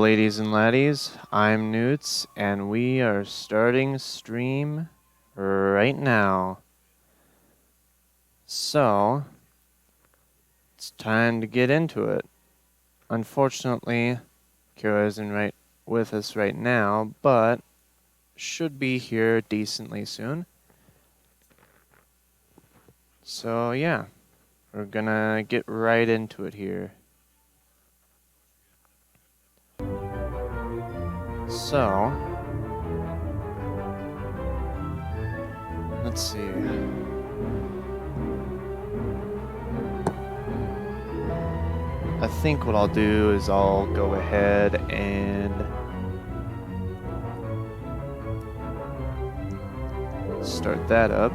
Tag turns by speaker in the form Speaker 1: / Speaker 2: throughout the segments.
Speaker 1: ladies and laddies. I'm Newts, and we are starting stream right now. So, it's time to get into it. Unfortunately, Kuro isn't right with us right now, but should be here decently soon. So, yeah, we're gonna get right into it here. So, let's see. I think what I'll do is I'll go ahead and start that up.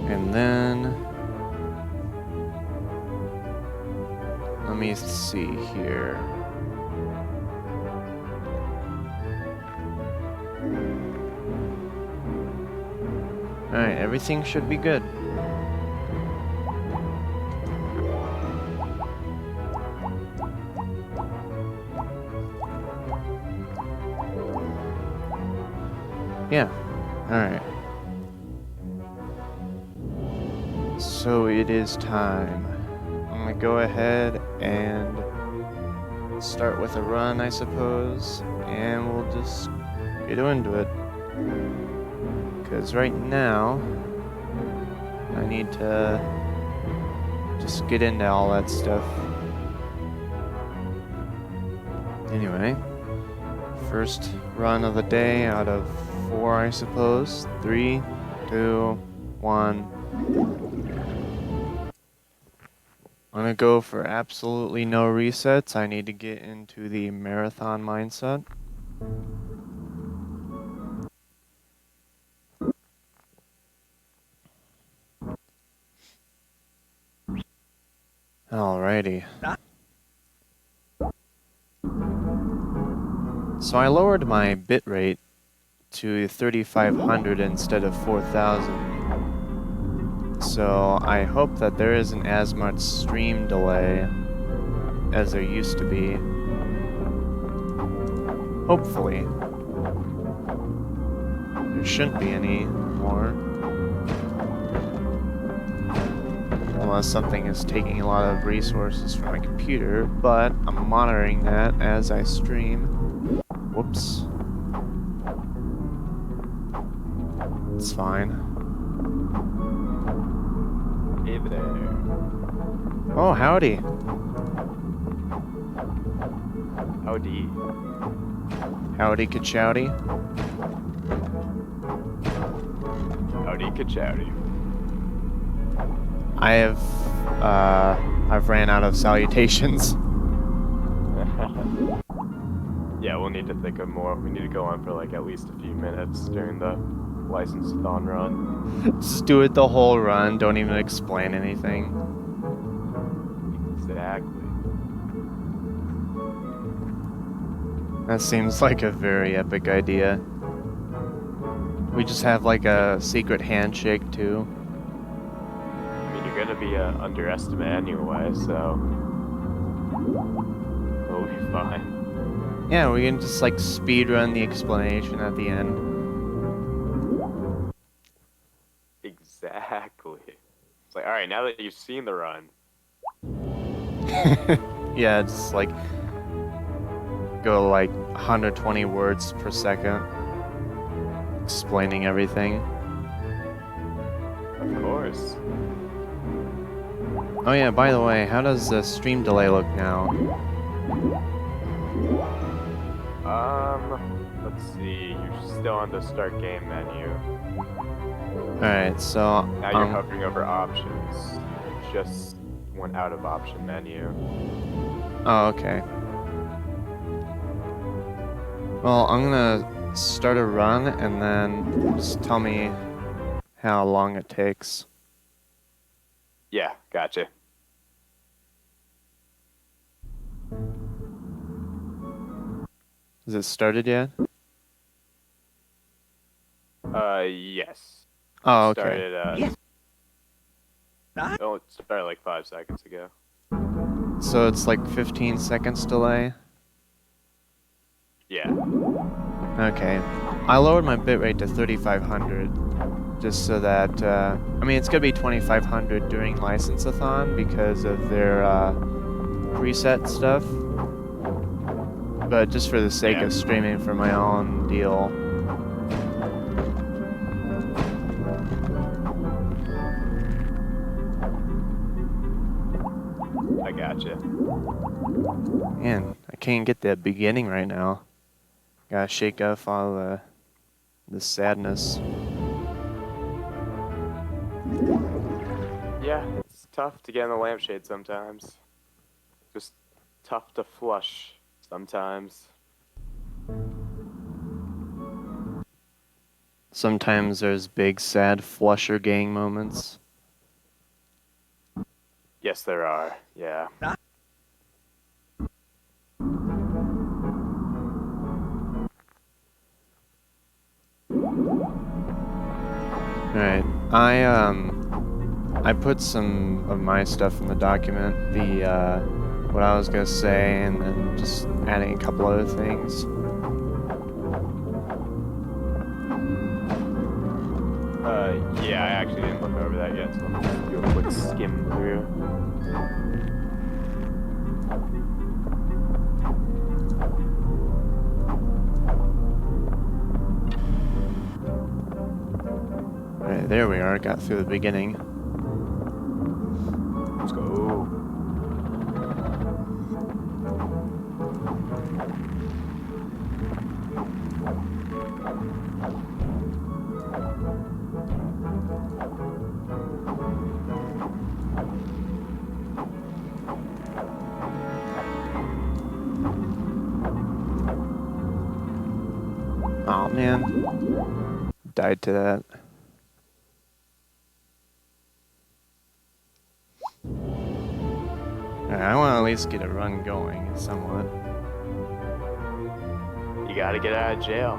Speaker 1: And then let me see here. Alright, everything should be good. Yeah, alright. So it is time. I'm gonna go ahead and start with a run, I suppose, and we'll just get into it. Because right now, I need to just get into all that stuff. Anyway, first run of the day out of 4, I suppose. 3, 2, 1. I'm gonna go for absolutely no resets. I need to get into the marathon mindset. Alrighty. So I lowered my bitrate to 3500 instead of 4000. So I hope that there isn't as much stream delay as there used to be. Hopefully. There shouldn't be any more. Unless something is taking a lot of resources from my computer, but I'm monitoring that as I stream. Whoops. It's fine.
Speaker 2: Hey there.
Speaker 1: Oh, howdy.
Speaker 2: Howdy.
Speaker 1: Howdy, kachowdy.
Speaker 2: Howdy, kachowdy.
Speaker 1: I've ran out of salutations.
Speaker 2: Yeah, we'll need to think of more. We need to go on for like at least a few minutes during the license-a-thon run.
Speaker 1: Just do it the whole run, don't even explain anything.
Speaker 2: Exactly.
Speaker 1: That seems like a very epic idea. We just have like a secret handshake too.
Speaker 2: I mean, you're gonna be underestimate anyway, so we'll be fine.
Speaker 1: Yeah, we can just like speed run the explanation at the end.
Speaker 2: Exactly. It's like, alright, now that you've seen the run.
Speaker 1: Yeah, just like go like 120 words per second explaining everything.
Speaker 2: Of course.
Speaker 1: Oh yeah, by the way, how does the stream delay look now?
Speaker 2: Let's see. You're still on the start game menu.
Speaker 1: Alright, so
Speaker 2: Now you're hovering over options. You just went out of option menu.
Speaker 1: oh, okay. Well, I'm gonna start a run and then just tell me how long it takes.
Speaker 2: Yeah, gotcha.
Speaker 1: Is it started yet?
Speaker 2: Yes.
Speaker 1: Oh, okay.
Speaker 2: Started,
Speaker 3: Yes.
Speaker 2: oh, it started like 5 seconds ago.
Speaker 1: So it's like 15 seconds delay?
Speaker 2: Yeah.
Speaker 1: Okay. I lowered my bitrate to 3500 just so that, I mean, it's going to be 2500 during License-a-thon because of their preset stuff. But just for the sake
Speaker 2: Yeah.
Speaker 1: of streaming for my own deal.
Speaker 2: I gotcha.
Speaker 1: Man, I can't get that beginning right now. Gotta shake off all the sadness.
Speaker 2: Yeah, it's tough to get in the lampshade sometimes. Just tough to flush sometimes.
Speaker 1: Sometimes there's big, sad flusher gang moments.
Speaker 2: Yes, there are. Yeah.
Speaker 1: Alright, I put some of my stuff in the document, what I was gonna say, and then just adding a couple other things.
Speaker 2: Yeah, I actually didn't look over that yet, so let me just do a quick skim through.
Speaker 1: Alright, there we are, got through the beginning.
Speaker 2: Let's go.
Speaker 1: Aw, man. Died to that. Alright, I want to at least get a run going, somewhat.
Speaker 2: You gotta get out of jail.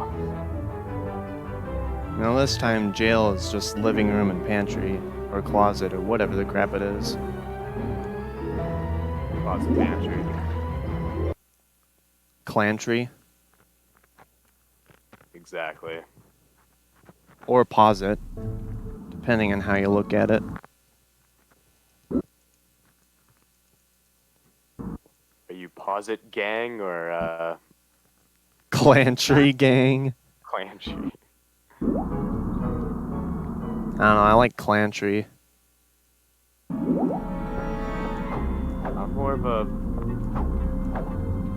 Speaker 1: Now this time, jail is just living room and pantry, or closet, or whatever the crap it is.
Speaker 2: Closet pantry.
Speaker 1: Clantry.
Speaker 2: Exactly.
Speaker 1: Or posit, depending on how you look at it.
Speaker 2: Are you posit gang or
Speaker 1: Clantry gang.
Speaker 2: clantry?
Speaker 1: I don't know, I like Clantry.
Speaker 2: I'm more of a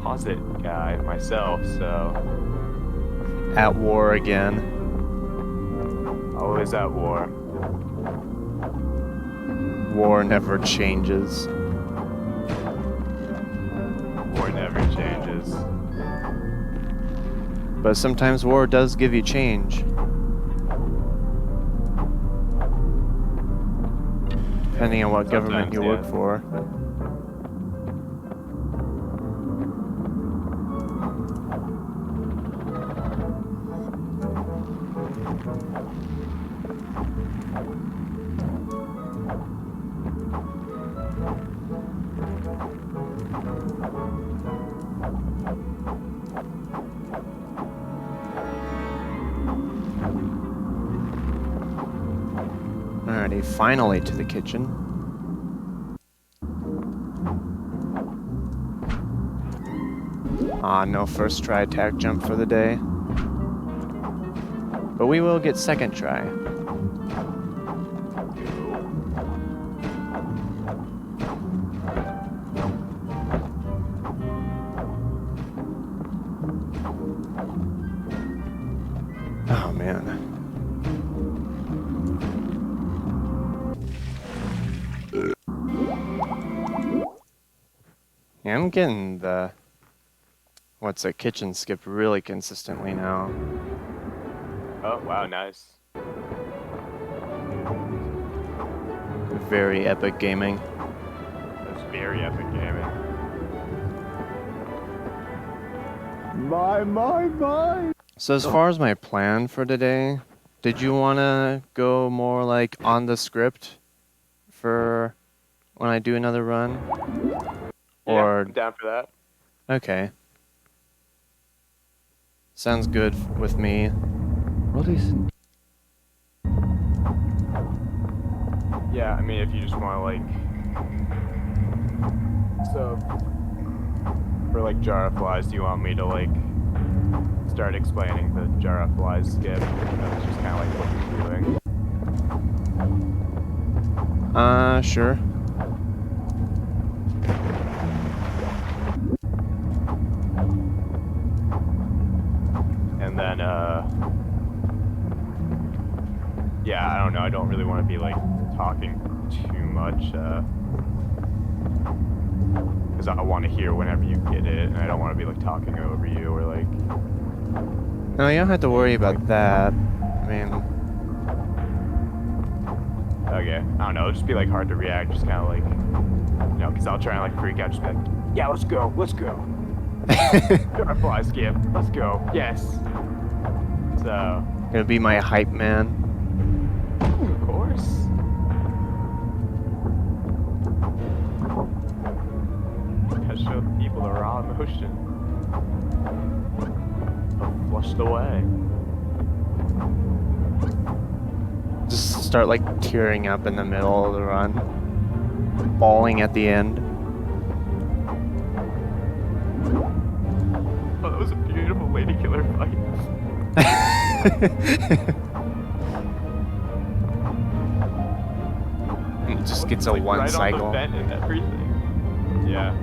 Speaker 2: posit guy myself, so
Speaker 1: At war again.
Speaker 2: always at war.
Speaker 1: War never changes.
Speaker 2: War never changes.
Speaker 1: But sometimes war does give you change. Depending on what government you work for. Alrighty, finally to the kitchen. No first try attack jump for the day. But we will get second try. Oh man. Yeah, I'm getting the kitchen skip really consistently now.
Speaker 2: Oh, wow, nice.
Speaker 1: Very epic gaming.
Speaker 2: That's very epic gaming. My.
Speaker 1: So as far as my plan for today, did you want to go more like on the script for when I do another run?
Speaker 2: Yeah,
Speaker 1: Or
Speaker 2: I'm down for that.
Speaker 1: okay. Sounds good with me.
Speaker 3: What is...
Speaker 2: Yeah, I mean, if you just want to, like... So, for, like, jar of flies, do you want me to, like, start explaining the jar of flies skip? That's just kind of, like, what you're doing.
Speaker 1: Sure.
Speaker 2: And then, yeah, I don't know, I don't really want to be, like, talking too much, because I want to hear whenever you get it, and I don't want to be, like, talking over you, or, like...
Speaker 1: No, you don't have to worry about that. I mean...
Speaker 2: Okay, I don't know, it'll just be, like, hard to react, just kind of, like, you know, because I'll try and, like, freak out, just be like, yeah, let's go, let's go. Fly skip, let's go, yes. So...
Speaker 1: Gonna be my hype man.
Speaker 2: Of course. Gotta show the people the raw emotion. Flushed away.
Speaker 1: Just start like tearing up in the middle of the run. Bawling at the end.
Speaker 2: Oh, that was a beautiful lady killer fight.
Speaker 1: It just gets a
Speaker 2: like,
Speaker 1: one
Speaker 2: right
Speaker 1: cycle.
Speaker 2: on the vent and everything. Yeah.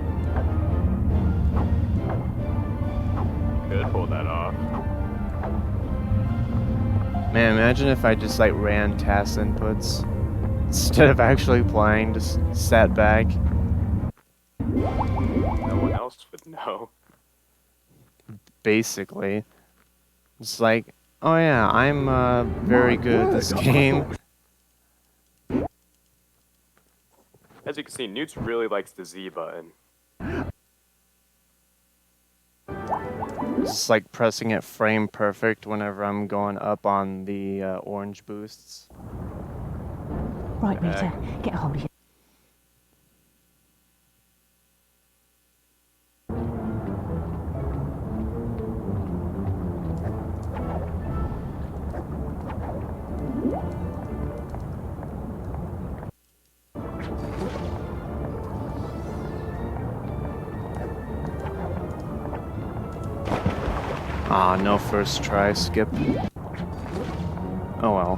Speaker 2: Could pull that off.
Speaker 1: Man, imagine if I just like ran task inputs instead of actually playing, just sat back.
Speaker 2: No one else would know.
Speaker 1: Basically. It's like, oh yeah, I'm very good at this game.
Speaker 2: As you can see, Newt really likes the Z button.
Speaker 1: Just like pressing it frame perfect whenever I'm going up on the orange boosts.
Speaker 4: Right, Rita, get a hold of you.
Speaker 1: Ah, no first try, skip. Oh well.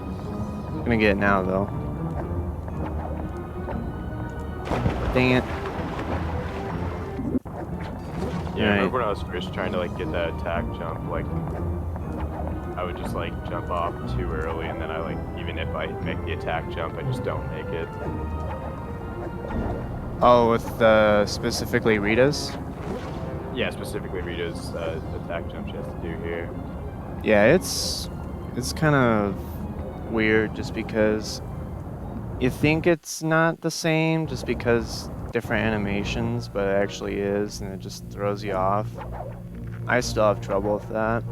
Speaker 1: Gonna get it now though. Dang it.
Speaker 2: Yeah, I
Speaker 1: Right.
Speaker 2: remember when I was first trying to like get that attack jump, like I would just like jump off too early, and then I like, even if I make the attack jump, I just don't make it.
Speaker 1: Oh, with specifically Rita's?
Speaker 2: Yeah, specifically Rita's attack jump she has to do here.
Speaker 1: Yeah, it's kind of weird just because you think it's not the same just because different animations, but it actually is, and it just throws you off. I still have trouble with that.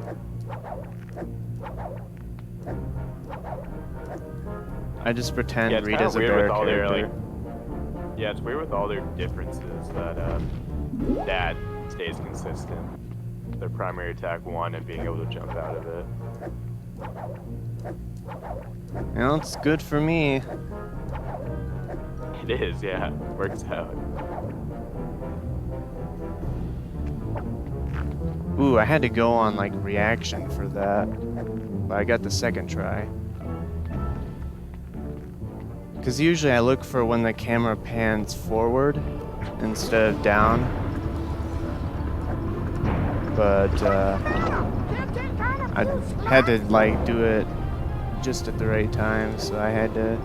Speaker 1: I just pretend
Speaker 2: Yeah, it's
Speaker 1: Rita's a
Speaker 2: weird
Speaker 1: better
Speaker 2: with all
Speaker 1: character.
Speaker 2: their, like, yeah, it's weird with all their differences that that stays consistent. Their primary attack 1 and being able to jump out of it.
Speaker 1: Well, it's good for me.
Speaker 2: It is, yeah, works out.
Speaker 1: Ooh, I had to go on like reaction for that, but I got the second try. Because usually I look for when the camera pans forward instead of down. But I had to like do it just at the right time, so I had to...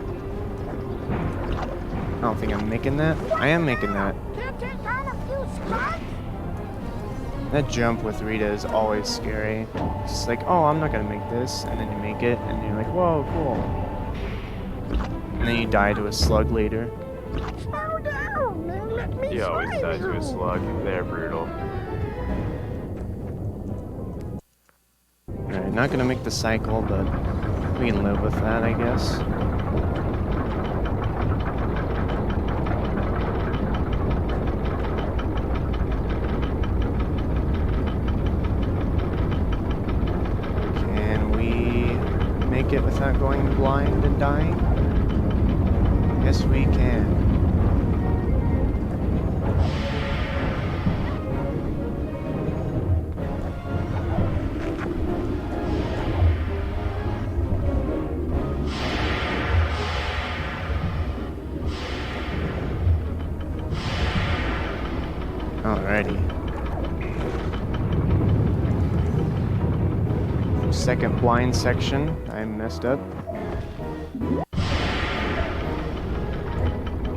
Speaker 1: I don't think I'm making that. I am making that. That jump with Rita is always scary. It's just like, oh, I'm not gonna make this, and then you make it, and you're like, whoa, cool. And then you die to a slug later.
Speaker 2: You always die to a slug. They're brutal.
Speaker 1: Alright, not gonna make the cycle, but we can live with that, I guess. without going blind and dying? Yes, we can. Alrighty. Second blind section, I messed up.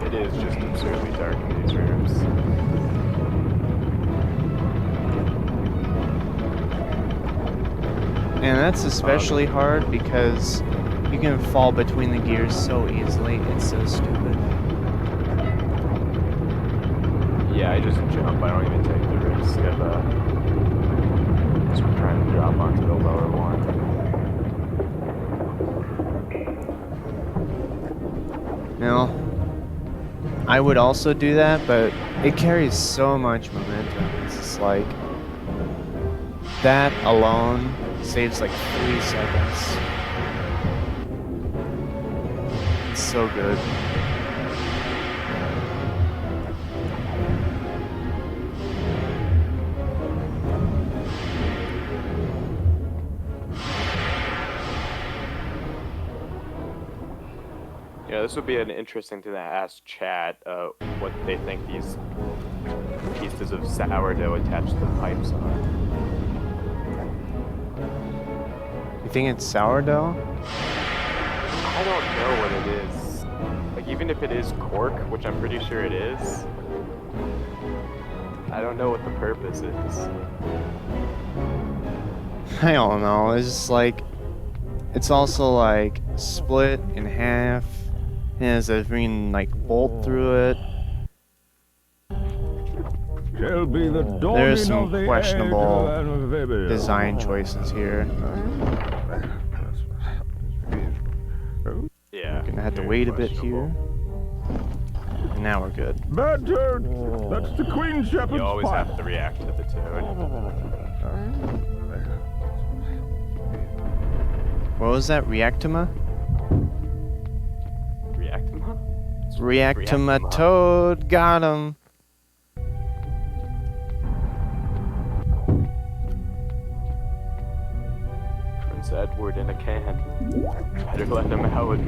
Speaker 2: It is just absurdly dark in these rooms.
Speaker 1: And that's especially hard because you can fall between the gears so easily. It's so stupid.
Speaker 2: Yeah, I just jump. I don't even take the risk of just trying to drop onto the lower one.
Speaker 1: Now, I would also do that, but it carries so much momentum. It's just like that alone saves like 3 seconds. It's so good.
Speaker 2: Yeah, this would be an interesting thing to ask chat, what they think these pieces of sourdough attached to the pipes are.
Speaker 1: You think it's sourdough?
Speaker 2: I don't know what it is. Like, even if it is cork, which I'm pretty sure it is, I don't know what the purpose is.
Speaker 1: I don't know. It's just like, it's also like split in half. It has a green like bolt through it.
Speaker 3: Shall be the
Speaker 1: There's
Speaker 3: dawning
Speaker 1: some
Speaker 3: of the
Speaker 1: questionable
Speaker 3: age of baby.
Speaker 1: design choices here.
Speaker 2: Yeah.
Speaker 1: Gonna have to
Speaker 2: very
Speaker 1: wait a bit here.
Speaker 2: questionable.
Speaker 1: And now we're good.
Speaker 3: Bad turd. That's the Queen Shepherd's
Speaker 2: You always
Speaker 3: pipe.
Speaker 2: have to react to the toad.
Speaker 1: What was that? Reactima?
Speaker 2: Reactima?
Speaker 1: Reactima toad. Got him.
Speaker 2: Prince Edward in a can. Better let him out.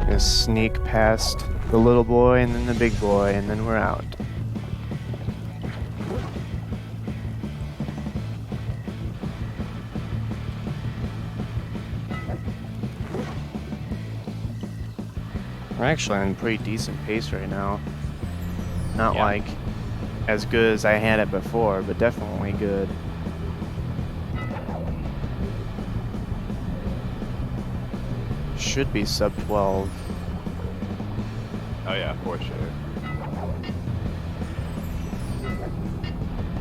Speaker 1: Just sneak past the little boy and then the big boy, and then we're out. We're actually on a pretty decent pace right now. Not
Speaker 2: Yeah.
Speaker 1: like as good as I had it before, but definitely good. Should be sub 12.
Speaker 2: Oh yeah, for sure.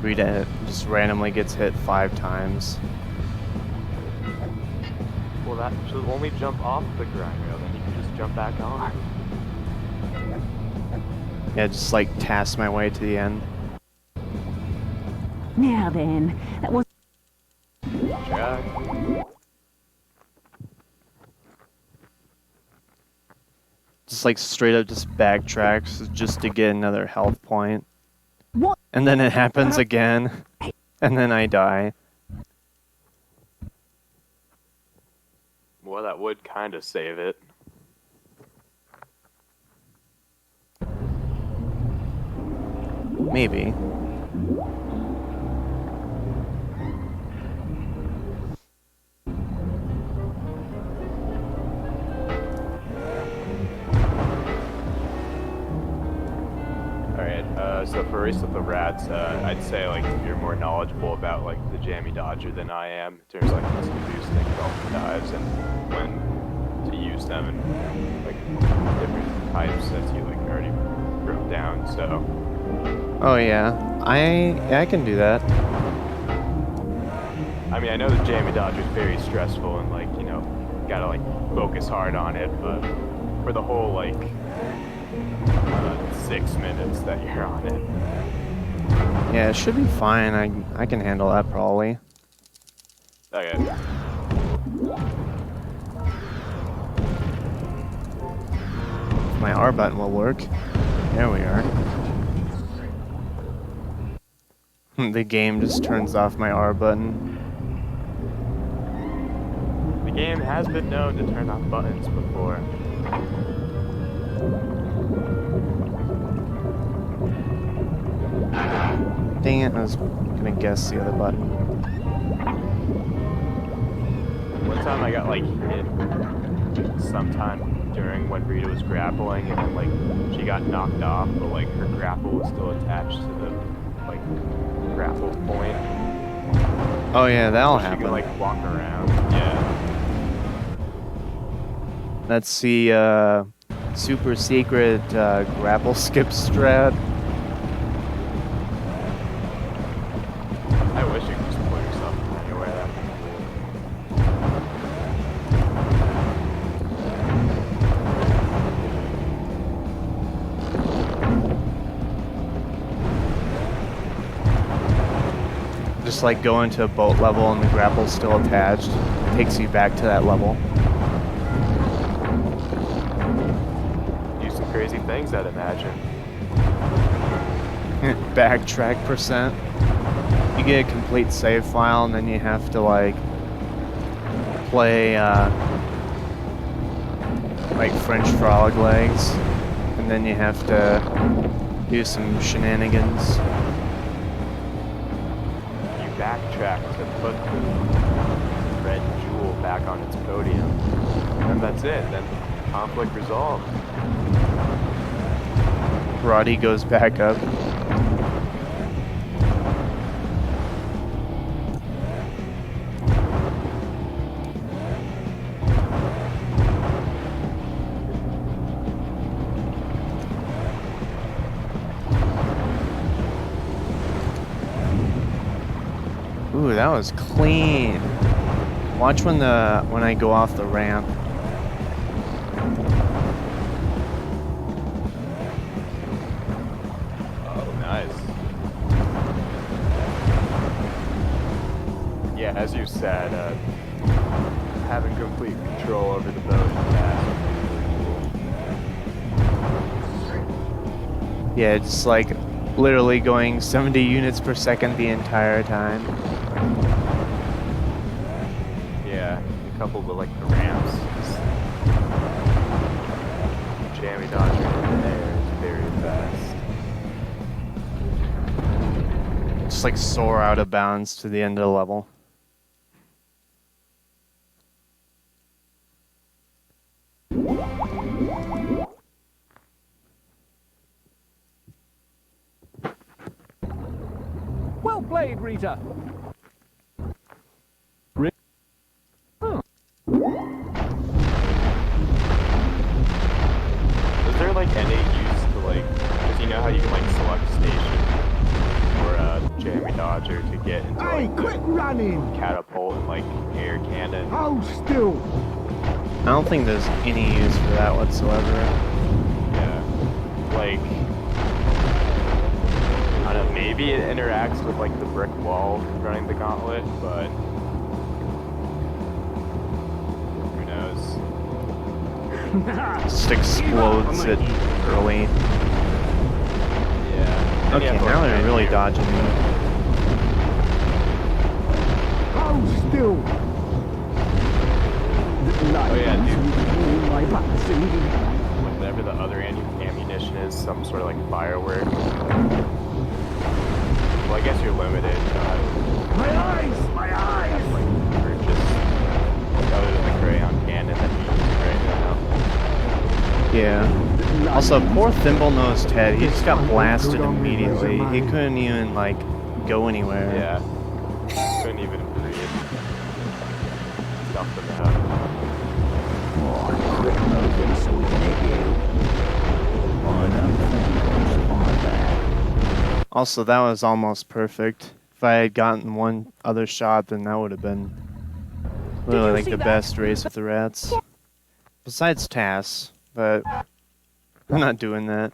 Speaker 1: Rita just randomly gets hit 5 times.
Speaker 2: Well, that should only jump off the grind rail, then you can just jump back on.
Speaker 1: Yeah, just like task my way to the end.
Speaker 4: Now then, that was
Speaker 2: Jack.
Speaker 1: Just like straight up just backtracks just to get another health point.
Speaker 4: what?
Speaker 1: And then it happens again. And then I die.
Speaker 2: Well, that would kind of save it.
Speaker 1: Maybe.
Speaker 2: Alright, so for Race with the Rats, I'd say, like, you're more knowledgeable about, like, the Jammy Dodger than I am, in terms of, like, what's to do, stick bump dives, and when to use them, and, like, different types that you, like, already broke down, so...
Speaker 1: Oh yeah. I can do that.
Speaker 2: I mean, I know the Jammy Dodger is very stressful, and, like, you know, gotta like focus hard on it, but for the whole like 6 minutes that you're on it.
Speaker 1: Yeah, it should be fine. I can handle that probably.
Speaker 2: Okay.
Speaker 1: If my R button will work. There we are. The game just turns off my R button.
Speaker 2: The game has been known to turn off buttons before.
Speaker 1: Dang it, I was gonna guess the other button.
Speaker 2: One time I got like hit sometime during when Rita was grappling, and then like she got knocked off, but like her grapple was still attached to the like grapple point.
Speaker 1: Oh yeah, that'll
Speaker 2: So she
Speaker 1: happen.
Speaker 2: could like walk around. Yeah.
Speaker 1: That's the super secret grapple skip strat.
Speaker 2: I wish you could just put yourself anywhere. That'd be
Speaker 1: Just like go into a boat level and the grapple's still attached. It takes you back to that level.
Speaker 2: Do some crazy things, I'd imagine.
Speaker 1: Backtrack percent. You get a complete save file and then you have to like play like French frog legs, and then you have to do some shenanigans.
Speaker 2: You backtrack to put the red jewel back on its podium, and that's it. Then conflict resolved.
Speaker 1: Roddy goes back up. Ooh, that was clean. Watch when I go off the ramp.
Speaker 2: Oh, nice. Yeah, as you said, having complete control over the boat is fast.
Speaker 1: Yeah, it's like literally going 70 units per second the entire time.
Speaker 2: Yeah, coupled with like the ramps. Jammy dodging in the air is very fast.
Speaker 1: Just like soar out of bounds to the end of the level.
Speaker 5: Well played, Rita.
Speaker 2: Is there like any use to like, because you know how you can like select station or jammy dodger to get into
Speaker 3: Hey,
Speaker 2: like
Speaker 3: quit running!
Speaker 2: catapult and like air cannon?
Speaker 3: Hold still!
Speaker 1: I don't think there's any use for that whatsoever.
Speaker 2: Yeah, like I don't know, maybe it interacts with like the brick wall running the gauntlet, but who knows?
Speaker 1: Just explodes it early.
Speaker 2: Yeah. And you
Speaker 1: Okay,
Speaker 2: have to,
Speaker 1: now
Speaker 2: like,
Speaker 1: they're really
Speaker 2: here.
Speaker 1: dodging me.
Speaker 3: Hold still!
Speaker 2: Oh yeah, dude. Whatever the other ammunition is, some sort of like firework. Well, I guess you're limited.
Speaker 3: My eyes! My eyes!
Speaker 2: Like purchase other than the crayon cannon that you're using right now.
Speaker 1: Yeah. Also, poor Thimble-Nosed Ted, he just got blasted immediately. He couldn't even, like, go anywhere.
Speaker 2: Yeah. Couldn't even breathe. Stuff them out.
Speaker 1: Also, that was almost perfect. If I had gotten one other shot, then that would have been Literally
Speaker 5: you
Speaker 1: like
Speaker 5: see
Speaker 1: the
Speaker 5: that?
Speaker 1: best race with the rats. Besides TAS, but I'm not doing that.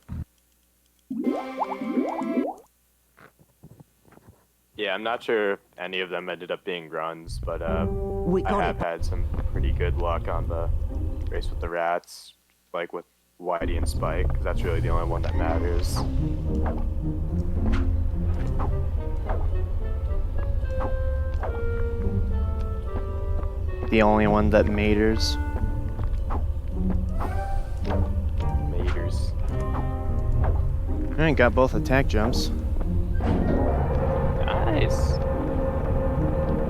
Speaker 2: Yeah, I'm not sure if any of them ended up being runs, but
Speaker 4: We
Speaker 2: I
Speaker 4: got
Speaker 2: have
Speaker 4: it.
Speaker 2: had some pretty good luck on the race with the rats, like with Whitey and Spike, because that's really the only one that matters.
Speaker 1: The only one that matters.
Speaker 2: Maters.
Speaker 1: Alright, got both attack jumps.
Speaker 2: Nice.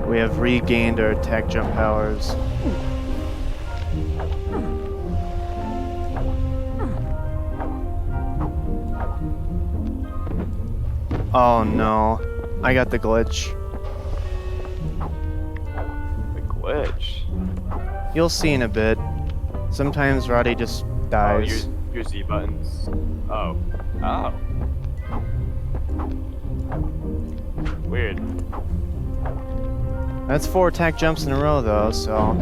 Speaker 1: We have regained our attack jump powers. Oh no, I got the glitch.
Speaker 2: The glitch.
Speaker 1: You'll see in a bit. Sometimes Roddy just dies.
Speaker 2: Oh, your Z buttons. Oh. Oh. Weird.
Speaker 1: That's 4 attack jumps in a row though, so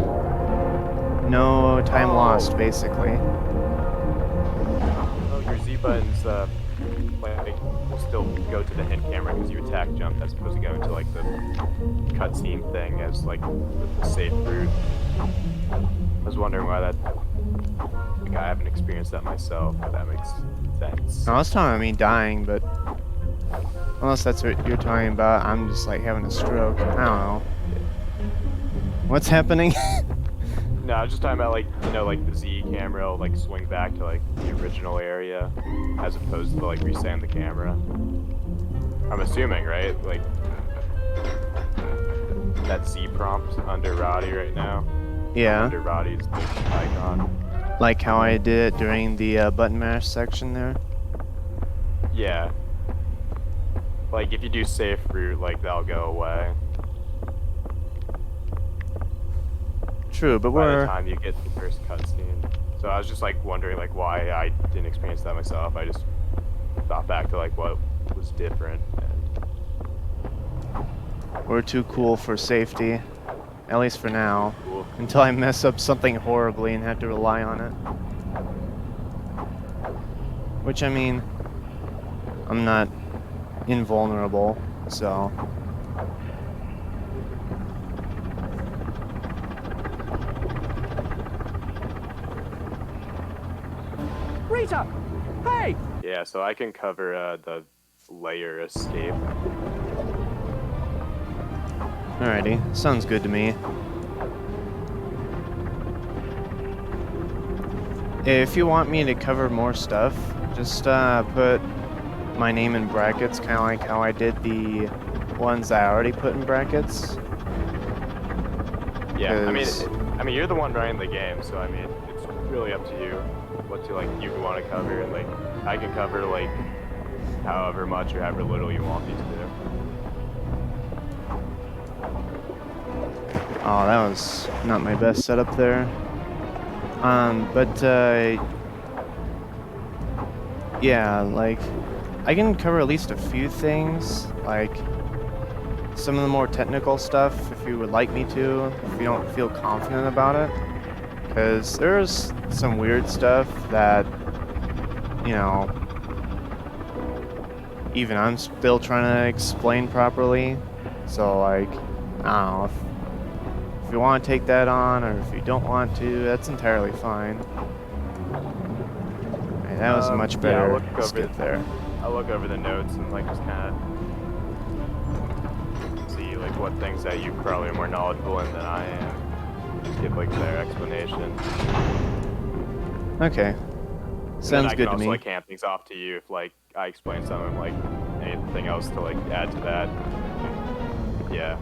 Speaker 1: no time lost basically.
Speaker 2: Oh, your Z buttons, like, will still go to the hint camera because you attack jump as opposed to go into, like, the cutscene thing as, like, the safe route. I was wondering why that... Like, I haven't experienced that myself, if that makes sense.
Speaker 1: No, I was talking about me dying, but unless that's what you're talking about, I'm just like having a stroke. I don't know. What's happening?
Speaker 2: No, I was just talking about, like, you know, like, the Z camera will, like, swing back to, like, the original area as opposed to, like, resetting the camera. I'm assuming, right? Like, that Z prompt under Roddy right now.
Speaker 1: Yeah,
Speaker 2: Under Roddy's icon.
Speaker 1: like how I did it during the button mash section there.
Speaker 2: Yeah. Like, if you do safe route, like, that'll go away.
Speaker 1: True, but
Speaker 2: By the
Speaker 1: we're...
Speaker 2: time you get to the first cutscene. So I was just, like, wondering, like, why I didn't experience that myself. I just thought back to, like, what was different. And
Speaker 1: We're too cool for safety. At least for now.
Speaker 2: cool.
Speaker 1: Until I mess up something horribly and have to rely on it. Which, I mean, I'm not invulnerable, so...
Speaker 5: Rita! Hey!
Speaker 2: Yeah, so I can cover the layer escape.
Speaker 1: Alrighty, sounds good to me. If you want me to cover more stuff, just put my name in brackets, kind of like how I did the ones that I already put in brackets.
Speaker 2: Yeah, I mean,
Speaker 1: 'Cause-
Speaker 2: you're the one running the game, so I mean, it's really up to you what you want to cover, and like, I can cover like however much or however little you want me to do.
Speaker 1: Oh, that was not my best setup there. Yeah, like, I can cover at least a few things, like some of the more technical stuff if you would like me to, if you don't feel confident about it. Because there's some weird stuff that, you know, even I'm still trying to explain properly. So, like, I don't know, if you want to take that on, or if you don't want to, that's entirely fine. Right, that was a much
Speaker 2: Yeah,
Speaker 1: better skip there.
Speaker 2: I'll look over the notes and like just kind of see like what things that you probably are more knowledgeable in than I am. Just give like their explanation.
Speaker 1: Okay.
Speaker 2: And then
Speaker 1: Sounds
Speaker 2: I can
Speaker 1: good to
Speaker 2: also
Speaker 1: me.
Speaker 2: like hand things off to you if like I explain something like anything else to like add to that. Yeah.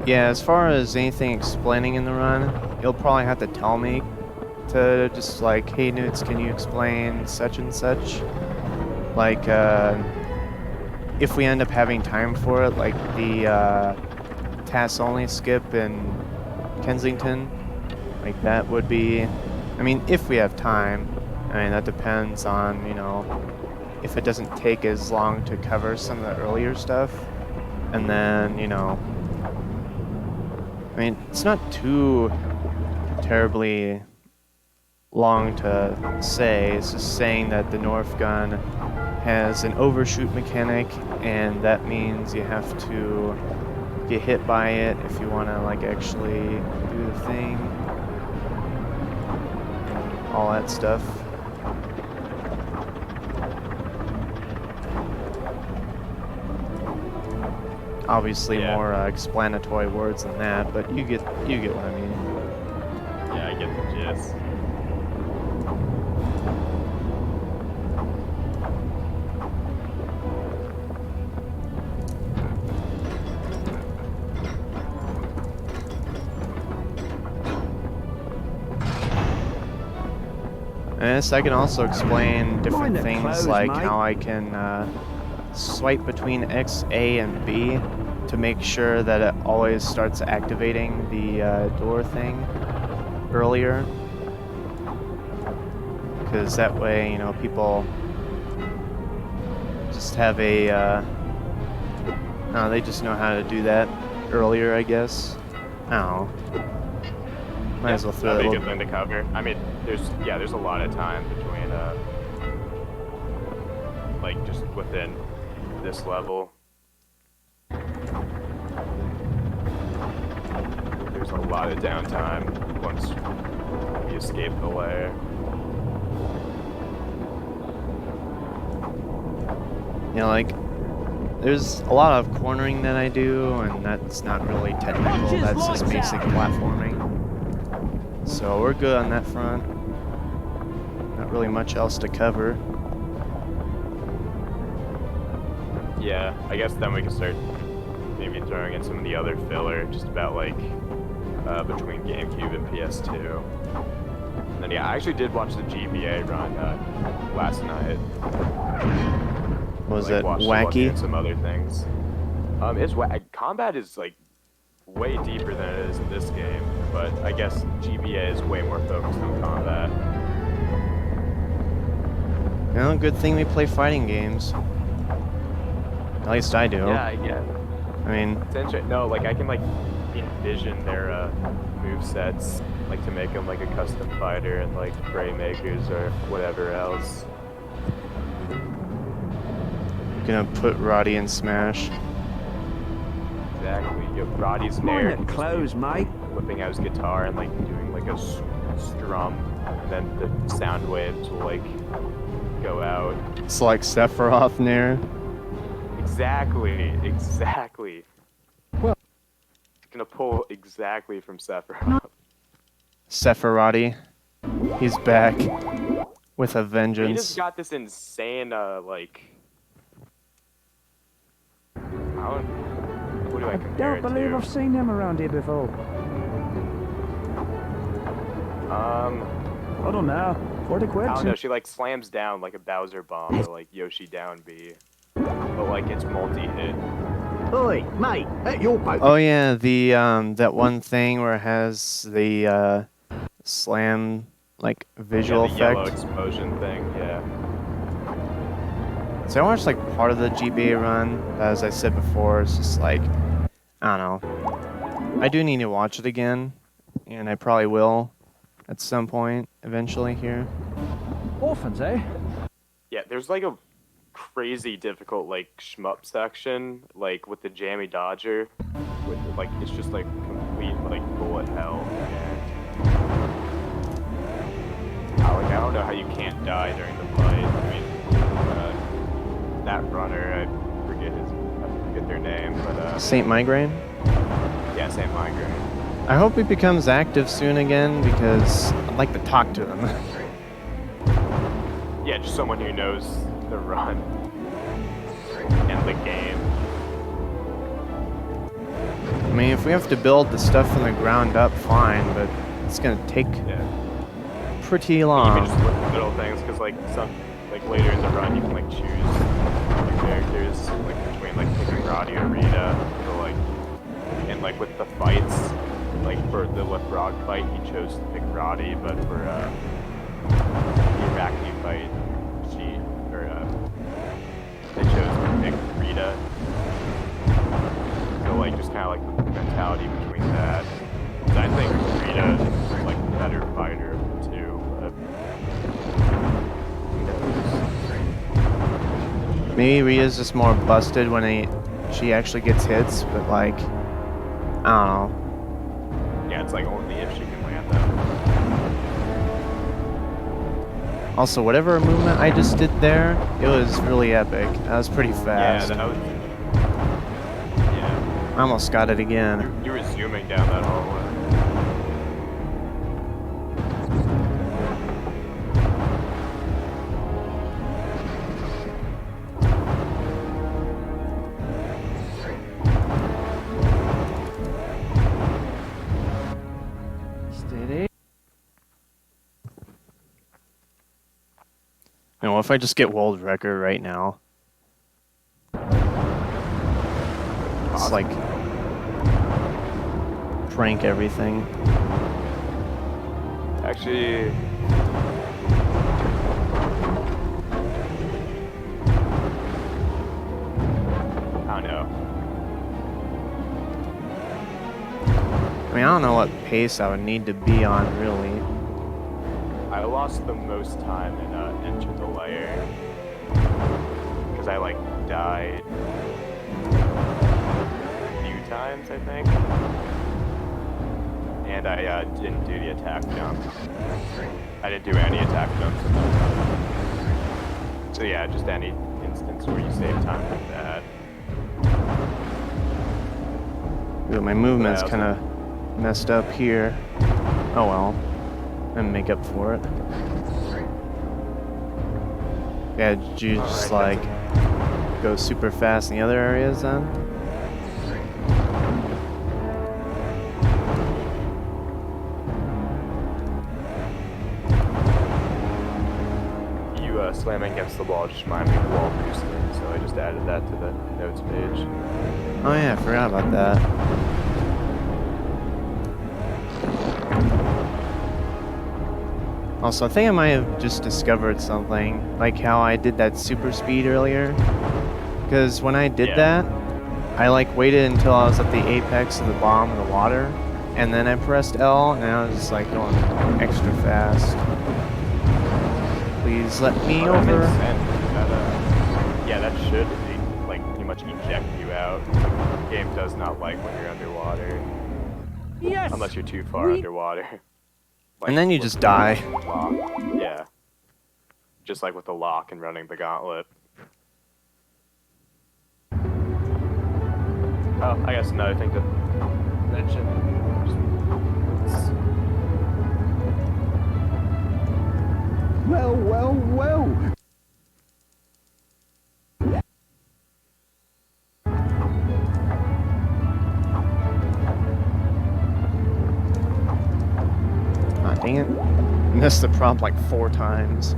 Speaker 1: Yeah, as far as anything explaining in the run, you'll probably have to tell me to just like, hey Newts, can you explain such and such? Like, if we end up having time for it, like the TAS only skip in Kensington, like that would be, I mean, if we have time. I mean, that depends on, you know, if it doesn't take as long to cover some of the earlier stuff. And then, you know, I mean, it's not too terribly long to say. It's just saying that the North gun has an overshoot mechanic, and that means you have to get hit by it if you want to like actually do the thing and all that stuff. Obviously,
Speaker 2: Yeah.
Speaker 1: more explanatory words than that, but you get what I mean.
Speaker 2: Yeah, I get the gist.
Speaker 1: And this, I can also explain different
Speaker 3: Mind the
Speaker 1: things
Speaker 3: clothes,
Speaker 1: like
Speaker 3: mate.
Speaker 1: how I can swipe between X, A, and B to make sure that it always starts activating the door thing earlier. Because that way, you know, people just have a, they just know how to do that earlier, I guess. I don't know. Might as well throw
Speaker 2: That'd
Speaker 1: it
Speaker 2: be
Speaker 1: a
Speaker 2: a good thing to cover. I mean, there's a lot of time between like just within this level. There's a lot of downtime once you escape the lair.
Speaker 1: You know, like, there's a lot of cornering that I do, and that's not really technical, that's just basic platforming. So we're good on that front. Not really much else to cover.
Speaker 2: Yeah, I guess then we can start maybe throwing in some of the other filler, just about like between GameCube and PS2. And then yeah, I actually did watch the GBA run last night.
Speaker 1: Was
Speaker 2: Like,
Speaker 1: it
Speaker 2: watched
Speaker 1: wacky?
Speaker 2: and some other things. Combat is like way deeper than it is in this game, but I guess GBA is way more focused on combat.
Speaker 1: You know, good thing we play fighting games. At least I do.
Speaker 2: Yeah, yeah.
Speaker 1: I mean,
Speaker 2: It's interesting. No, like I can like envision their move sets, like to make them like a custom fighter and like Gray Makers or whatever else.
Speaker 1: gonna put Roddy in Smash.
Speaker 2: Exactly. You have Roddy's
Speaker 3: Mind
Speaker 2: there,
Speaker 3: the clothes, mate.
Speaker 2: whipping out his guitar and like doing like a strum, and then the sound waves will like go out.
Speaker 1: It's like Sephiroth Nair.
Speaker 2: Exactly.
Speaker 3: Well-
Speaker 2: It's gonna pull exactly from Sephiroth.
Speaker 1: Sephiroth. He's back with a
Speaker 2: He just
Speaker 1: vengeance.
Speaker 2: got this insane like. What do I compare
Speaker 3: Don't
Speaker 2: it
Speaker 3: believe
Speaker 2: to?
Speaker 3: I've seen him around here before.
Speaker 2: I
Speaker 3: I don't know. 40 quid.
Speaker 2: don't know. She like slams down like a Bowser bomb or like Yoshi down B, but like it's multi-hit.
Speaker 3: Oi, mate, at your boat.
Speaker 1: Oh yeah, the that one thing where it has the slam like visual
Speaker 2: Yeah, the yellow
Speaker 1: effect.
Speaker 2: explosion thing. Yeah.
Speaker 1: So I watched like part of the GBA run. As I said before, it's just like, I don't know. I do need to watch it again, and I probably will at some point eventually here.
Speaker 5: Orphans, eh?
Speaker 2: Yeah, there's like a crazy difficult like shmup section, like with the Jammy Dodger, with like it's just like complete like bullet hell. And I don't know how you can't die during the fight. I mean, that runner, I forget their name, but
Speaker 1: Saint Migraine.
Speaker 2: yeah, Saint Migraine.
Speaker 1: I hope he becomes active soon again because I'd like to talk to him.
Speaker 2: Yeah, just someone who knows the run and the game.
Speaker 1: I mean, if we have to build the stuff from the ground up, fine, but it's gonna take
Speaker 2: Yeah.
Speaker 1: pretty
Speaker 2: You
Speaker 1: long.
Speaker 2: can just look at little things because like some like later in the run you can like choose your characters like between like picking Roddy or Rita or like and like with the fights like for the with Rock fight he chose to pick Roddy, but for the Iraqi fight they chose to pick Rita. So like just kind of like the mentality between that. 'Cause I think Rita is like the better fighter of the two.
Speaker 1: Maybe Rita's just more busted when she actually gets hits, but like, I don't know.
Speaker 2: Yeah, it's like only if she can land them.
Speaker 1: Also, whatever movement I just did there, it was really epic. That was pretty fast.
Speaker 2: Yeah, that was. Yeah.
Speaker 1: I almost got it again.
Speaker 2: You were zooming down that hallway.
Speaker 5: Steady.
Speaker 1: You know, what if I just get world record right now? It's like prank everything.
Speaker 2: Actually, I don't know.
Speaker 1: I mean, I don't know what pace I would need to be on, really.
Speaker 2: I lost the most time in Enter the Lair because I like died a few times, I think, and I didn't do the attack jump. I didn't do any attack jumps. So yeah, just any instance where you save time like that.
Speaker 1: Ooh, my movement's
Speaker 2: Yeah,
Speaker 1: kind of messed up here. Oh well. And make up for it. Yeah, did you just like go super fast in the other areas then?
Speaker 2: You slamming against the wall just reminded me of wall boosting, so I just added that to the notes page.
Speaker 1: Oh yeah, I forgot about that. Also, I think I might have just discovered something, like how I did that super speed earlier. Because when I did that, I like waited until I was at the apex of the bottom of the water, and then I pressed L, and I was just like going extra fast. Please let me
Speaker 2: Oh, that
Speaker 1: over.
Speaker 2: makes sense. That, yeah, that should like pretty much eject you out. The game does not like when you're underwater.
Speaker 3: Yes!
Speaker 2: Unless you're too far underwater. Like,
Speaker 1: And then you
Speaker 2: with
Speaker 1: just
Speaker 2: the
Speaker 1: die.
Speaker 2: lock. Yeah. Just like with the lock and running the gauntlet. Oh, I guess another thing to mention.
Speaker 3: Well, well, well.
Speaker 1: Ah, dang it. Missed the prompt like 4 times.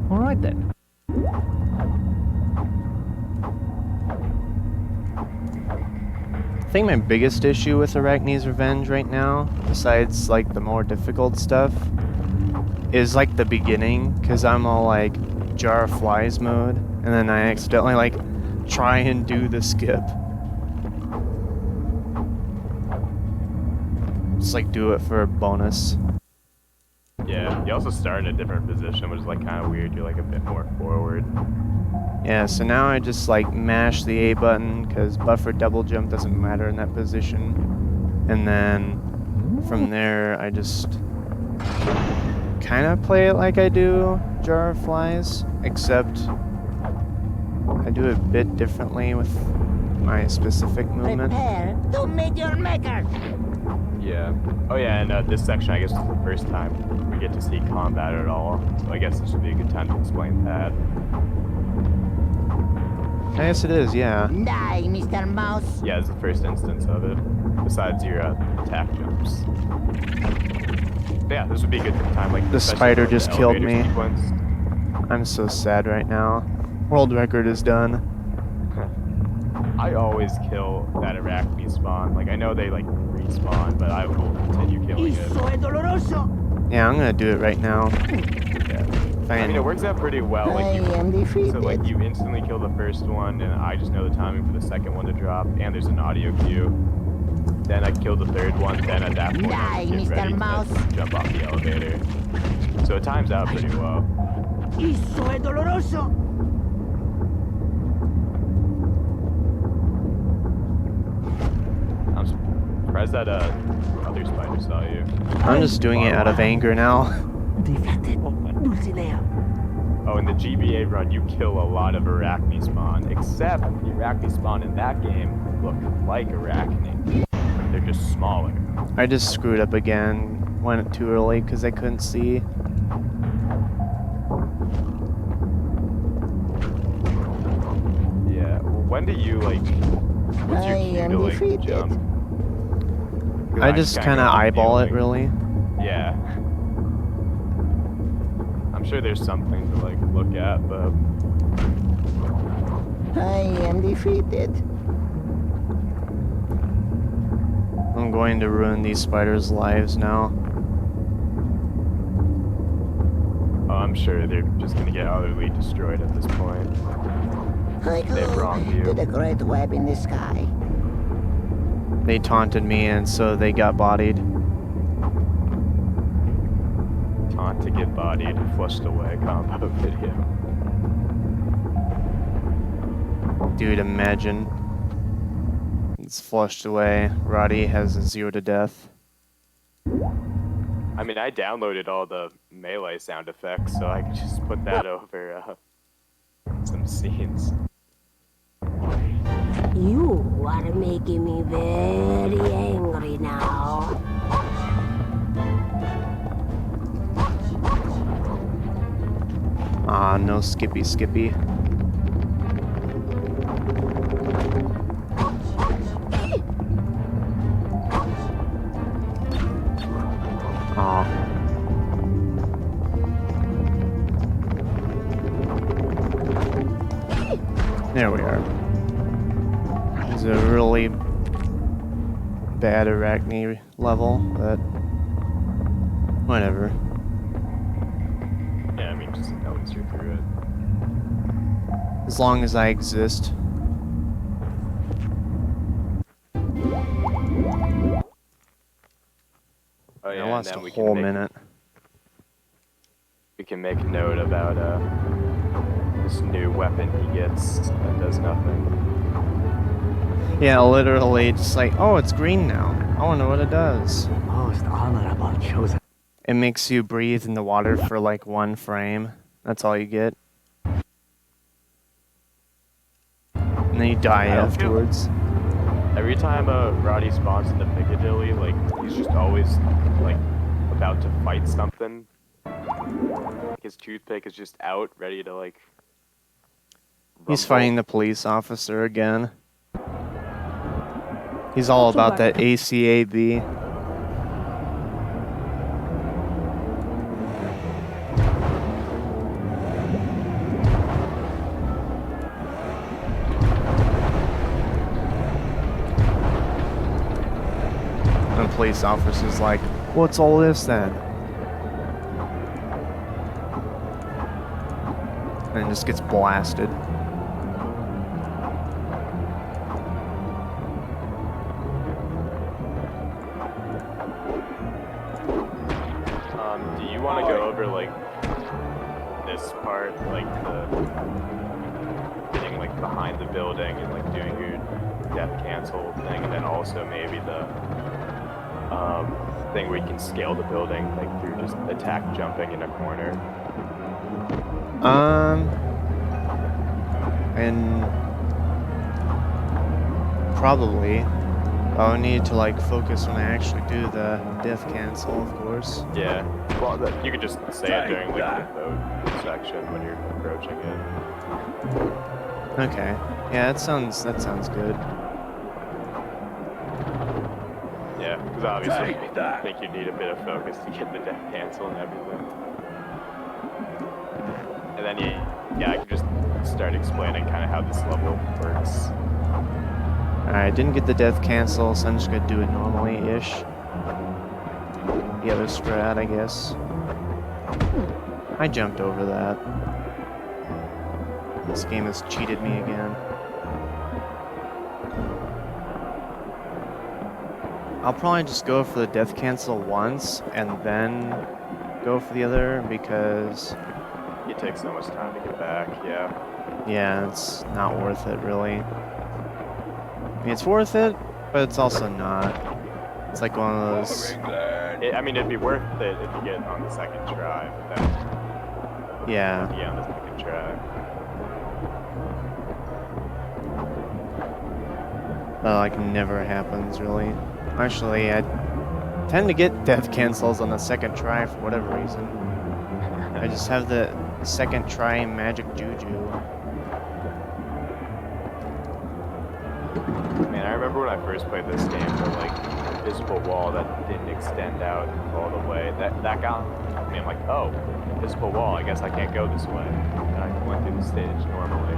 Speaker 5: All right then.
Speaker 1: I think my biggest issue with Arachne's Revenge right now, besides like the more difficult stuff, is like the beginning, because I'm all like jar of flies mode, and then I accidentally like try and do the skip. Just like do it for a bonus.
Speaker 2: Yeah, you also start in a different position, which is like kind of weird. You're like a bit more forward.
Speaker 1: Yeah, so now I just like mash the A button, because buffer double jump doesn't matter in that position. And then from there I just kind of play it like I do Jar of Flies, except I do it a bit differently with my specific movement.
Speaker 6: Prepare to meet your maker.
Speaker 2: Yeah. Oh yeah, and this section I guess is the first time we get to see combat at all. So I guess this would be a good time to explain that.
Speaker 1: I guess it is, yeah.
Speaker 6: Die, Mr. Mouse.
Speaker 2: Yeah, it's the first instance of it, besides your attack jumps. But yeah, this would be a good time. Like
Speaker 1: The
Speaker 2: especially
Speaker 1: spider
Speaker 2: for
Speaker 1: just killed
Speaker 2: elevator
Speaker 1: me.
Speaker 2: sequence.
Speaker 1: I'm so sad right now. World record is done.
Speaker 2: I always kill that Arachne spawn. Like I know they like respawn, but I will continue killing it.
Speaker 6: Isso é doloroso.
Speaker 1: Yeah, I'm gonna do it right now.
Speaker 2: Yeah. I mean, it
Speaker 1: Fine.
Speaker 2: works out pretty well.
Speaker 6: I
Speaker 2: Like,
Speaker 6: am defeated.
Speaker 2: so like you instantly kill the first one, and I just know the timing for the second one to drop, and there's an audio cue. Then I kill the third one. Then at that point, I
Speaker 6: Die,
Speaker 2: get
Speaker 6: Mr.
Speaker 2: ready
Speaker 6: Mouse.
Speaker 2: to jump off the elevator. So it times out pretty well.
Speaker 6: Isso è doloroso.
Speaker 2: I'm surprised that other spider saw you.
Speaker 1: I'm just doing it out of anger now.
Speaker 4: Defected. Dulcinea.
Speaker 2: Oh, in the GBA run, you kill a lot of arachne spawn, except the arachne spawn in that game look like arachne. They're just smaller.
Speaker 1: I just screwed up again. Went too early because I couldn't see.
Speaker 2: Yeah. Well, when do you like? What's your
Speaker 6: I
Speaker 2: cue
Speaker 6: am
Speaker 2: to like
Speaker 6: defeated.
Speaker 2: jump? 'Cause
Speaker 1: I just
Speaker 2: kinda
Speaker 1: kind of
Speaker 2: go off
Speaker 1: eyeball it,
Speaker 2: feeling.
Speaker 1: really.
Speaker 2: Yeah. I'm sure there's something to like look at, but
Speaker 6: I am defeated.
Speaker 1: I'm going to ruin these spiders' lives now.
Speaker 2: oh, I'm sure they're just gonna get utterly destroyed at this point.
Speaker 6: I
Speaker 2: They've
Speaker 6: go
Speaker 2: wronged you.
Speaker 6: to the great web in the sky.
Speaker 1: They taunted me, and so they got bodied.
Speaker 2: Taunt to get bodied, flushed away combo video.
Speaker 1: Dude, imagine. It's flushed away. Roddy has a 0 to death.
Speaker 2: I mean, I downloaded all the melee sound effects, so I could just put that over some scenes.
Speaker 7: You are making me very angry now.
Speaker 1: Ah, no skippy skippy. Aw. There we are. It's a really bad arachne level, but whatever.
Speaker 2: Yeah, I mean, just at least you're through it.
Speaker 1: As long as I exist.
Speaker 2: Oh
Speaker 1: I
Speaker 2: yeah, and
Speaker 1: lost
Speaker 2: then
Speaker 1: a
Speaker 2: we
Speaker 1: whole
Speaker 2: can make,
Speaker 1: minute.
Speaker 2: we can make note about this new weapon he gets that does nothing.
Speaker 1: Yeah, literally, just like, oh, it's green now. I wonder what it does.
Speaker 5: Most honorable chosen.
Speaker 1: It makes you breathe in the water for like 1 frame. That's all you get. And then you die
Speaker 2: I don't feel-
Speaker 1: afterwards.
Speaker 2: Every time Roddy spawns into Piccadilly, like he's just always like about to fight something. His toothpick is just out, ready to like.
Speaker 1: He's
Speaker 2: rumble.
Speaker 1: fighting the police officer again. He's all about that ACAB. And the police officer's like, what's all this then? And just gets blasted.
Speaker 2: Do you want to go over like this part, like the getting like behind the building and like doing your death cancel thing, and then also maybe the thing where you can scale the building like through just attack jumping in a corner.
Speaker 1: And probably I'll need to like focus when I actually do the death cancel, of course.
Speaker 2: Yeah. Well, you could just say it during like the boat section when you're approaching it.
Speaker 1: Okay. Yeah, that sounds good.
Speaker 2: Yeah, because obviously I think you need a bit of focus to get the death cancel and everything. And then yeah, I can just start explaining kind of how this level works.
Speaker 1: Alright, didn't get the death cancel, so I'm just gonna do it normally-ish. The other strat, I guess. I jumped over that. This game has cheated me again. I'll probably just go for the death cancel once and then go for the other because
Speaker 2: It takes so much time to get back, yeah.
Speaker 1: yeah, it's not worth it really. I mean, it's worth it, but it's also not. It's like one of those.
Speaker 2: I mean, it'd be worth it if you get it on the second try, but then
Speaker 1: Yeah.
Speaker 2: on the second try.
Speaker 1: That like never happens really. Actually, I tend to get death cancels on the second try for whatever reason. I just have the second try magic juju.
Speaker 2: Man, I remember when I first played this game, the like invisible wall that didn't extend out all the way. That got me. I'm like, oh, invisible wall. I guess I can't go this way. And I went through the stage normally.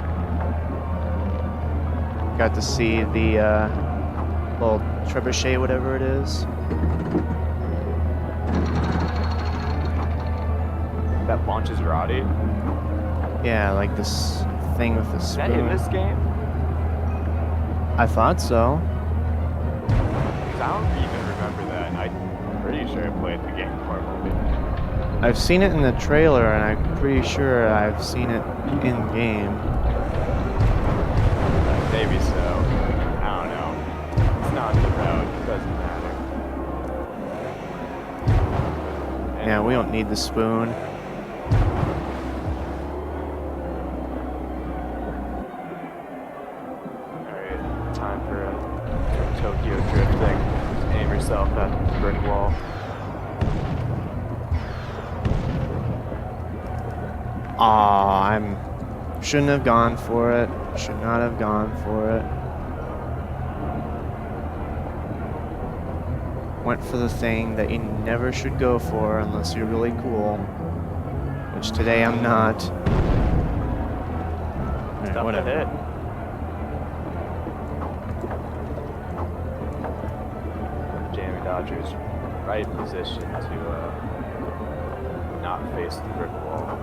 Speaker 1: Got to see the little trebuchet, whatever it is.
Speaker 2: That launches Roddy.
Speaker 1: Yeah, like this thing with the
Speaker 2: Is that in
Speaker 1: spoon.
Speaker 2: this game?
Speaker 1: I thought so.
Speaker 2: 'Cause I don't even remember that. I'm pretty sure I played the game normally.
Speaker 1: I've seen it in the trailer, and I'm pretty sure I've seen it in game.
Speaker 2: Maybe so. I don't know. It's not the road. It doesn't matter.
Speaker 1: Yeah, we don't need the spoon.
Speaker 2: Alright, time for Tokyo drifting. Just aim yourself at the brick wall.
Speaker 1: Aw, shouldn't have gone for it. Should not have gone for it. Went for the thing that you never should go for unless you're really cool. Which today I'm not. Alright,
Speaker 2: Tough to
Speaker 1: whatever.
Speaker 2: hit. Jamie Dodger's right position to not face the brick wall.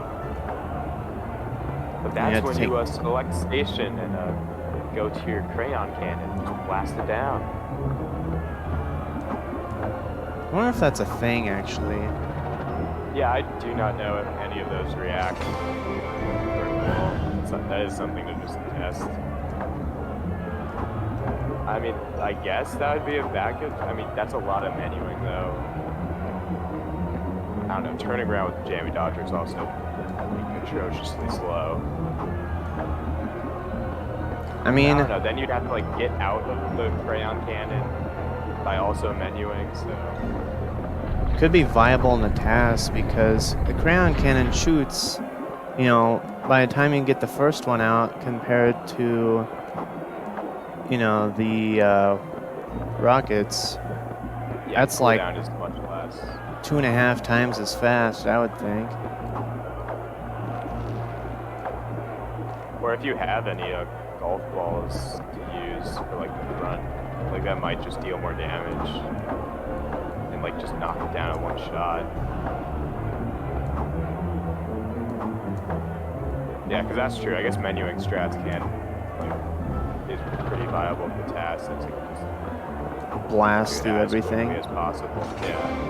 Speaker 2: But
Speaker 1: have
Speaker 2: that's
Speaker 1: to
Speaker 2: when
Speaker 1: take-
Speaker 2: you select station and go to your crayon cannon and just blast it down.
Speaker 1: I wonder if that's a thing actually.
Speaker 2: Yeah, I do not know if any of those react to the brick wall. That is something to just test. I mean, I guess that would be a backup. I mean, that's a lot of menuing though. I don't know, turning around with the Jamie Dodger is also like, atrociously slow.
Speaker 1: I mean,
Speaker 2: I don't know, then you'd have to like get out of the crayon cannon by also menuing, so.
Speaker 1: could be viable in the task because the crayon cannon shoots, you know, by the time you get the first one out compared to, you know, the rockets,
Speaker 2: Yeah,
Speaker 1: that's like
Speaker 2: cooldown is much less.
Speaker 1: 2.5 times as fast, I would think.
Speaker 2: Or if you have any golf balls to use for like the front, like that might just deal more damage and like just knock it down in one shot. Yeah, because that's true. I guess menuing strats can like is pretty viable for the task since it can just
Speaker 1: Blast
Speaker 2: do it
Speaker 1: through
Speaker 2: as
Speaker 1: everything.
Speaker 2: quickly as possible. Yeah.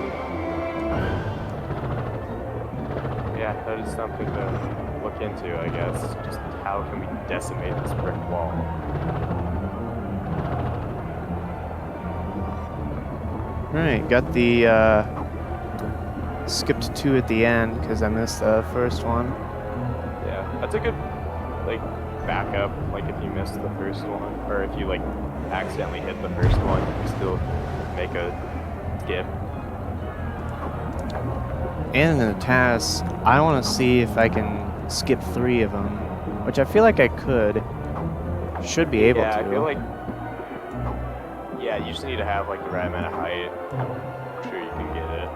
Speaker 2: Yeah, that is something to look into, I guess. Just how can we decimate this brick wall?
Speaker 1: Right, got the skipped 2 at the end because I missed the first one.
Speaker 2: Yeah, that's a good like backup. Like if you missed the first one, or if you like accidentally hit the first one, you can still make a skip.
Speaker 1: And in the task, I want to see if I can skip 3 of them, which I feel like I could. Should be able
Speaker 2: Yeah,
Speaker 1: to.
Speaker 2: I feel like. Yeah, you just need to have like the right amount of height. I'm sure you can get it.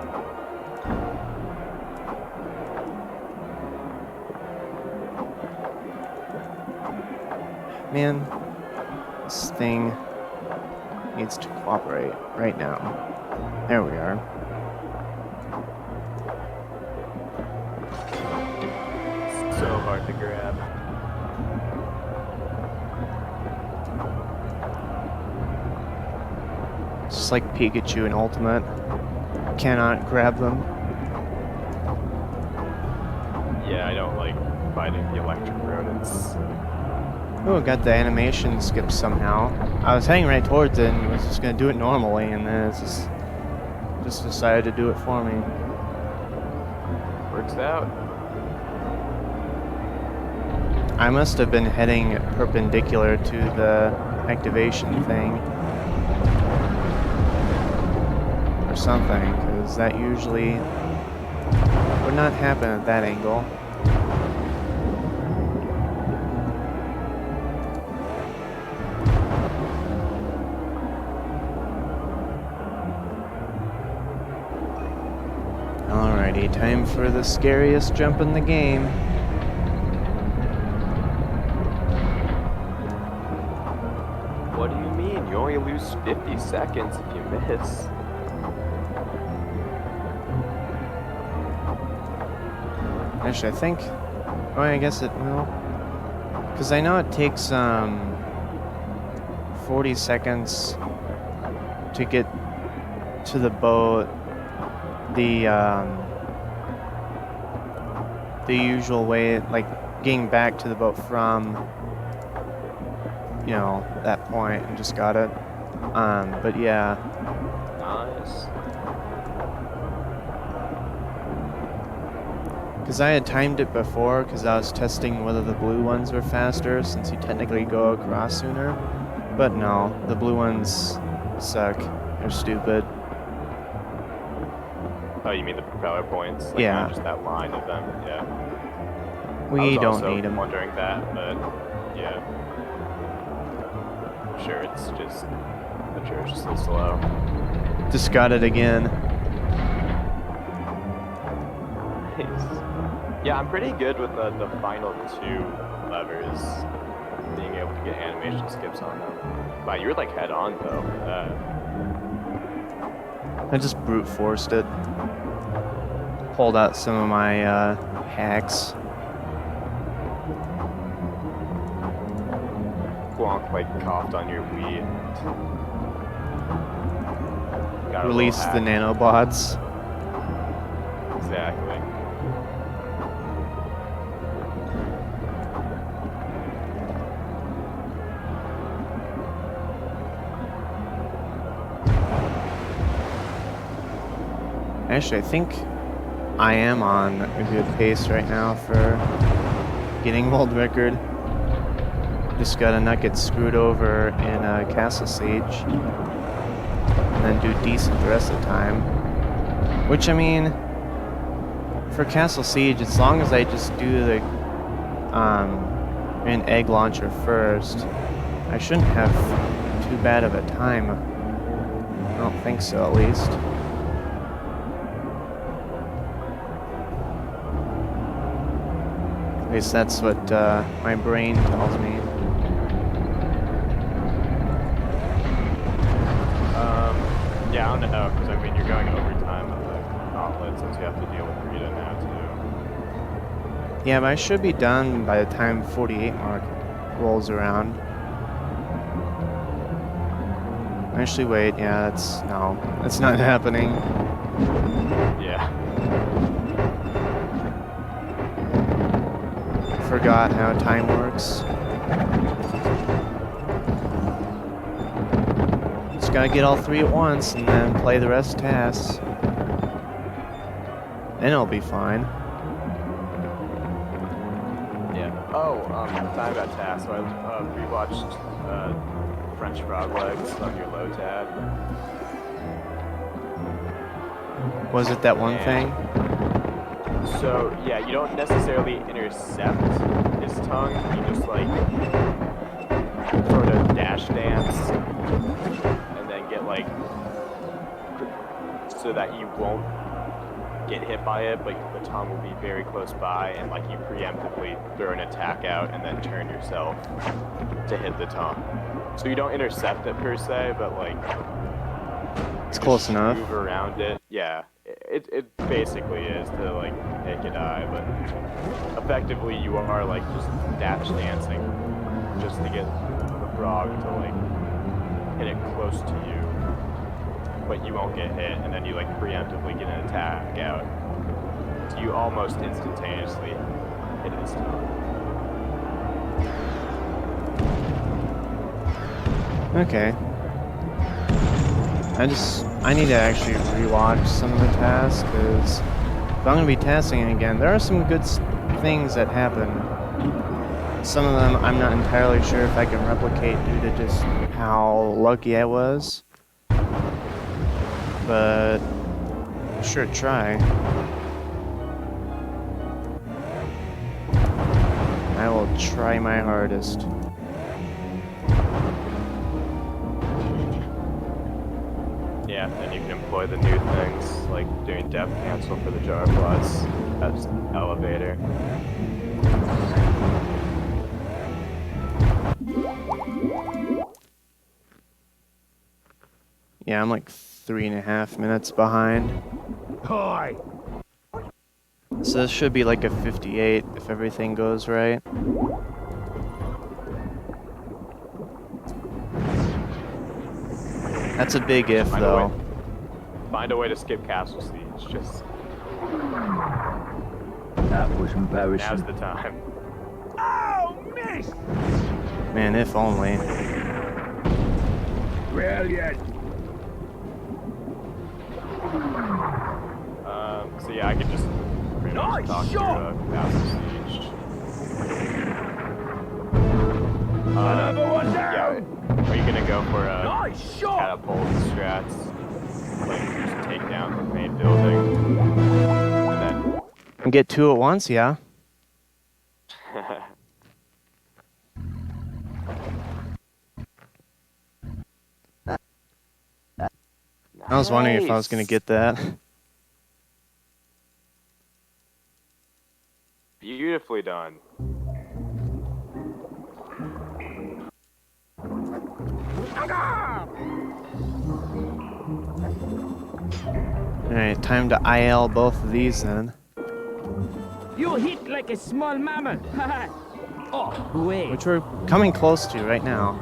Speaker 1: Man, this thing needs to cooperate right now. There we are. just like Pikachu in Ultimate. Cannot grab them.
Speaker 2: Yeah, I don't like fighting the electric rodents.
Speaker 1: Oh, got the animation skip somehow. I was heading right towards it and was just gonna do it normally, and then it's just decided to do it for me.
Speaker 2: Works out.
Speaker 1: I must have been heading perpendicular to the activation thing. Or something, because that usually would not happen at that angle. Alrighty, time for the scariest jump in the game.
Speaker 2: What do you mean? You only lose 50 seconds if you miss.
Speaker 1: Actually, I think... Oh, I guess it will. Because I know it takes 40 seconds to get to the boat. The usual way, like getting back to the boat from, you know, that point, and just got it. But yeah.
Speaker 2: Nice.
Speaker 1: Because I had timed it before, because I was testing whether the blue ones were faster, since you technically go across sooner. But no, the blue ones suck. They're stupid.
Speaker 2: Oh, you mean the propeller points? Like,
Speaker 1: Yeah.
Speaker 2: not just that line of them. Yeah.
Speaker 1: We
Speaker 2: I was
Speaker 1: don't
Speaker 2: also
Speaker 1: need them.
Speaker 2: wondering that, but yeah. Sure, it's just atrociously slow.
Speaker 1: Just got it again.
Speaker 2: Nice. Yeah, I'm pretty good with the final two levers, being able to get animation skips on them. Wow, you were like head on though.
Speaker 1: I just brute forced it. Pulled out some of my hacks.
Speaker 2: Blanc like coughed on your Wii and got a little
Speaker 1: Release the
Speaker 2: hack.
Speaker 1: nanobots.
Speaker 2: Exactly.
Speaker 1: Actually, I think I am on a good pace right now for getting world record. Just gotta not get screwed over in Castle Siege, and then do decent the rest of the time. Which, I mean, for Castle Siege, as long as I just do the an egg launcher first, I shouldn't have too bad of a time. I don't think so, at least. At least that's what my brain tells me.
Speaker 2: Yeah, I don't know, because I mean, you're going overtime with the gauntlet since you have to deal with Rita now too.
Speaker 1: Yeah, but I should be done by the time 48 mark rolls around. Actually, wait, yeah, that's not happening.
Speaker 2: Yeah.
Speaker 1: Forgot how time works. Just gotta get all three at once and then play the rest tasks. Then it'll be fine.
Speaker 2: Yeah. Oh, time got tasked, so I rewatched French Frog Legs on your low tab.
Speaker 1: Was it that one thing?
Speaker 2: So, yeah, you don't necessarily intercept his tongue, you just like sort of dash dance and then get like so that you won't get hit by it, but the tongue will be very close by, and like you preemptively throw an attack out and then turn yourself to hit the tongue. So you don't intercept it per se, but like
Speaker 1: It's close enough.
Speaker 2: move around it. Yeah, it basically is to like make it die, but effectively you are like just dash dancing just to get the frog to like hit it close to you. but you won't get hit, and then you like preemptively get an attack out. So you almost instantaneously hit his stone.
Speaker 1: Okay. I need to actually rewatch some of the tasks, because if I'm going to be testing it again, there are some good things that happen. Some of them I'm not entirely sure if I can replicate due to just how lucky I was. But sure try. I will try my hardest.
Speaker 2: Yeah, and you can employ the new things, like doing depth cancel for the jar plots as elevator.
Speaker 1: Yeah, I'm like 3.5 minutes behind.
Speaker 3: Hi.
Speaker 1: So this should be like a 58 if everything goes right. That's a big if, though.
Speaker 2: Find a way to skip Castle Siege. Just
Speaker 3: That was embarrassing.
Speaker 2: now's the time.
Speaker 3: Oh, miss!
Speaker 1: Man, if only.
Speaker 3: Brilliant.
Speaker 2: So yeah, I could just pretty much
Speaker 3: Nice
Speaker 2: talk
Speaker 3: shot!
Speaker 2: through Castle Siege.
Speaker 3: Another one
Speaker 2: Yeah,
Speaker 3: down.
Speaker 2: are you gonna go for a
Speaker 3: Nice shot.
Speaker 2: catapult strats? Like just take down the main building, and then
Speaker 1: And get two at once, yeah. I was wondering if I was gonna get that.
Speaker 2: Beautifully done.
Speaker 1: Alright, time to IL both of these then.
Speaker 3: You hit like a small mammal. Oh, wait.
Speaker 1: Which we're coming close to right now.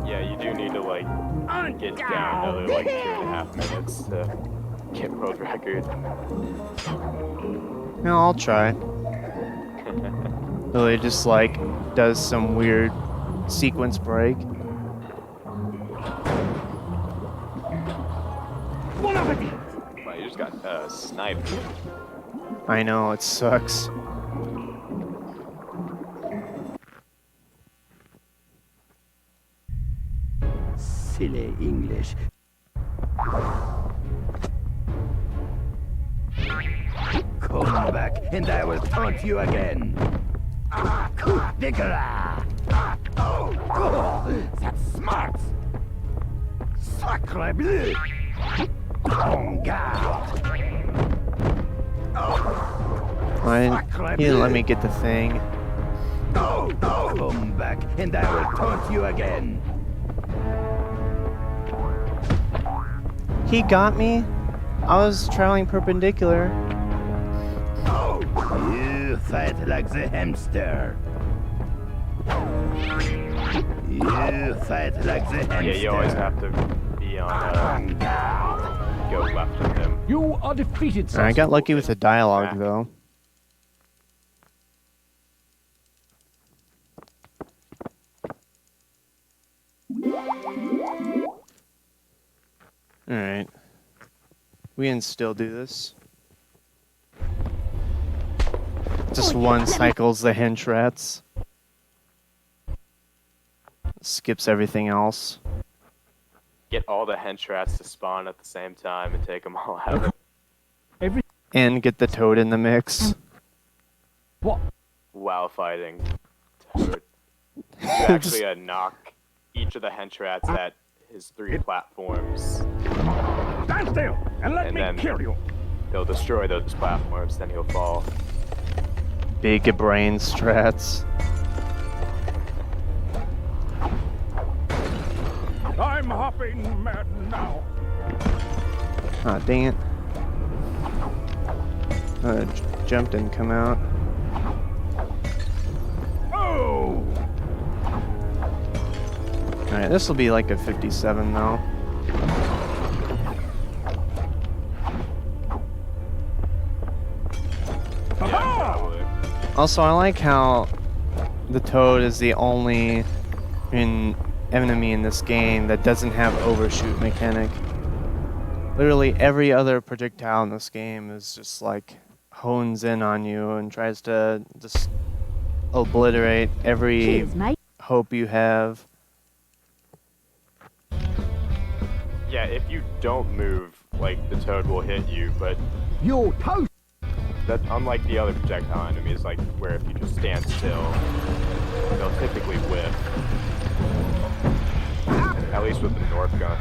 Speaker 2: Yeah, you do need to like get down another like 2.5 minutes to get world record.
Speaker 1: No, I'll try. Lily just like does some weird sequence break.
Speaker 2: Wow, you just got sniped.
Speaker 1: I know, it sucks.
Speaker 3: Silly English. Come back and I will taunt you again. Coup de grace. Oh, that's smart. Sacre bleu. En garde.
Speaker 1: He didn't let me get the thing.
Speaker 3: Come back and I will taunt you again.
Speaker 1: He got me? I was traveling perpendicular.
Speaker 3: You fight like the hamster. You fight like the hamster.
Speaker 2: Yeah, you always have to be on go left of him.
Speaker 3: You are defeated,
Speaker 1: I got lucky with the dialogue though. Alright. We can still do this. Just one cycles the hench rats. Skips everything else.
Speaker 2: Get all the hench rats to spawn at the same time and take them all out.
Speaker 1: And get the toad in the mix.
Speaker 3: What?
Speaker 2: While fighting Toad. You actually knock each of the hench rats at his 3 platforms.
Speaker 3: Stand still and let
Speaker 2: And
Speaker 3: me
Speaker 2: then-
Speaker 3: kill you.
Speaker 2: He'll destroy those platforms, then he'll fall.
Speaker 1: Big brain strats.
Speaker 3: I'm hopping mad now.
Speaker 1: Ah, dang it. Jump didn't come out.
Speaker 3: Oh!
Speaker 1: Alright, this will be like a 57 though.
Speaker 2: Yeah, probably.
Speaker 1: Also, I like how the Toad is the only enemy in this game that doesn't have overshoot mechanic. Literally every other projectile in this game is just like hones in on you and tries to just obliterate every
Speaker 4: Cheers, mate.
Speaker 1: hope you have.
Speaker 2: Yeah, if you don't move, like, the toad will hit you, but
Speaker 3: You're toast!
Speaker 2: that, unlike the other projectile enemies, like, where if you just stand still, they'll typically whiff. At least with the North gun.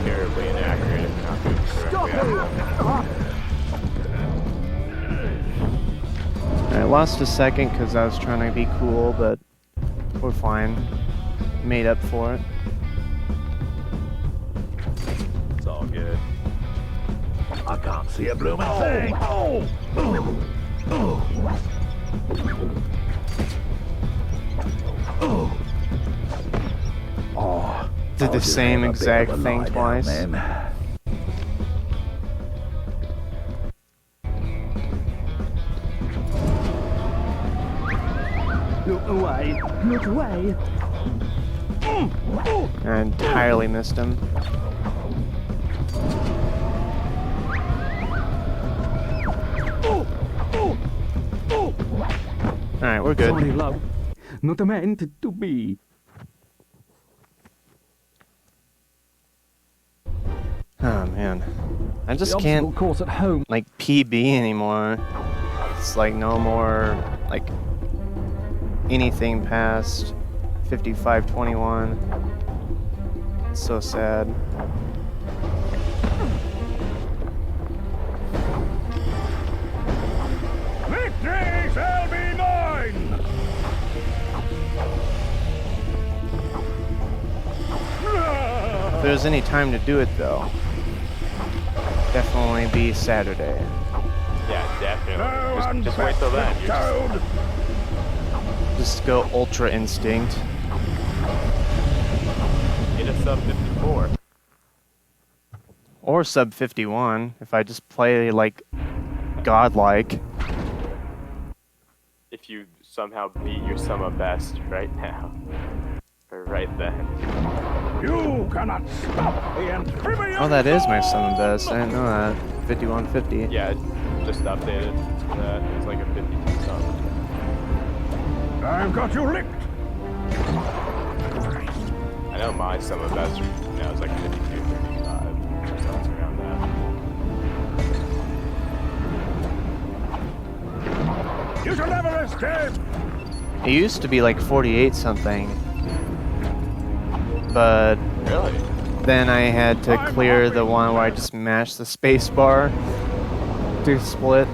Speaker 2: Terribly inaccurate if you're not moving correctly.
Speaker 1: I lost a second because I was trying to be cool, but we're fine. Made up for it.
Speaker 2: It's all good.
Speaker 3: I can't see a blooming thing. Oh,
Speaker 1: Did the same exact thing twice.
Speaker 3: Look away! Look away!
Speaker 1: I entirely missed him. Alright, we're good.
Speaker 5: Sorry, love. Not meant to be.
Speaker 1: Oh man. I just
Speaker 5: The
Speaker 1: can't
Speaker 5: obstacle course at home.
Speaker 1: like PB anymore. It's like no more like anything past 55-21. It's so sad.
Speaker 3: Victory shall be mine!
Speaker 1: If there's any time to do it though, definitely be Saturday.
Speaker 2: Yeah, definitely. Just wait till then. You're
Speaker 1: Just go Ultra Instinct.
Speaker 2: in a sub 54.
Speaker 1: Or sub 51 if I just play like godlike.
Speaker 2: If you somehow beat your summer best right now. Or right then.
Speaker 3: You cannot stop the amphibian!
Speaker 1: Oh, that is my summon best. I didn't know that. 5150.
Speaker 2: Yeah, just updated to that. It's like a 52 something.
Speaker 3: I've got you licked!
Speaker 2: I know my summer best now is like 52, 35. So it's around that.
Speaker 3: You shall never escape!
Speaker 1: It used to be like 48 something. But
Speaker 2: Really?
Speaker 1: then I had to clear the one where I just mashed the space bar to split.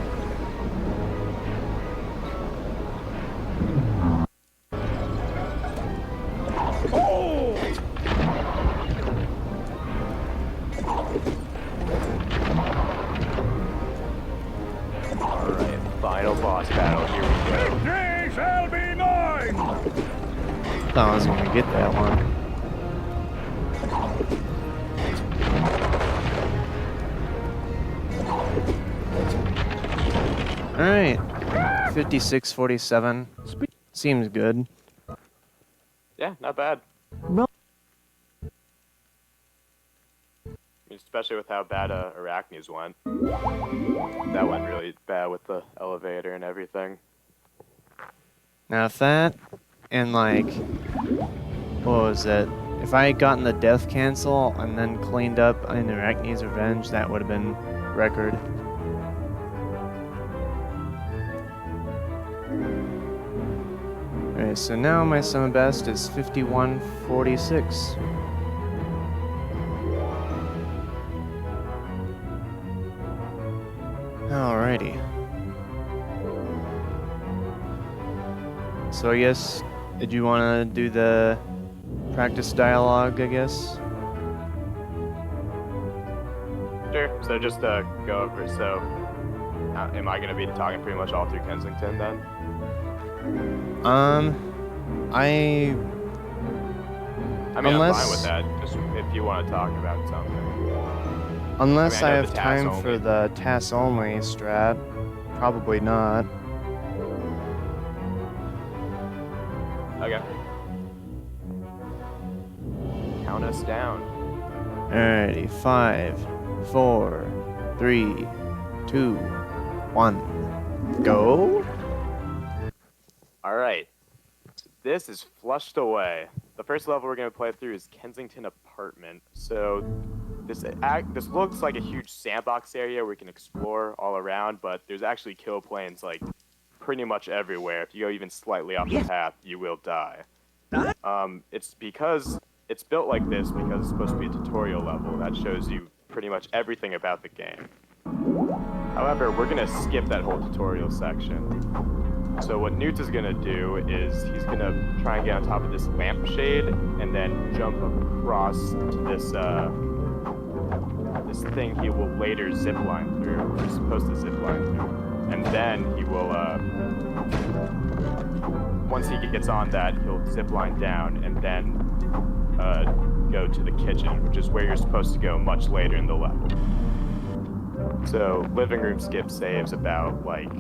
Speaker 2: Alright, final boss battle. Here we go.
Speaker 3: Victory shall be mine!
Speaker 1: Thought I was gonna get that one. Alright. 56-47. Seems good.
Speaker 2: Yeah, not bad.
Speaker 4: Ro-
Speaker 2: I mean, especially with how bad Arachne's went. That went really bad with the elevator and everything.
Speaker 1: Now if that and like what was it? If I had gotten the death cancel and then cleaned up in Arachne's Revenge, that would have been record. Alright, so now my summon best is 51-46. Alrighty. So I guess, did you want to do the practice dialogue, I guess?
Speaker 2: So just to go over it, so am I going to be talking pretty much all through Kensington then?
Speaker 1: I
Speaker 2: I mean, I'm fine with
Speaker 1: unless
Speaker 2: that, just if you want to talk about something.
Speaker 1: unless
Speaker 2: I
Speaker 1: I
Speaker 2: know
Speaker 1: have
Speaker 2: the TAS
Speaker 1: time
Speaker 2: only.
Speaker 1: for the TAS only strat, probably not.
Speaker 2: Okay. Count us down.
Speaker 1: Alrighty, 5, 4, 3, 2, 1, go.
Speaker 2: Alright. This is flushed away. The first level we're going to play through is Kensington Apartment. So this looks like a huge sandbox area where we can explore all around, but there's actually kill planes like pretty much everywhere. If you go even slightly off the path, you will die. It's because it's built like this because it's supposed to be a tutorial level that shows you pretty much everything about the game. However, we're going to skip that whole tutorial section. So what Newt is going to do is he's going to try and get on top of this lampshade and then jump across to this this thing he will later zipline through, or he's supposed to zipline through. And then he will, once he gets on that, he'll zipline down and then go to the kitchen, which is where you're supposed to go much later in the level. So living room skip saves about like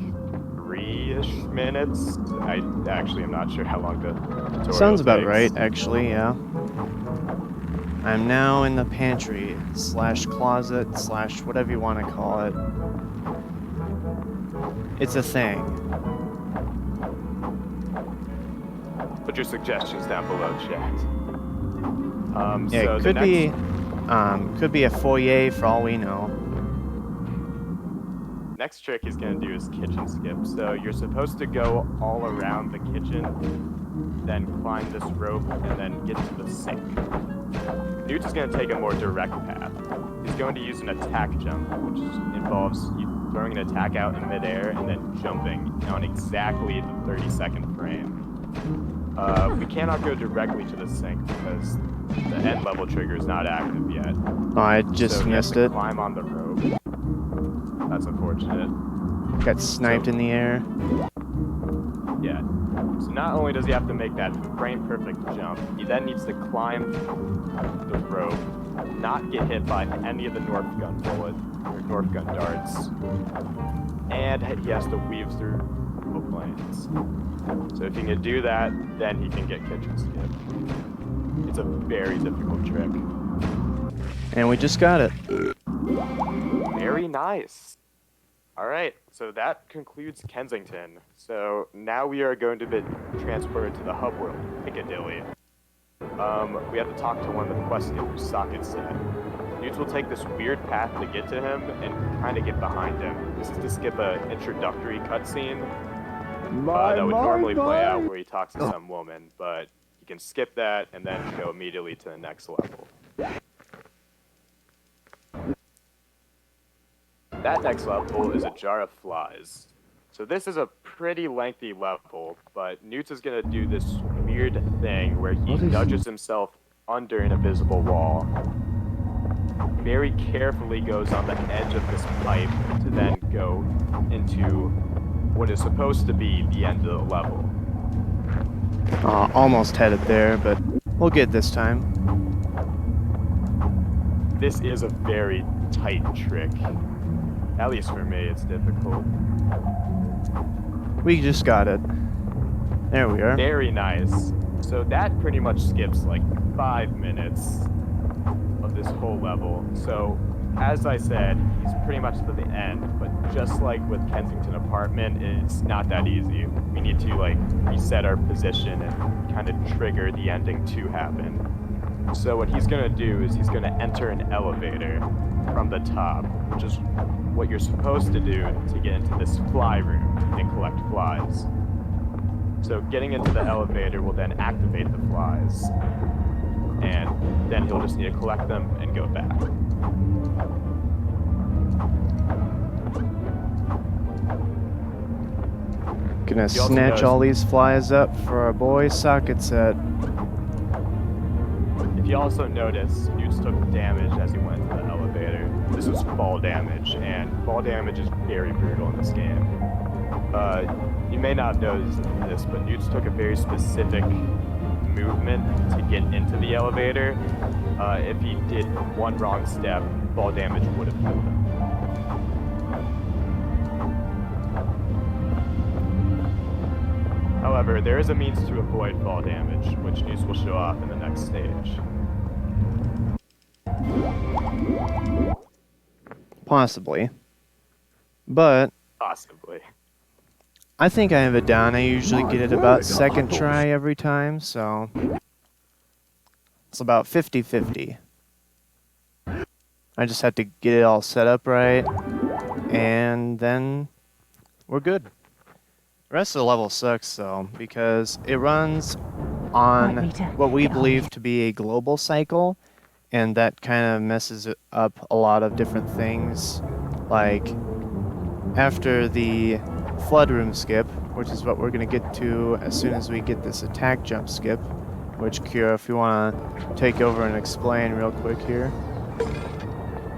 Speaker 2: 3-ish minutes. I actually am not sure how long the tutorial
Speaker 1: Sounds about
Speaker 2: takes.
Speaker 1: right, actually, yeah. I'm now in the pantry / closet / whatever you want to call it. It's a thing.
Speaker 2: Put your suggestions down below, chat.
Speaker 1: Yeah,
Speaker 2: So
Speaker 1: it
Speaker 2: the
Speaker 1: could be a foyer for all we know.
Speaker 2: next trick he's going to do is kitchen skip. So you're supposed to go all around the kitchen, then climb this rope, and then get to the sink. Newt is going to take a more direct path. He's going to use an attack jump, which involves you throwing an attack out in midair and then jumping on exactly the 30-second frame. We cannot go directly to the sink because the end level trigger is not active yet.
Speaker 1: Oh, I just
Speaker 2: So he has
Speaker 1: missed
Speaker 2: to
Speaker 1: it.
Speaker 2: climb on the rope. That's unfortunate.
Speaker 1: Got sniped in the air.
Speaker 2: Yeah. So not only does he have to make that frame perfect jump, he then needs to climb the rope, not get hit by any of the North gun darts, and he has to weave through the planes. So if he can do that, then he can get kitchen skip. It's a very difficult trick.
Speaker 1: And we just got it.
Speaker 2: Very nice. All right, so that concludes Kensington. So now we are going to be transported to the hub world, Piccadilly. We have to talk to one of the quest givers, Socket said. Newt will take this weird path to get to him and kind of get behind him. This is to skip an introductory cutscene that would normally play out where he talks to some woman, but you can skip that and then go immediately to the next level. That next level is a jar of flies. So this is a pretty lengthy level, but Newt is going to do this weird thing where he nudges himself under an invisible wall, very carefully goes on the edge of this pipe to then go into what is supposed to be the end of the level.
Speaker 1: Almost had it there, but we'll get it this time.
Speaker 2: This is a very tight trick. At least for me, it's difficult.
Speaker 1: We just got it. There we are.
Speaker 2: Very nice. So that pretty much skips like 5 minutes of this whole level. So, as I said, he's pretty much to the end, but just like with Kensington Apartment, it's not that easy. We need to like reset our position and kind of trigger the ending to happen. So what he's gonna do is he's gonna enter an elevator from the top, which is what you're supposed to do to get into this fly room and collect flies. So getting into the elevator will then activate the flies, and then he'll just need to collect them and go back.
Speaker 1: Gonna
Speaker 2: also
Speaker 1: snatch
Speaker 2: notice-
Speaker 1: all these flies up for our boy Socket set.
Speaker 2: If you also notice, Newt took damage as he went into the elevator. this is fall damage, and fall damage is very brutal in this game. You may not have noticed this, but Newts took a very specific movement to get into the elevator. If he did one wrong step, fall damage would have killed him. However, there is a means to avoid fall damage, which Newts will show off in the next stage.
Speaker 1: Possibly. But
Speaker 2: Possibly.
Speaker 1: I think I have it down. I usually get it about second try every time, so it's about 50-50. I just have to get it all set up right, and then we're good. The rest of the level sucks, though, because it runs on
Speaker 4: Right, Rita,
Speaker 1: what we
Speaker 4: get on
Speaker 1: believe
Speaker 4: it.
Speaker 1: to be a global cycle, and that kind of messes up a lot of different things. Like, after the flood room skip, which is what we're going to get to as soon as we get this attack jump skip, which, Kuro, if you want to take over and explain real quick here.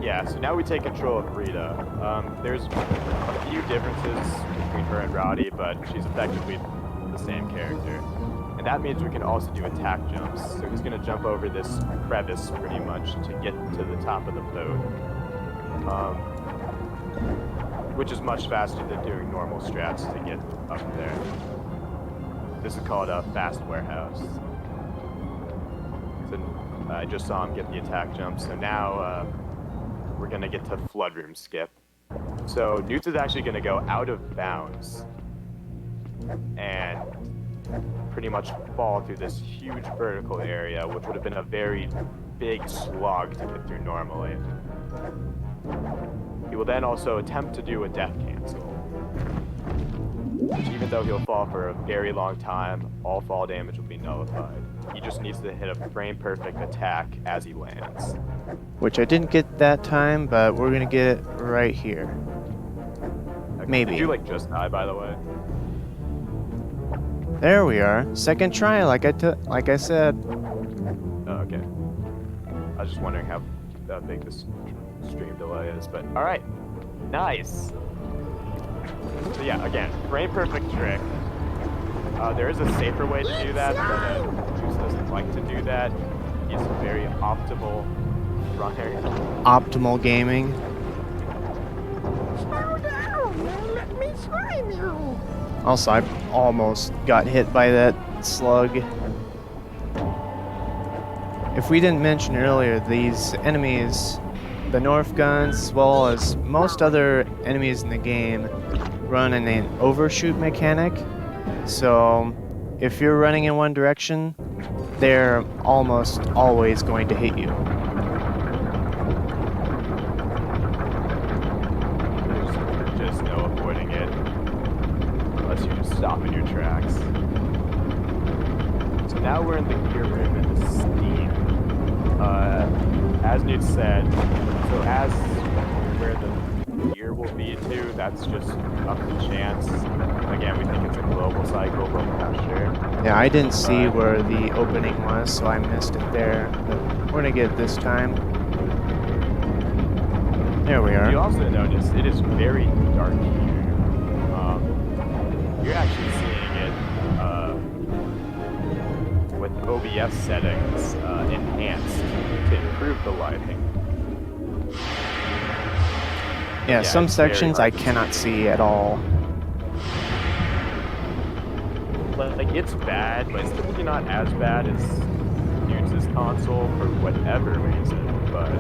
Speaker 2: Yeah, so now we take control of Rita. There's a few differences between her and Rowdy, but she's effectively the same character. And that means we can also do attack jumps. So he's going to jump over this crevice pretty much to get to the top of the boat. Which is much faster than doing normal strats to get up there. This is called a fast warehouse. So I just saw him get the attack jump, so now we're gonna get to flood room skip. So Newts is actually gonna go out of bounds and pretty much fall through this huge vertical area, which would have been a very big slog to get through normally. He will then also attempt to do a death cancel, which, even though he'll fall for a very long time, all fall damage will be nullified. He just needs to hit a frame-perfect attack as he lands.
Speaker 1: Which I didn't get that time, but we're going to get it right here. Maybe.
Speaker 2: Did you, like, just die, by the way?
Speaker 1: There we are. Second try, like I said.
Speaker 2: Oh, okay. I was just wondering how big this stream delay is, but alright. Nice! So yeah, again, frame perfect trick. There is a safer way to do that, but Juice doesn't like to do that. He's a very optimal runner.
Speaker 1: Optimal gaming.
Speaker 6: Slow down. Let me find you.
Speaker 1: Also, I almost got hit by that slug. If we didn't mention earlier, these enemies, the North guns, as well as most other enemies in the game, run in an overshoot mechanic. So, if you're running in one direction, they're almost always going to hit you.
Speaker 2: There's just no avoiding it, unless you just stop in your tracks. So now we're in the gear room in the steam. As Newt said, so as where the gear will be to, that's just up to chance. Again, we think it's a global cycle, but we're not sure.
Speaker 1: Yeah, I didn't see where the opening was, so I missed it there. But we're gonna get it this time. There we
Speaker 2: You
Speaker 1: are.
Speaker 2: also notice it is very dark here. You're actually seeing it with OBS settings enhanced to improve the lighting.
Speaker 1: Yeah, some
Speaker 2: it's very
Speaker 1: sections
Speaker 2: hard
Speaker 1: I
Speaker 2: to
Speaker 1: cannot see at all.
Speaker 2: Like, it's bad, but it's typically not as bad as Newt's console for whatever reason, but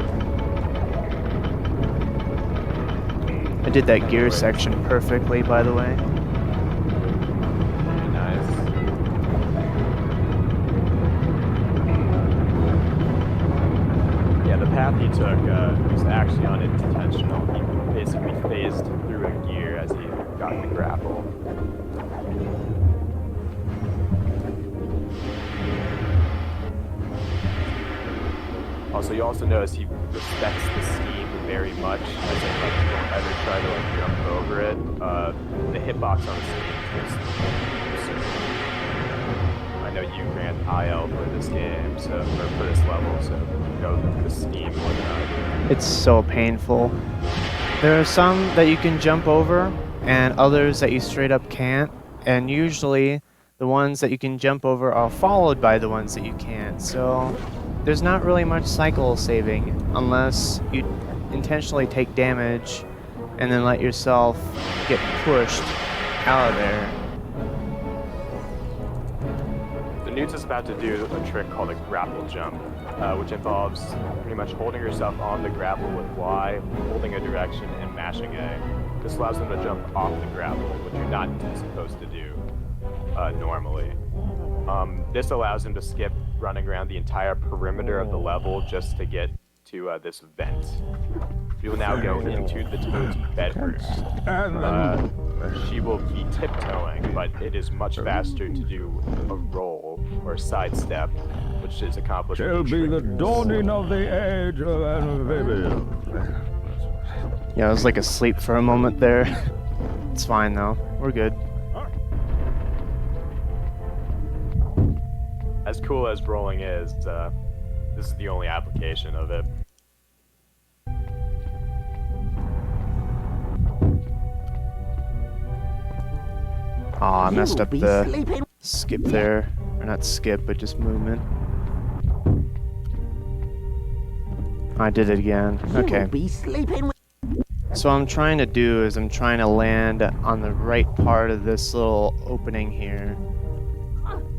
Speaker 1: I did that gear section perfectly, by the way.
Speaker 2: very nice. Yeah, the path he took was actually unintentional. He basically phased through a gear as he got in the grapple. Also, you also notice he respects the steam very much, as in, like, you don't ever try to, like, jump over it. The hitbox on the steam is absurd. I know you ran IL for this game, so for this level, so go the Steam and whatnot.
Speaker 1: It's so painful. There are some that you can jump over, and others that you straight up can't. And usually, the ones that you can jump over are followed by the ones that you can't. So there's not really much cycle saving unless you intentionally take damage and then let yourself get pushed out of there.
Speaker 2: The Newt is about to do a trick called a grapple jump, which involves pretty much holding yourself on the grapple with Y, holding a direction, and mashing A. This allows them to jump off the grapple, which you're not supposed to do normally. This allows him to skip running around the entire perimeter of the level just to get to this vent. We will now go into the Toad's bedroom. She will be tiptoeing, but it is much faster to do a roll or sidestep, which is accomplished.
Speaker 5: Shall be the dawning of the age of Annabelle.
Speaker 1: Yeah, I was like asleep for a moment there. It's fine though. We're good.
Speaker 2: As cool as rolling is, this is the only application of it.
Speaker 1: Aw, I messed up the skip there. Or not skip, but just movement. I did it again. Okay. So what I'm trying to do is I'm trying to land on the right part of this little opening here.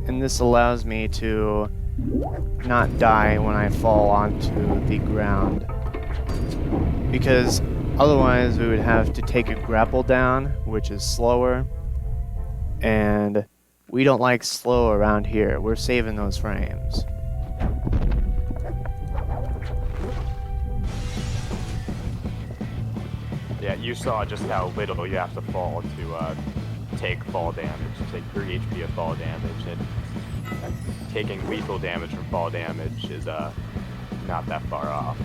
Speaker 1: And this allows me to not die when I fall onto the ground. Because otherwise we would have to take a grapple down, which is slower. And we don't like slow around here. We're saving those frames.
Speaker 2: Yeah, you saw just how little you have to fall to take fall damage, take 3 HP of fall damage, and taking lethal damage from fall damage is not that far off.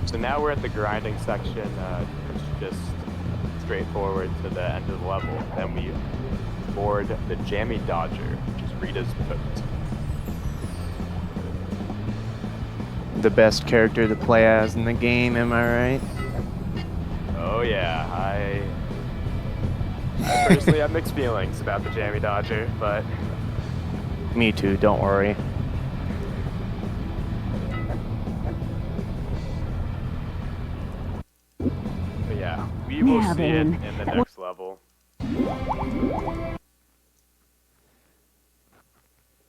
Speaker 2: So now we're at the grinding section, it's just straightforward to the end of the level. Then we board the Jammy Dodger, which is Rita's boat.
Speaker 1: The best character to play as in the game, am I right?
Speaker 2: Oh yeah, I personally have mixed feelings about the Jammy Dodger, but
Speaker 1: Me too, don't worry.
Speaker 2: yeah, we will
Speaker 4: Now
Speaker 2: see it
Speaker 4: then.
Speaker 2: in the next level.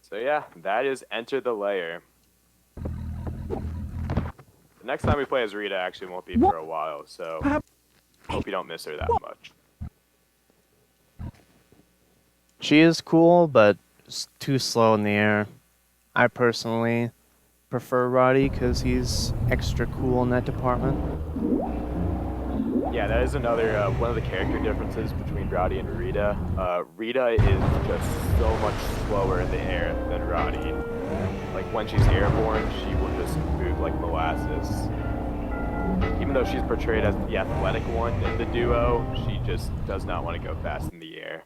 Speaker 2: So yeah, that is Enter the Lair. The next time we play as Rita actually won't be for a while, so hope you don't miss her that much.
Speaker 1: She is cool, but too slow in the air. I personally prefer Roddy because he's extra cool in that department.
Speaker 2: Yeah, that is another one of the character differences between Roddy and Rita. Rita is just so much slower in the air than Roddy. Like when she's airborne, she will just move like molasses. Even though she's portrayed as the athletic one in the duo, she just does not want to go fast in the air.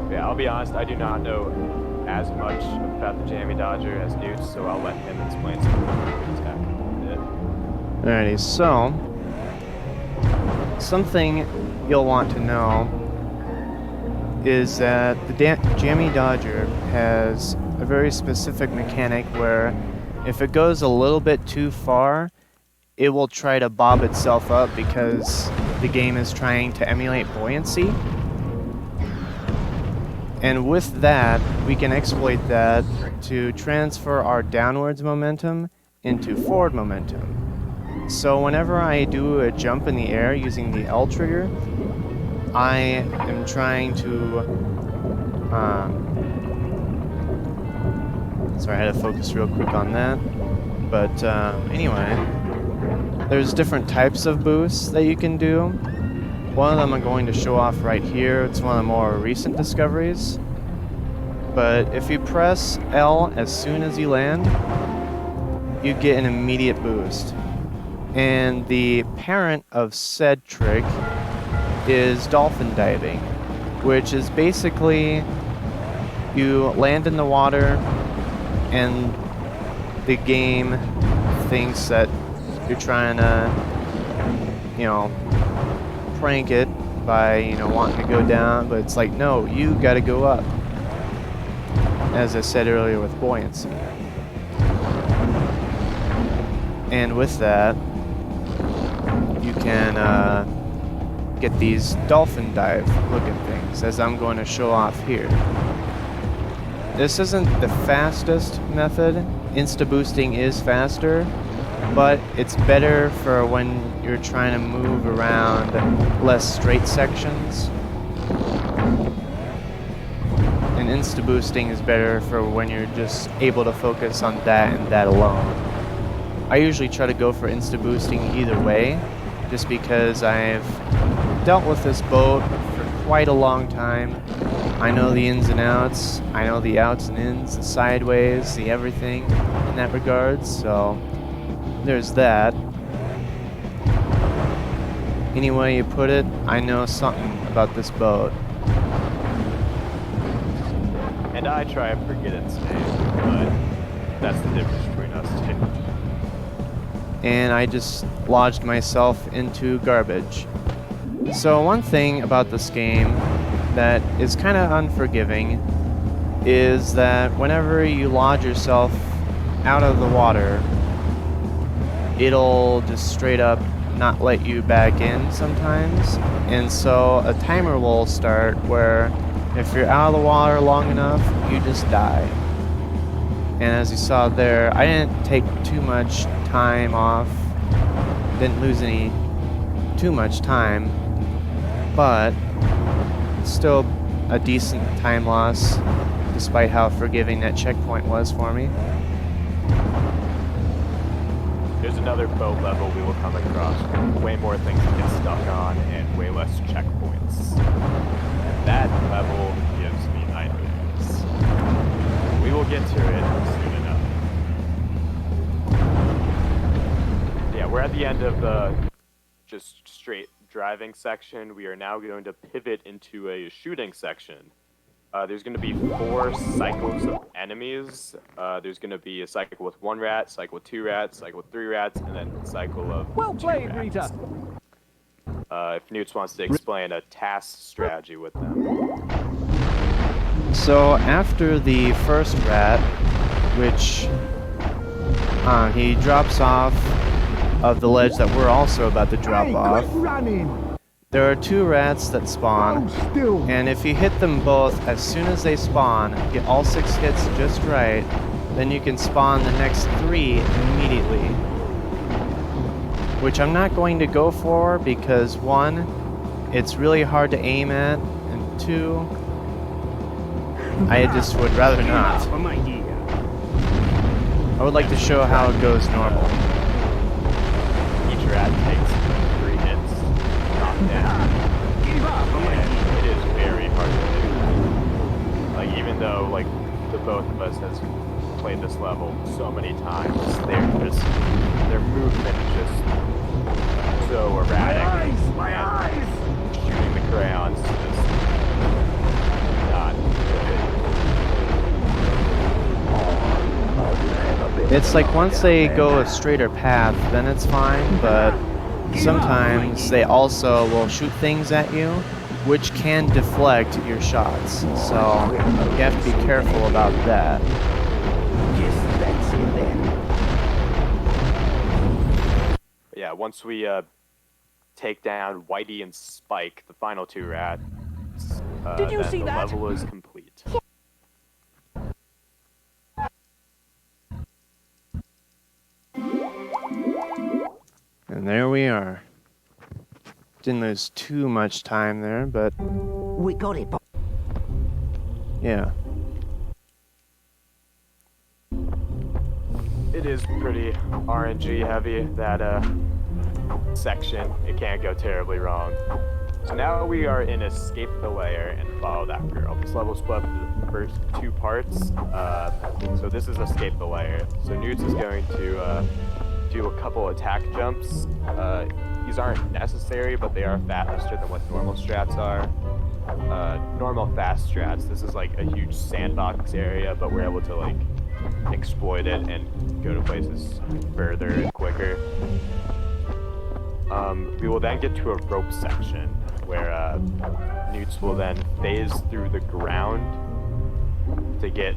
Speaker 2: Yeah, I'll be honest, I do not know as much about the Jammy Dodger as Newt, so I'll let him explain some of the attack a bit.
Speaker 1: Alrighty, so something you'll want to know is that the Jammy Dodger has a very specific mechanic where if it goes a little bit too far, it will try to bob itself up because the game is trying to emulate buoyancy. And with that, we can exploit that to transfer our downwards momentum into forward momentum. So whenever I do a jump in the air using the L trigger, I am trying to... sorry, I had to focus real quick on that. But anyway, there's different types of boosts that you can do. One of them I'm going to show off right here. It's one of the more recent discoveries. But if you press L as soon as you land, you get an immediate boost. And the parent of said trick is dolphin diving, which is basically you land in the water and the game thinks that you're trying to, you know, prank it by, you know, wanting to go down, but it's like, no, you gotta go up. As I said earlier with buoyancy. And with that, you can get these dolphin dive looking things, as I'm going to show off here. This isn't the fastest method. Insta boosting is faster, but it's better for when you're trying to move around less straight sections. And insta boosting is better for when you're just able to focus on that and that alone. I usually try to go for insta boosting either way, just because I've dealt with this boat for quite a long time. I know the ins and outs, I know the outs and ins, the sideways, the everything in that regard, so there's that. Any way you put it, I know something about this boat.
Speaker 2: And I try and forget its name, but that's the difference between us two.
Speaker 1: And I just lodged myself into garbage. So one thing about this game that is kind of unforgiving is that whenever you lodge yourself out of the water, it'll just straight up not let you back in sometimes. And so a timer will start where if you're out of the water long enough, you just die. And as you saw there, I didn't take too much time off, didn't lose too much time, but still a decent time loss despite how forgiving that checkpoint was for me.
Speaker 2: There's another boat level we will come across. Way more things to get stuck on and way less checkpoints. That level gives me nightmares. We will get to it soon enough. Yeah, we're at the end of the just straight driving section. We are now going to pivot into a shooting section. There's going to be 4 cycles of enemies. There's going to be a cycle with 1 rat, cycle with 2 rats, cycle with 3 rats, and then a cycle of
Speaker 3: Well
Speaker 2: 2
Speaker 3: played,
Speaker 2: rats.
Speaker 3: Rita.
Speaker 2: If Newts wants to explain a task strategy with them.
Speaker 1: So after the first rat, which he drops off of the ledge that we're also about to drop off, there are 2 rats that spawn, and if you hit them both as soon as they spawn, get all 6 hits just right, then you can spawn the next 3 immediately. Which I'm not going to go for because 1, it's really hard to aim at, and 2, I just would rather not. I would like to show how it goes normal.
Speaker 2: Each rat takes 3 hits, knocked down. And it is very hard to do. Like, even though, like, the both of us has played this level so many times, their movement is just so erratic.
Speaker 3: My eyes!
Speaker 2: Shooting the crayons is just not good.
Speaker 1: It's like once they go a straighter path, then it's fine, but sometimes they also will shoot things at you, which can deflect your shots. So you have to be careful about that.
Speaker 3: Yes, that's it then.
Speaker 2: Yeah, once we take down Whitey and Spike, the final 2 rats,
Speaker 3: Did you
Speaker 2: then
Speaker 3: see
Speaker 2: the
Speaker 3: that?
Speaker 2: level is complete.
Speaker 1: And there we are. Didn't lose too much time there, but
Speaker 3: We got it.
Speaker 1: yeah.
Speaker 2: It is pretty RNG heavy, that section. It can't go terribly wrong. So now we are in Escape the Lair and Follow That Girl. This level is split up into the first 2 parts. So this is Escape the Lair. So Newts is going to do a couple attack jumps. These aren't necessary, but they are faster than what normal strats are. Normal fast strats, this is like a huge sandbox area, but we're able to like exploit it and go to places further and quicker. We will then get to a rope section where Newts will then phase through the ground to get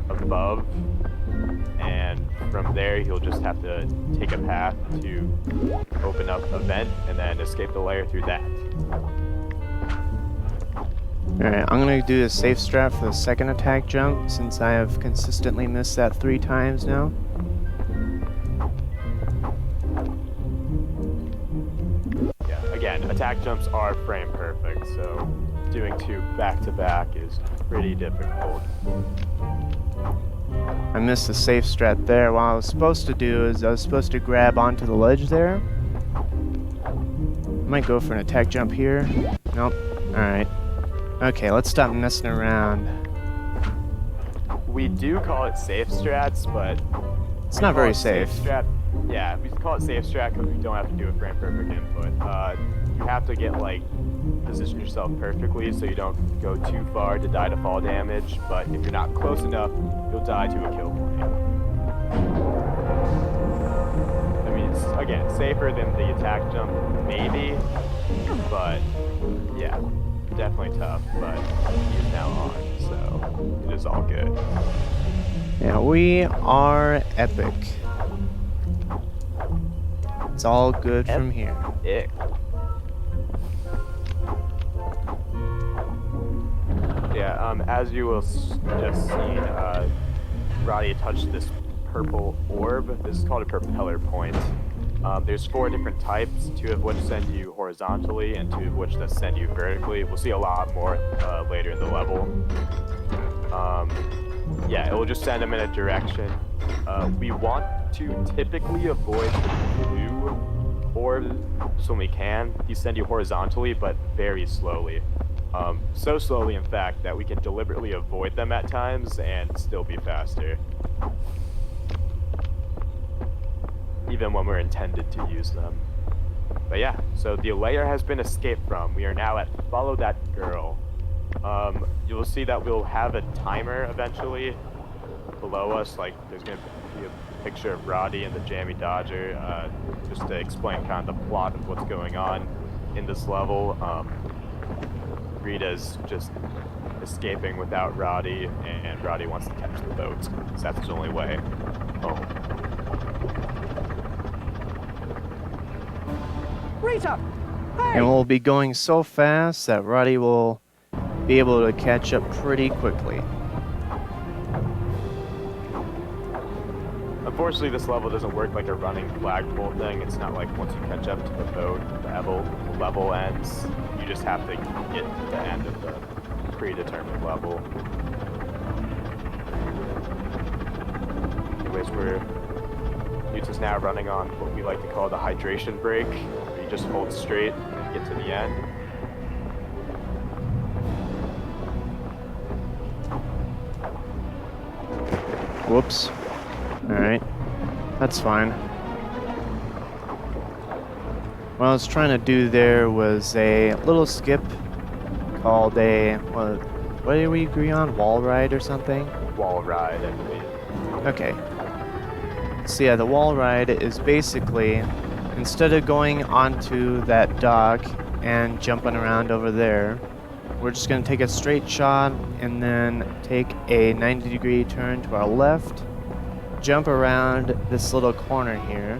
Speaker 2: above, and from there he'll just have to take a path to open up a vent and then escape the layer through that.
Speaker 1: Alright, I'm gonna do a safe strat for the second attack jump since I have consistently missed that 3 times now.
Speaker 2: Yeah, again, attack jumps are frame perfect, so doing 2 back-to-back is pretty difficult.
Speaker 1: I missed the safe strat there. What I was supposed to do is I was supposed to grab onto the ledge there. I might go for an attack jump here. Nope. Alright. Okay, let's stop messing around.
Speaker 2: We do call it safe strats, but
Speaker 1: It's not very safe.
Speaker 2: Yeah, we call it safe strat because we don't have to do a frame perfect input. You have to get like position yourself perfectly so you don't go too far to die to fall damage, but if you're not close enough, you'll die to a kill point. I mean, it's, again, safer than the attack jump, maybe, but yeah, definitely tough, but he is now on, so it is all good.
Speaker 1: Yeah, we are epic. It's all good from here.
Speaker 2: Ick. Yeah, as you will just seen, Roddy touched this purple orb. This is called a propeller point. There's 4 different types, 2 of which send you horizontally and 2 of which that send you vertically. We'll see a lot more later in the level. Yeah, it will just send them in a direction. We want to typically avoid the blue orbs when we can. These send you horizontally, but very slowly. So slowly, in fact, that we can deliberately avoid them at times and still be faster. Even when we're intended to use them. But yeah, so the layer has been escaped from. We are now at Follow That Girl. You'll see that we'll have a timer eventually below us, like there's going to be a picture of Roddy and the Jammy Dodger, just to explain kind of the plot of what's going on in this level. Rita's just escaping without Roddy, and Roddy wants to catch the boat, because that's his only way home.
Speaker 3: Rita! Hey!
Speaker 1: And we'll be going so fast that Roddy will be able to catch up pretty quickly.
Speaker 2: Unfortunately, this level doesn't work like a running flagpole thing. It's not like once you catch up to the boat, the level ends. You just have to get to the end of the predetermined level. Anyways, Newt is now running on what we like to call the hydration break, where you just hold straight and get to the end.
Speaker 1: Whoops. Alright. That's fine. What I was trying to do there was a little skip called a, what did we agree on? Wall ride or something?
Speaker 2: Wall ride, I believe.
Speaker 1: Okay. So yeah, the wall ride is basically, instead of going onto that dock and jumping around over there, we're just going to take a straight shot and then take a 90-degree turn to our left, jump around this little corner here,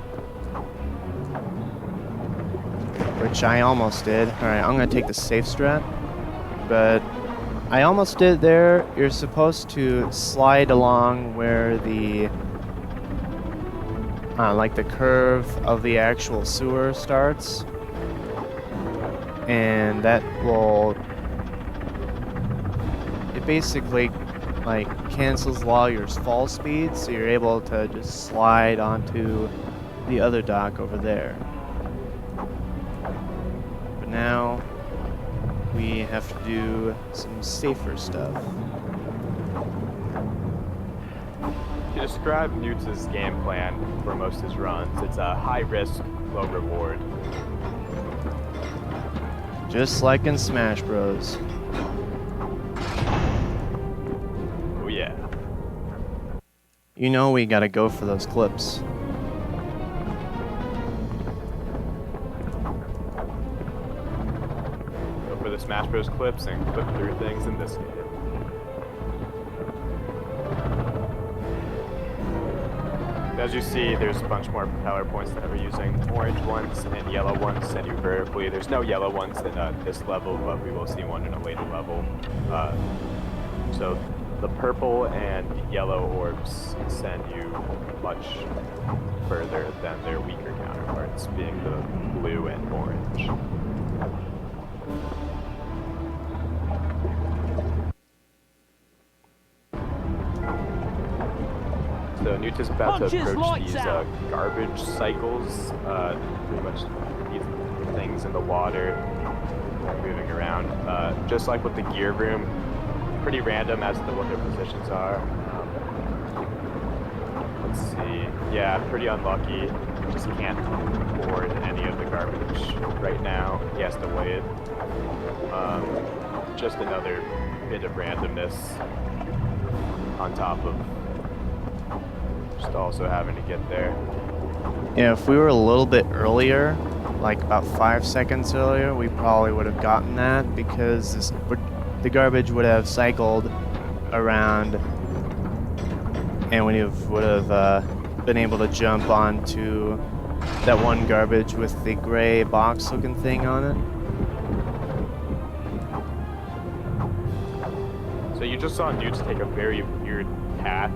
Speaker 1: which I almost did. Alright, I'm going to take the safe strat, but I almost did there. You're supposed to slide along where the like the curve of the actual sewer starts, and that will, it basically like cancels a lot of your fall speed, so you're able to just slide onto the other dock over there. But now we have to do some safer stuff.
Speaker 2: to describe Newt's game plan for most of his runs, it's a high risk, low reward.
Speaker 1: Just like in Smash Bros.
Speaker 2: Oh yeah.
Speaker 1: You know we gotta go for those clips.
Speaker 2: Go for the Smash Bros. Clips and clip through things in this game. As you see, there's a bunch more propeller points that we're using. Orange ones and yellow ones send you vertically. There's no yellow ones in this level, but we will see one in a later level. So the purple and yellow orbs send you much further than their weaker counterparts, being the blue and orange. So Newta's about to approach these garbage cycles, pretty much these things in the water moving around. Just like with the gear room, pretty random as to what their positions are. Let's see, yeah, pretty unlucky. Just can't board any of the garbage right now. He has to wait. Just another bit of randomness on top of just also having to get there.
Speaker 1: Yeah, if we were a little bit earlier, like about 5 seconds earlier, we probably would have gotten that because the garbage would have cycled around and we would have been able to jump onto that one garbage with the gray box looking thing on it.
Speaker 2: So you just saw Newt take a very weird path.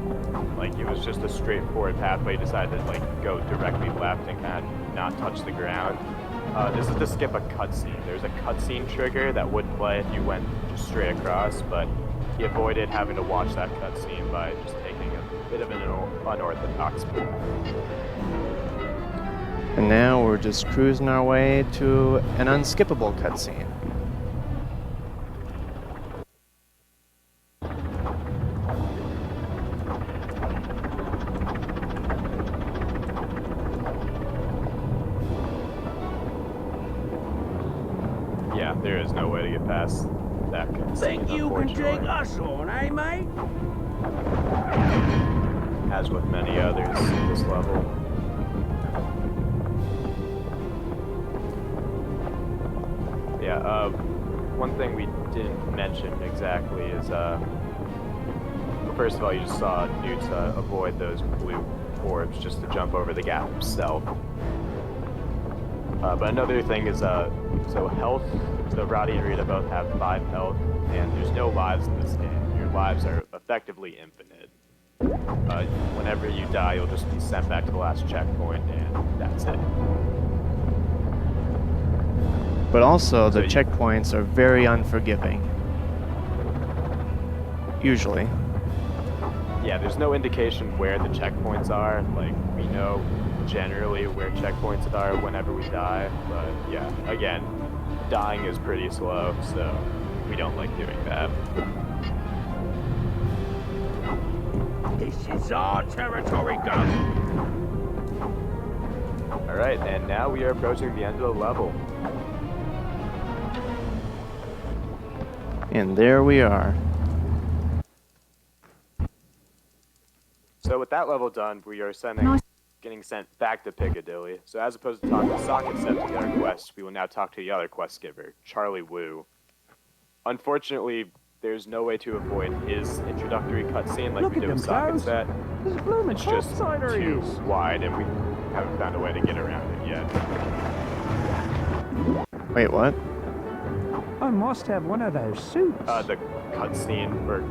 Speaker 2: Like, it was just a straightforward path, but he decided to, like, go directly left and kind of not touch the ground. This is to skip a cutscene. There's a cutscene trigger that would play if you went just straight across, but he avoided having to watch that cutscene by just taking a bit of an unorthodox path.
Speaker 1: And now we're just cruising our way to an unskippable cutscene.
Speaker 2: Yeah, there is no way to get past that cutscene,
Speaker 3: Think you can take us on, eh, mate?
Speaker 2: as with many others at this level. Yeah, one thing we didn't mention exactly is, well, first of all, you just saw Newt avoid those blue orbs just to jump over the gap himself. But another thing is, so health, so Roddy and Rita both have 5 health, and there's no lives in this game. Your lives are effectively infinite. Whenever you die, you'll just be sent back to the last checkpoint, and that's it.
Speaker 1: But also, the
Speaker 2: So
Speaker 1: checkpoints are very unforgiving. Usually.
Speaker 2: Yeah, there's no indication where the checkpoints are. Like, we know generally where checkpoints are whenever we die, but yeah, again, dying is pretty slow, so we don't like doing that.
Speaker 3: This is our territory, gun.
Speaker 2: Alright, and now we are approaching the end of the level.
Speaker 1: And there we are.
Speaker 2: So with that level done, we are getting sent back to Piccadilly. So as opposed to talking to Socket Step to get our quest, we will now talk to the other quest giver, Charlie Wu. Unfortunately, there's no way to avoid his introductory cutscene like
Speaker 5: Look
Speaker 2: we
Speaker 5: at
Speaker 2: did with
Speaker 5: them
Speaker 2: Socket
Speaker 5: cows.
Speaker 2: Set.
Speaker 5: There's blooming
Speaker 2: It's just too
Speaker 5: topsiders.
Speaker 2: wide, and we haven't found a way to get around it yet.
Speaker 1: Wait, what?
Speaker 5: I must have one of those suits.
Speaker 2: The cutscene for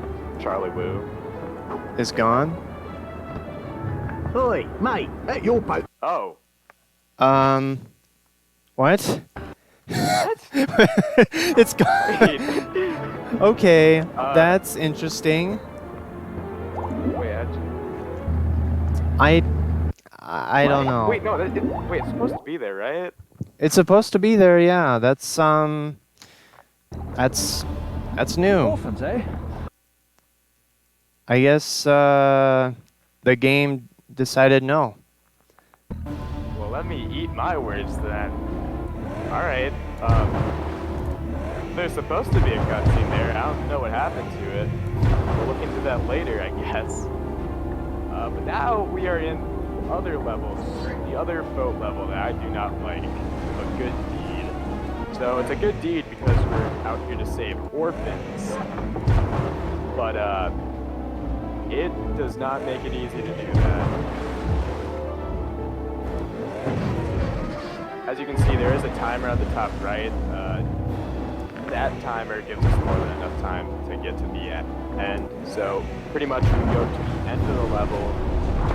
Speaker 2: Charlie Wu.
Speaker 1: Is gone?
Speaker 3: Oi, mate, at your boat.
Speaker 2: Oh,
Speaker 1: What? It's gone.
Speaker 2: wait.
Speaker 1: Okay, that's interesting.
Speaker 2: Wait,
Speaker 1: I don't know.
Speaker 2: Wait, no, wait, it's supposed to be there, right?
Speaker 1: It's supposed to be there, yeah. That's new.
Speaker 5: Orphans, eh?
Speaker 1: I guess, the game decided no.
Speaker 2: Well, let me eat my words then. Alright, there's supposed to be a cutscene there. I don't know what happened to it. We'll look into that later, I guess. But now we are in other levels, the other boat level that I do not like. A good deed. So it's a good deed because we're out here to save orphans. But it does not make it easy to do that. As you can see, there is a timer at the top right. That timer gives us more than enough time to get to the end. So pretty much we go to the end of the level,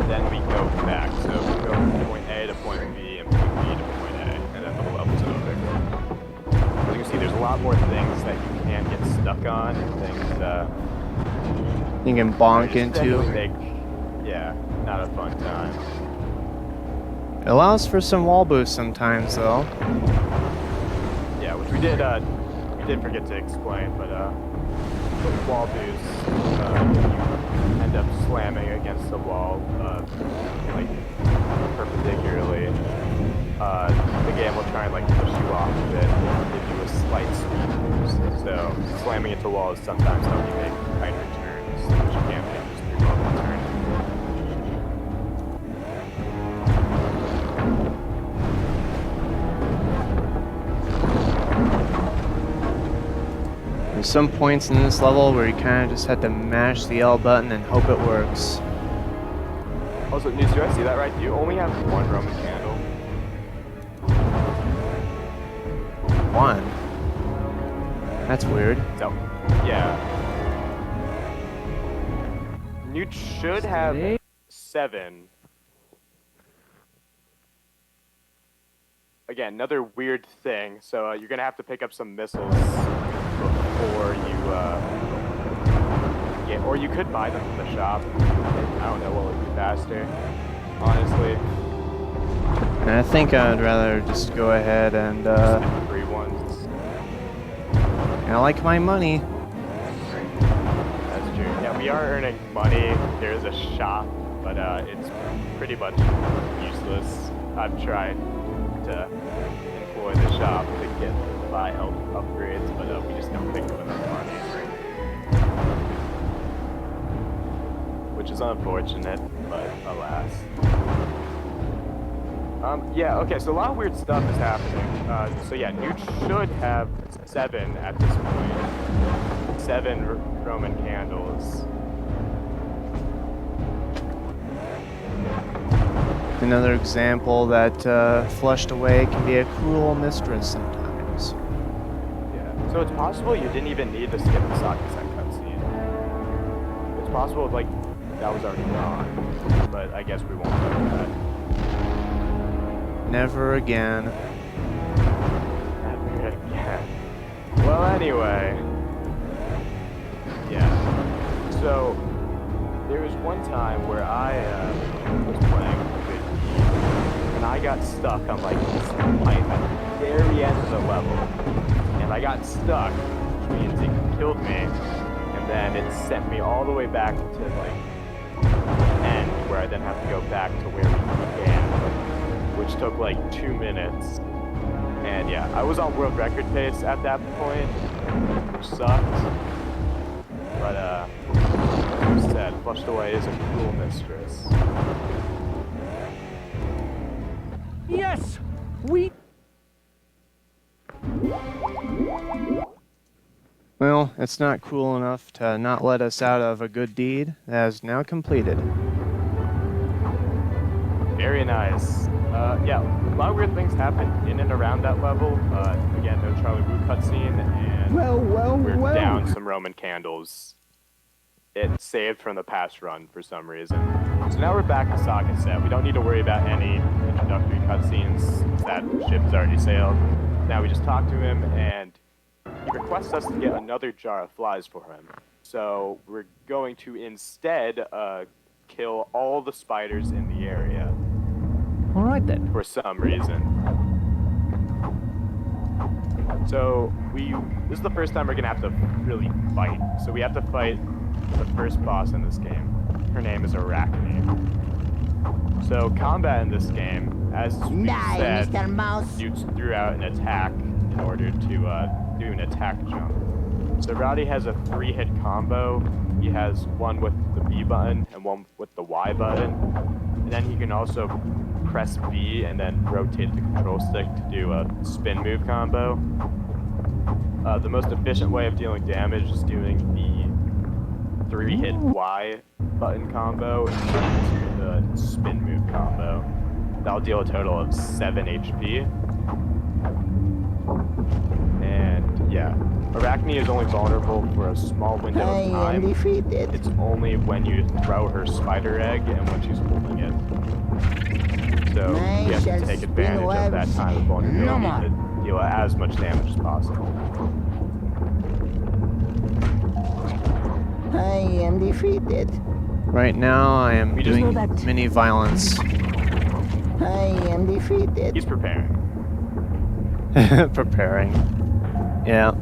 Speaker 2: then we go back. So we go from point A to point B and point B to point A, and then the level's over. As you can see, there's a lot more things that you can get stuck on, things
Speaker 1: You can bonk
Speaker 2: just
Speaker 1: into.
Speaker 2: generally make, yeah, not a fun time.
Speaker 1: It allows for some wall boosts sometimes, though.
Speaker 2: Yeah, which we did forget to explain, but wall boost, you end up slamming against the wall, like perpendicularly. The game will try and like push you off of it and give you a slight speed boost. So slamming into walls sometimes help you make tighter turns, which you can't make just through normal turns.
Speaker 1: There's some points in this level where you kind of just have to mash the L button and hope it works.
Speaker 2: Also, News, do I see that right? You only have one Roman candle.
Speaker 1: One. That's weird.
Speaker 2: So, yeah. Newt should have 7. Again, another weird thing. So you're gonna have to pick up some missiles before you get, or you could buy them from the shop. I don't know what would be faster, honestly.
Speaker 1: And I think I'd rather just go ahead and,
Speaker 2: Just get the free ones.
Speaker 1: I like my money.
Speaker 2: That's true. Yeah, we are earning money. There is a shop, but it's pretty much useless. I've tried to employ the shop to buy health upgrades, but we just don't pick up enough money. Which is unfortunate, but alas. Yeah, okay, so a lot of weird stuff is happening. So yeah, Newt should have 7 at this point. 7 Roman candles.
Speaker 1: Another example that flushed away can be a cruel mistress sometimes.
Speaker 2: Yeah. So it's possible you didn't even need to skip the Sakisek cutscene. It's possible, like, that was already gone. But I guess we won't know that.
Speaker 1: Never again.
Speaker 2: Never again. Well, anyway. Yeah. So, there was one time where I was playing with and I got stuck on like this pipe at the very end of the level. And I got stuck, which means it killed me. And then it sent me all the way back to like the end, where I then have to go back to where we began, which took like 2 minutes. And yeah, I was on world record pace at that point, which sucked. But who said flushed away is a cruel mistress.
Speaker 3: Yes, we.
Speaker 1: Well, it's not cruel enough to not let us out of a good deed that is now completed.
Speaker 2: Very nice. Yeah, a lot of weird things happen in and around that level. Again, no Charlie Wu cutscene, and we're down some Roman candles. It saved from the past run for some reason. So now we're back to Saga Set. We don't need to worry about any introductory cutscenes. That ship has already sailed. Now we just talk to him, and he requests us to get another jar of flies for him. So we're going to instead kill all the spiders in the area.
Speaker 3: All right then.
Speaker 2: For some reason. So this is the first time we're gonna have to really fight. So we have to fight the first boss in this game. her name is Arachne. So combat in this game, as we
Speaker 3: Die,
Speaker 2: said,
Speaker 3: Mr. Mouse.
Speaker 2: you threw out an attack in order to do an attack jump. So Rowdy has a 3-hit combo. He has one with the B button and one with the Y button. And then he can also press B and then rotate the control stick to do a spin move combo. The most efficient way of dealing damage is doing the 3-hit Y button combo and the spin move combo. That'll deal a total of 7 HP. And yeah, Arachne is only vulnerable for a small window
Speaker 3: I
Speaker 2: of
Speaker 3: am
Speaker 2: time.
Speaker 3: defeated.
Speaker 2: It's only when you throw her spider egg and when she's holding it. So you have to take advantage of that time of vulnerability to deal as much damage as possible.
Speaker 3: I am defeated.
Speaker 1: Right now, I am
Speaker 2: We just
Speaker 1: doing
Speaker 4: know that-
Speaker 1: mini violence.
Speaker 3: I am defeated.
Speaker 2: He's preparing.
Speaker 1: Preparing. Yeah.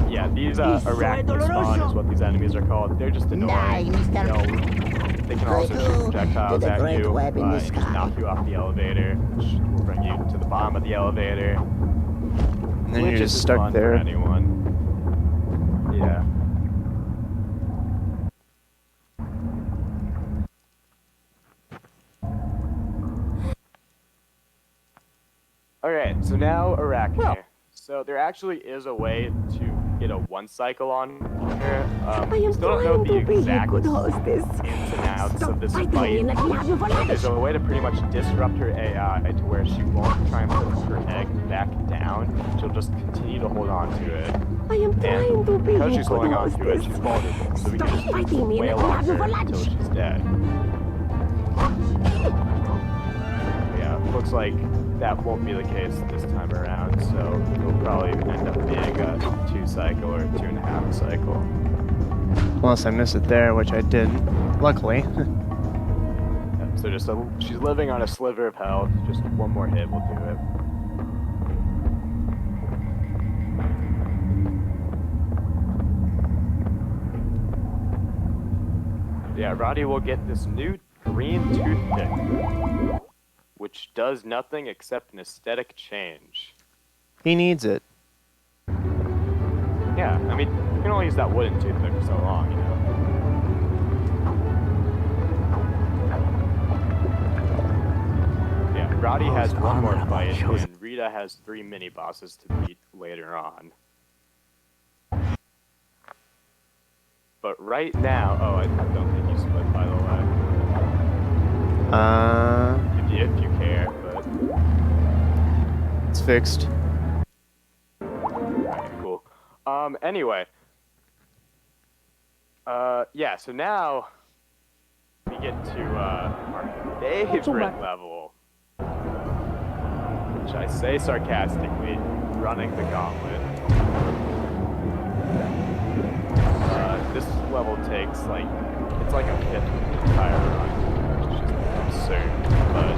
Speaker 2: Yeah, these Arachne spawn is what these enemies are called. They're just annoying. They can also shoot projectiles at you and just knock you off the elevator, which will bring you to the bottom of the elevator.
Speaker 1: And then
Speaker 2: Which
Speaker 1: you're just
Speaker 2: isn't
Speaker 1: stuck
Speaker 2: fun for
Speaker 1: there.
Speaker 2: anyone. Yeah. Alright, so now Arachne. So there actually is a way to get a 1 cycle on here.
Speaker 7: I am
Speaker 2: Still don't know
Speaker 7: trying
Speaker 2: the
Speaker 7: to be a
Speaker 2: exact
Speaker 7: good hostess.
Speaker 2: ins and outs
Speaker 7: Stop
Speaker 2: of this
Speaker 7: fighting
Speaker 2: fight.
Speaker 7: me like you have your
Speaker 2: There's
Speaker 7: lunch.
Speaker 2: a way to pretty much disrupt her AI to where she won't try and put her egg back down. She'll just continue to hold on to it.
Speaker 7: I am trying to
Speaker 2: And
Speaker 7: be a
Speaker 2: because
Speaker 7: good
Speaker 2: she's holding on to it,
Speaker 7: hostess.
Speaker 2: she's vulnerable. So we
Speaker 7: Stop
Speaker 2: can just
Speaker 7: fighting me like
Speaker 2: wail
Speaker 7: you
Speaker 2: on
Speaker 7: have your
Speaker 2: her
Speaker 7: lunch.
Speaker 2: until she's dead. Yeah, looks like that won't be the case this time around, so it'll probably end up being a 2 cycle or 2.5 cycle.
Speaker 1: Unless I miss it there, which I didn't. Luckily.
Speaker 2: Yeah, so just she's living on a sliver of health. Just one more hit will do it. Yeah, Roddy will get this new green toothpick, which does nothing except an aesthetic change.
Speaker 1: He needs it.
Speaker 2: Yeah, I mean, you can only use that wooden toothpick for so long, you know. Yeah, Roddy has one more fight, and Rita has 3 mini bosses to beat later on. But right now, oh, I don't think you split, by the way. If you care, but
Speaker 1: It's fixed.
Speaker 2: okay, cool. Anyway. Yeah, so now we get to our favorite level, which I say sarcastically, running the gauntlet. This level takes it's like a fifth of the entire run, which is just absurd, but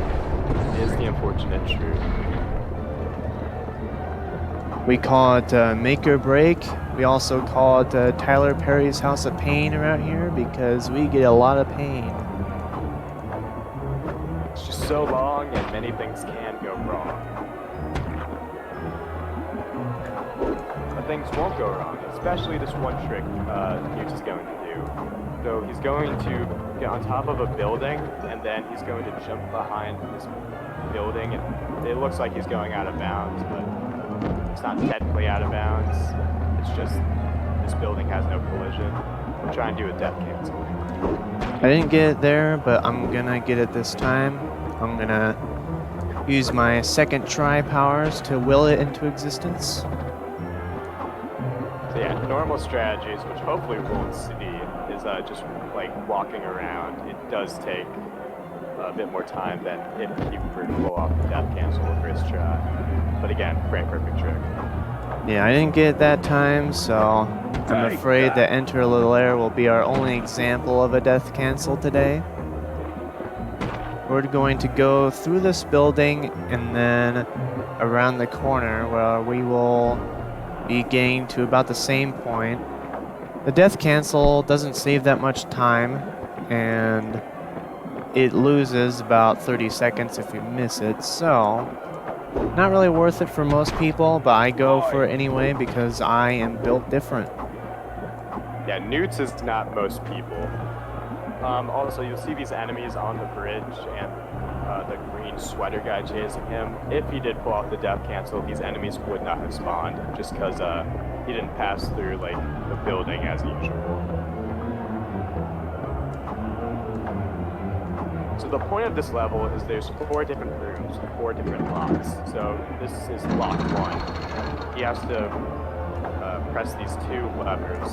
Speaker 2: it is the unfortunate truth.
Speaker 1: We call it make or break. We also call it Tyler Perry's House of Pain around here because we get a lot of pain.
Speaker 2: It's just so long and many things can go wrong. But things won't go wrong, especially this one trick Newt is going to do. So he's going to get on top of a building and then he's going to jump behind this building and it looks like he's going out of bounds, but it's not technically out of bounds. It's just this building has no collision. We'll try and do a death cancel.
Speaker 1: I didn't get it there, but I'm gonna get it this time. I'm gonna use my second try powers to will it into existence.
Speaker 2: So yeah, normal strategies, which hopefully we won't see, is just like walking around. It does take a bit more time than if you were to pull off the death cancel the first try. But again, frame perfect trick.
Speaker 1: Yeah, I didn't get it that time, so I'm afraid that Enter the Lair will be our only example of a death cancel today. We're going to go through this building and then around the corner where we will be getting to about the same point. The death cancel doesn't save that much time. and it loses about 30 seconds if you miss it, so not really worth it for most people, but I go for it anyway because I am built different.
Speaker 2: Yeah, Newts is not most people. Also, you'll see these enemies on the bridge and the green sweater guy chasing him. If he did pull off the death cancel, these enemies would not have spawned just because he didn't pass through like the building as usual. So the point of this level is there's 4 different rooms, 4 different locks. So this is lock 1. He has to press these 2 levers.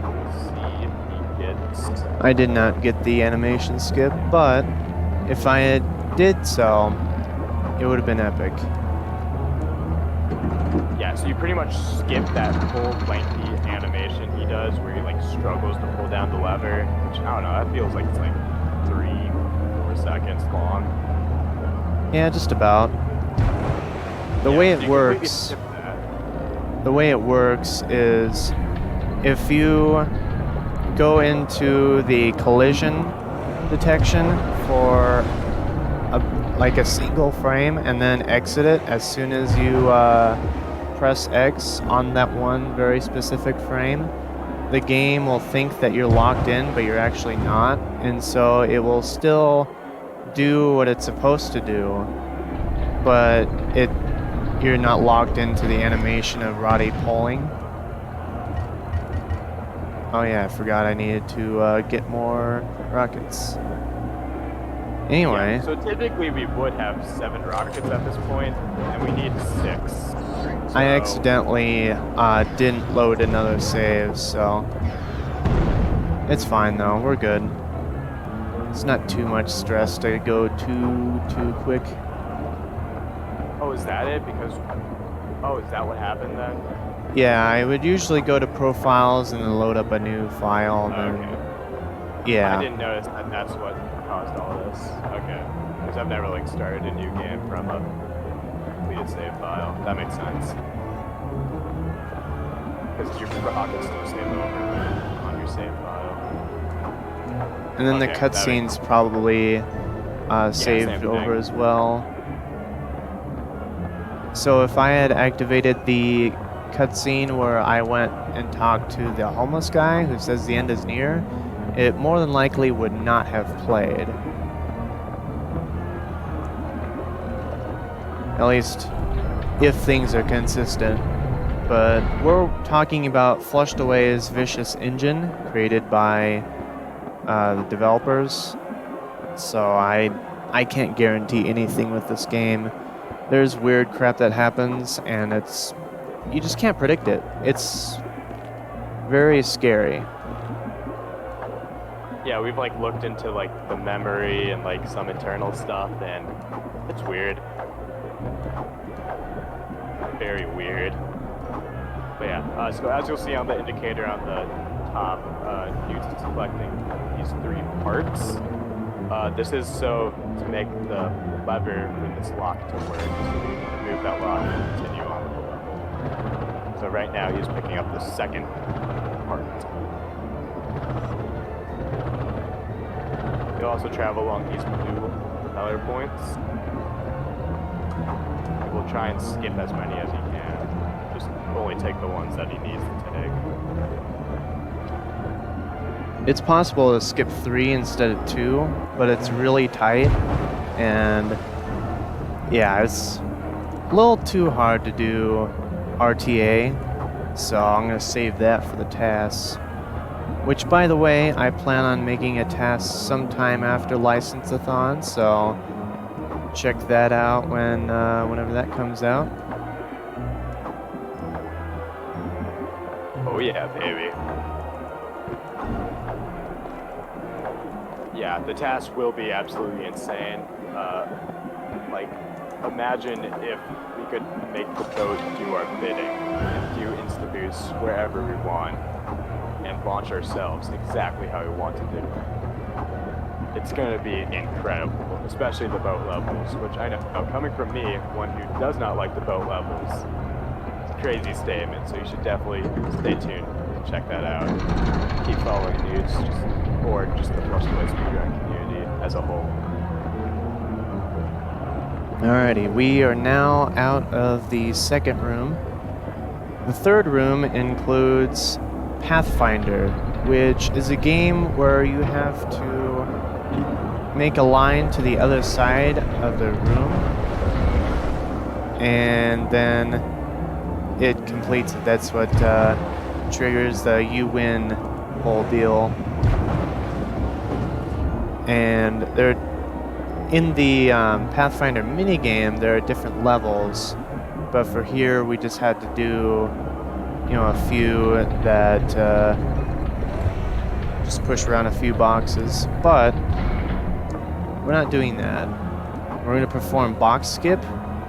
Speaker 2: Let's see if he gets...
Speaker 1: I did not get the animation skip, but if I did so, it would have been epic.
Speaker 2: Yeah, so you pretty much skip that whole lengthy animation he does where he like struggles to pull down the lever, which I don't know, that feels like it's like 3-4 seconds long.
Speaker 1: Yeah, just about. The way it works is if you go into the collision detection for like a single frame and then exit it as soon as you press X on that one very specific frame, the game will think that you're locked in, but you're actually not, and so it will still do what it's supposed to do, but you're not locked into the animation of Roddy pulling. Oh yeah, I forgot I needed to get more rockets. Anyway.
Speaker 2: Yeah, so typically we would have 7 rockets at this point, and we need 6. So...
Speaker 1: I accidentally didn't load another save, so it's fine though. We're good. It's not too much stress to go too quick.
Speaker 2: Oh, is that it? Because... Oh, is that what happened then?
Speaker 1: Yeah, I would usually go to profiles and then load up a new file. And
Speaker 2: Okay.
Speaker 1: then, yeah.
Speaker 2: I didn't notice that that's what caused all this. Okay. Because I've never like started a new game from a completed save file. That makes sense. Because your rockets don't save over on your save file.
Speaker 1: And then the
Speaker 2: Okay,
Speaker 1: cutscenes probably saved
Speaker 2: same
Speaker 1: over
Speaker 2: thing.
Speaker 1: as well. So if I had activated the cutscene where I went and talked to the homeless guy who says the end is near, it more than likely would not have played. At least if things are consistent. But we're talking about Flushed Away's vicious engine created by the developers. So I can't guarantee anything with this game. There's weird crap that happens and you just can't predict it. It's very scary.
Speaker 2: Yeah, we've like looked into like the memory and like some internal stuff, and it's weird. Very weird. But yeah, so as you'll see on the indicator on the top, Newt is collecting these 3 parts. This is so to make the lever when it's locked to work. So we can remove that lock and continue on with the level. So right now he's picking up the 2nd part. You'll also travel along these blue propeller points. We'll try and skip as many as he can. Just only take the ones that he needs to take.
Speaker 1: It's possible to skip 3 instead of 2, but it's really tight, and yeah, it's a little too hard to do RTA, so I'm going to save that for the tasks. Which, by the way, I plan on making a task sometime after License-a-thon, so check that out whenever that comes out.
Speaker 2: Oh yeah, baby. Yeah, the task will be absolutely insane. Like, imagine if we could make the boat do our bidding and do insta-boosts wherever we want and launch ourselves exactly how we want to do. It's going to be incredible, especially the boat levels, which I know, coming from me, one who does not like the boat levels, it's a crazy statement, so you should definitely stay tuned. check that out. Keep following news, or just the Flush Away speedrun community as a whole.
Speaker 1: Alrighty, we are now out of the second room. The third room includes Pathfinder, which is a game where you have to make a line to the other side of the room, and then it completes it. That's what triggers the you win whole deal. And there, in the Pathfinder minigame, there are different levels, but for here we just had to do, you know, a few that just push around a few boxes. But we're not doing that. We're going to perform box skip,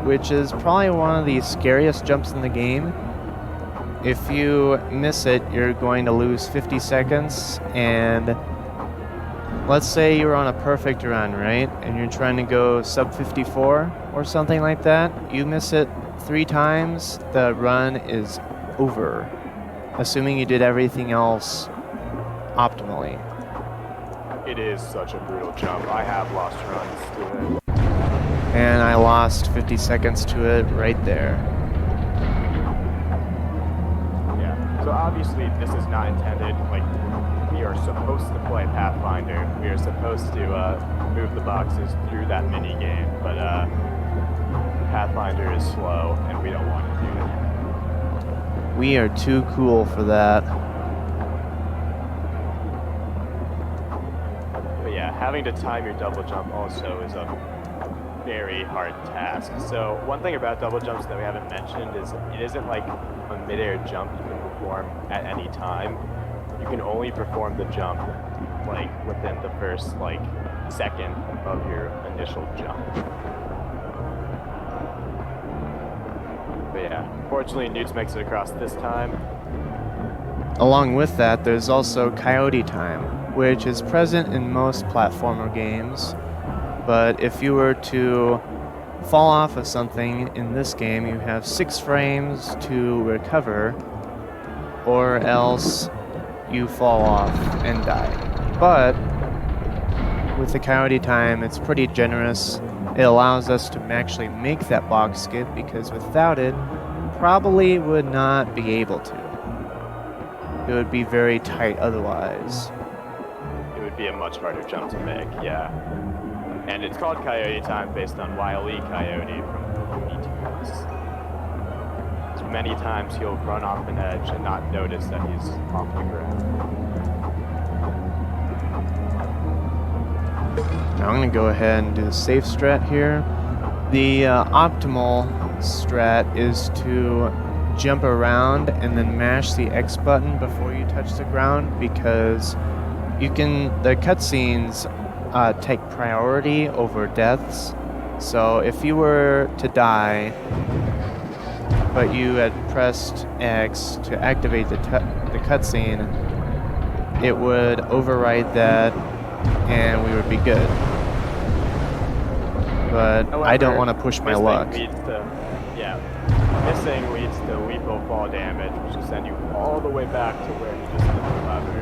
Speaker 1: which is probably one of the scariest jumps in the game. If you miss it, you're going to lose 50 seconds, and let's say you're on a perfect run, right? And you're trying to go sub 54 or something like that. You miss it 3 times, the run is over, assuming you did everything else optimally.
Speaker 2: It is such a brutal jump. I have lost runs to it.
Speaker 1: And I lost 50 seconds to it right there.
Speaker 2: Yeah, so obviously this is not intended, like, we are supposed to play Pathfinder. We are supposed to move the boxes through that mini game, but Pathfinder is slow, and we don't want to do that.
Speaker 1: We are too cool for that.
Speaker 2: But yeah, having to time your double jump also is a very hard task. So one thing about double jumps that we haven't mentioned is it isn't like a midair jump you can perform at any time. You can only perform the jump like within the first like second of your initial jump. But yeah, fortunately Newts makes it across this time.
Speaker 1: Along with that, there's also Coyote Time, which is present in most platformer games. But if you were to fall off of something in this game, you have 6 frames to recover, or else you fall off and die. But with the Coyote Time, it's pretty generous. It allows us to actually make that box skip, because without it, probably would not be able to. It would be very tight otherwise.
Speaker 2: It would be a much harder jump to make, yeah. And it's called Coyote Time based on Wile E. Coyote from Looney Tunes. So many times he'll run off an edge and not notice that he's off the ground.
Speaker 1: Now I'm going to go ahead and do the safe strat here. The optimal strat is to jump around and then mash the X button before you touch the ground, because the cutscenes take priority over deaths. So if you were to die, but you had pressed X to activate the cutscene, it would override that, and we would be good. But
Speaker 2: However,
Speaker 1: I don't want to push my luck.
Speaker 2: Missing leads to lethal fall damage, which will send you all the way back to where you just hit the lever,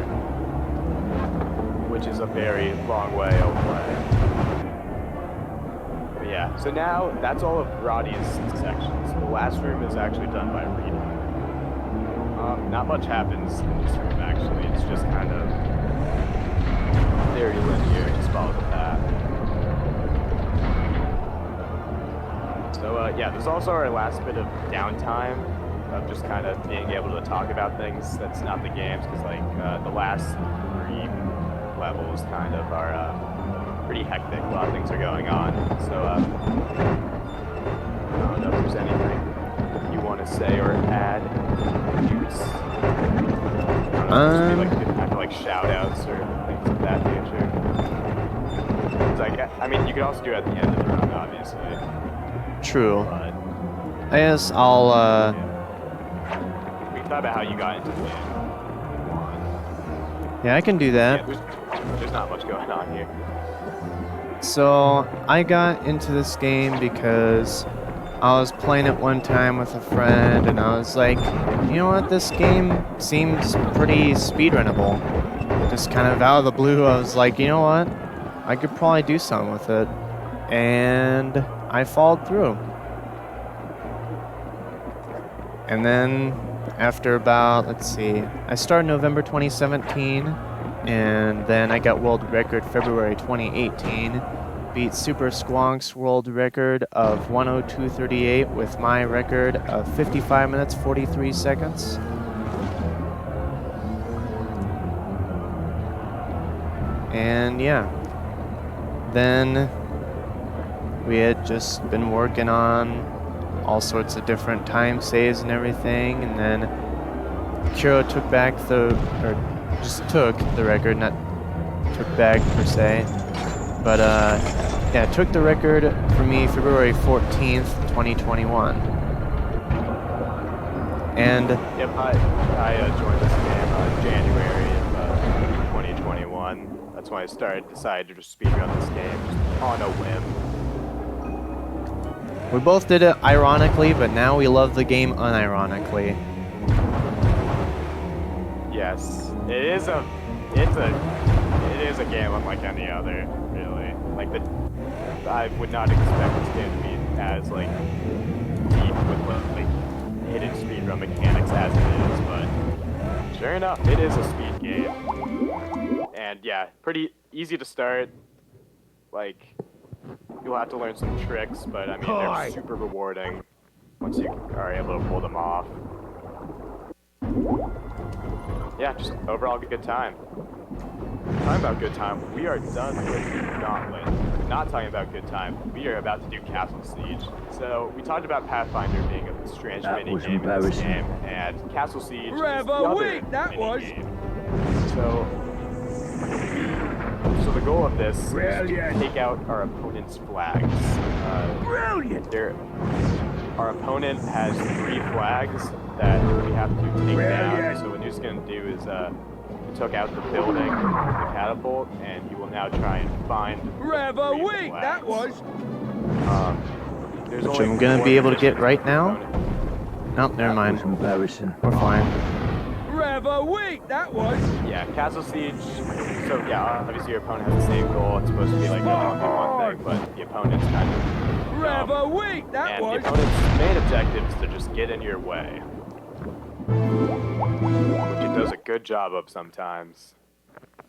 Speaker 2: which is a very long way away. But yeah, so now that's all of Roddy's sections. The last room is actually done by reading. Not much happens in this room, actually. It's just kind of very linear. Just follow the path. So yeah, there's also our last bit of downtime of just kind of being able to talk about things that's not the games, because like the last 3 levels kind of are pretty hectic. A lot of things are going on. So I don't know if there's anything you want to say or add. I don't know, just be like kind of like shout outs or things of that nature. I mean, you could also do it at the end of the round, obviously.
Speaker 1: True.
Speaker 2: But
Speaker 1: I guess I'll
Speaker 2: we can talk about how you got into the game.
Speaker 1: yeah, I can do that.
Speaker 2: Yeah, there's not much going on here.
Speaker 1: So I got into this game because I was playing it one time with a friend, and I was like, you know what, this game seems pretty speedrunnable. Just kind of out of the blue, I was like, you know what, I could probably do something with it. And I followed through. And then, after about, let's see, I started November 2017, and then I got world record February 2018. Beat Super Squonk's world record of 102.38 with my record of 55 minutes 43 seconds. And yeah, then we had just been working on all sorts of different time saves and everything, and then Kuro took back took the record, not took back per se. But, yeah, took the record for me February 14th, 2021. And...
Speaker 2: Yep, I joined this game January of 2021. That's when I decided to just speedrun this game, just on a whim.
Speaker 1: we both did it ironically, but now we love the game unironically.
Speaker 2: Yes, it is a game unlike any other, really. Like I would not expect this game to be as like deep with like hidden speedrun mechanics as it is, but sure enough, it is a speed game. And yeah, pretty easy to start. Like you'll have to learn some tricks, but I mean they're super rewarding once you are able to pull them off. Yeah, just overall good time. Talking about good time, we are done with Gauntlet. Not talking about good time, we are about to do Castle Siege. So, we talked about Pathfinder being a strange mini-game in this game, and Castle Siege is the other mini-game. So the goal of this is to take out our opponent's flags. Our opponent has 3 flags that we have to take down, so what he's going to do is he took out the building with the catapult, and he will now try and find the 3 flags.
Speaker 3: That was.
Speaker 1: Which I'm going to be able to get right now. Nope, never mind.
Speaker 3: Embarrassing.
Speaker 1: We're fine.
Speaker 3: That was.
Speaker 2: Yeah, Castle Siege. So yeah, obviously your opponent has the same goal. It's supposed to be like a 1v1 thing, but the opponent's kind of dumb. And the opponent's main objective is to just get in your way, which it does a good job of sometimes.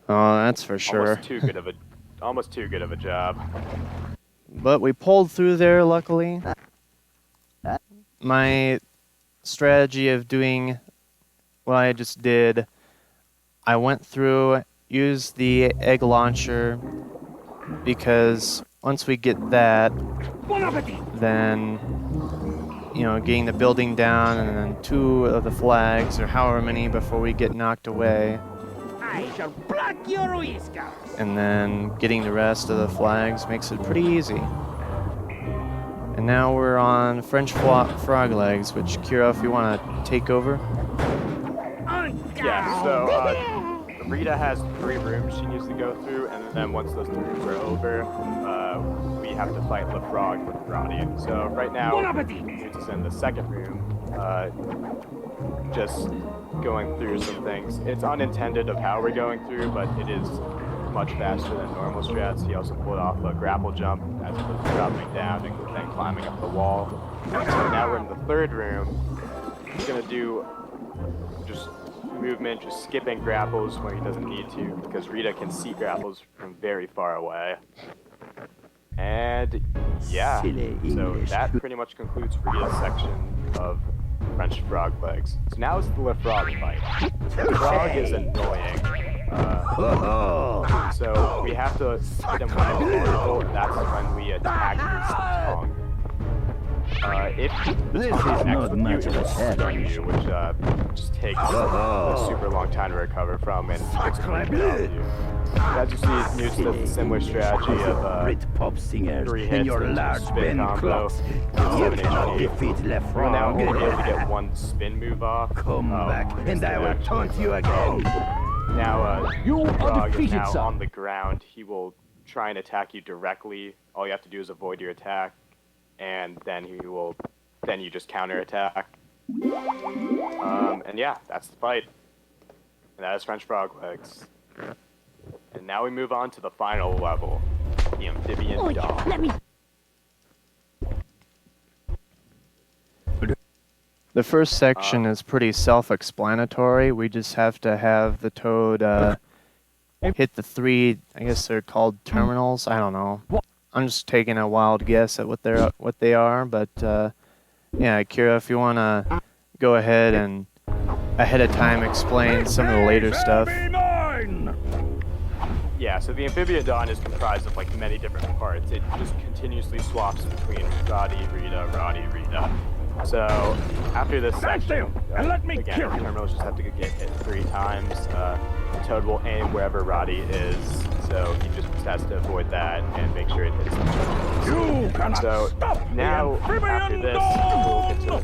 Speaker 1: Oh, that's for sure.
Speaker 2: Almost too good of a job.
Speaker 1: But we pulled through there, luckily. My strategy of doing what I just did, I went through, used the egg launcher, because once we get that, then, you know, getting the building down and then 2 of the flags, or however many before we get knocked away.
Speaker 3: I shall block your whiskers.
Speaker 1: And then getting the rest of the flags makes it pretty easy. And now we're on French frog legs, which, Kira, if you want to take over.
Speaker 2: Yeah, so Rita has 3 rooms she needs to go through, and then once those 3 rooms are over, we have to fight LeFrog with Roddy. So right now, we're just in the 2nd room, just going through some things. It's unintended of how we're going through, but it is much faster than normal strats. He also pulled off a grapple jump as opposed to dropping down and then climbing up the wall. And so now we're in the 3rd room. He's gonna do just movement, just skipping grapples when he doesn't need to, because Rita can see grapples from very far away. And yeah, so that pretty much concludes Rita's section of French frog legs. So now it's the LeFrog fight. LeFrog is annoying. So we have to hit him when it's vertical, and that's when we attack his tongue. If the tongue connects with you, it will stun you, which just takes a super long time to recover from, and it's really good on you. As you see, it's used the similar strategy of 3 hits into spin combo, 7 HP. We're now only able to get 1 spin move off.
Speaker 3: Come back, and I will taunt you again.
Speaker 2: Now,
Speaker 5: You are
Speaker 2: Frog is
Speaker 5: defeated,
Speaker 2: now
Speaker 5: sir.
Speaker 2: on the ground. He will try and attack you directly. All you have to do is avoid your attack. and then you just counterattack. And yeah, that's the fight. And that is French frog legs. And now we move on to the final level, the amphibian
Speaker 4: Oi,
Speaker 2: dog.
Speaker 4: let me.
Speaker 1: The first section is pretty self-explanatory. We just have to have the toad hit the 3, I guess they're called terminals. I don't know. I'm just taking a wild guess at what they are, but yeah, Kira, if you want to go ahead and ahead of time explain some of the later stuff.
Speaker 2: Yeah, so the amphibian dawn is comprised of like many different parts. It just continuously swaps between Roddy, Rita. So after this section, again, terminals just have to get hit 3 times. The toad will aim wherever Roddy is, so he just has to avoid that and make sure it hits him. So now after this, we'll get to the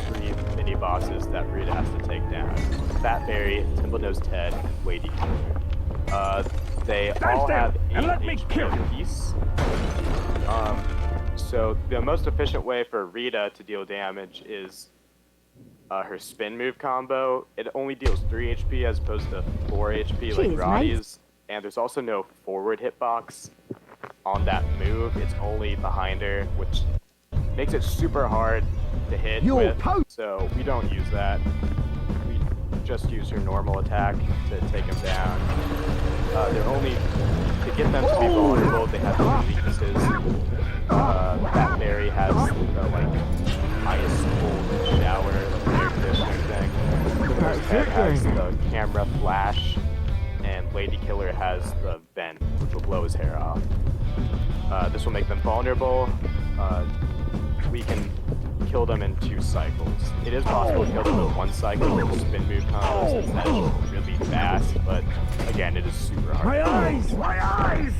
Speaker 2: 3 mini bosses that Rita has to take down: Fat Fairy, Timble-Nosed Ted, and Lady Killer. They all have 8 HP apiece. So the most efficient way for Rita to deal damage is her spin move combo. It only deals 3 HP as opposed to 4 HP like Roddy's. And there's also no forward hitbox on that move. It's only behind her, which makes it super hard to hit with. So we don't use that. We just use her normal attack to take him down. They're only, to get them to be vulnerable, they have some weaknesses. Fat Fairy has the ice cold shower, air conditioning thing. Ted has the camera flash, and Lady Killer has the vent, which will blow his hair off. This will make them vulnerable. We can kill them in 2 cycles. It is possible to kill them in 1 cycle with spin move combos, since that is really fast, but again, it is super hard.
Speaker 3: My eyes!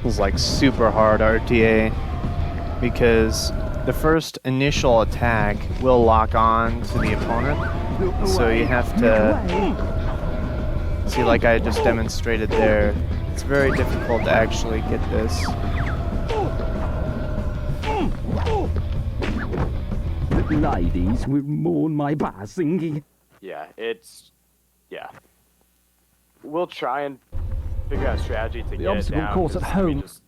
Speaker 1: It's like super hard RTA because the first initial attack will lock on to the opponent, so you have to see, like I just demonstrated there, it's very difficult to actually get this.
Speaker 3: The ladies will mourn my passing.
Speaker 2: Yeah, we'll try and figure out a strategy to get it
Speaker 3: obstacle
Speaker 2: down.
Speaker 3: course at home.
Speaker 2: Just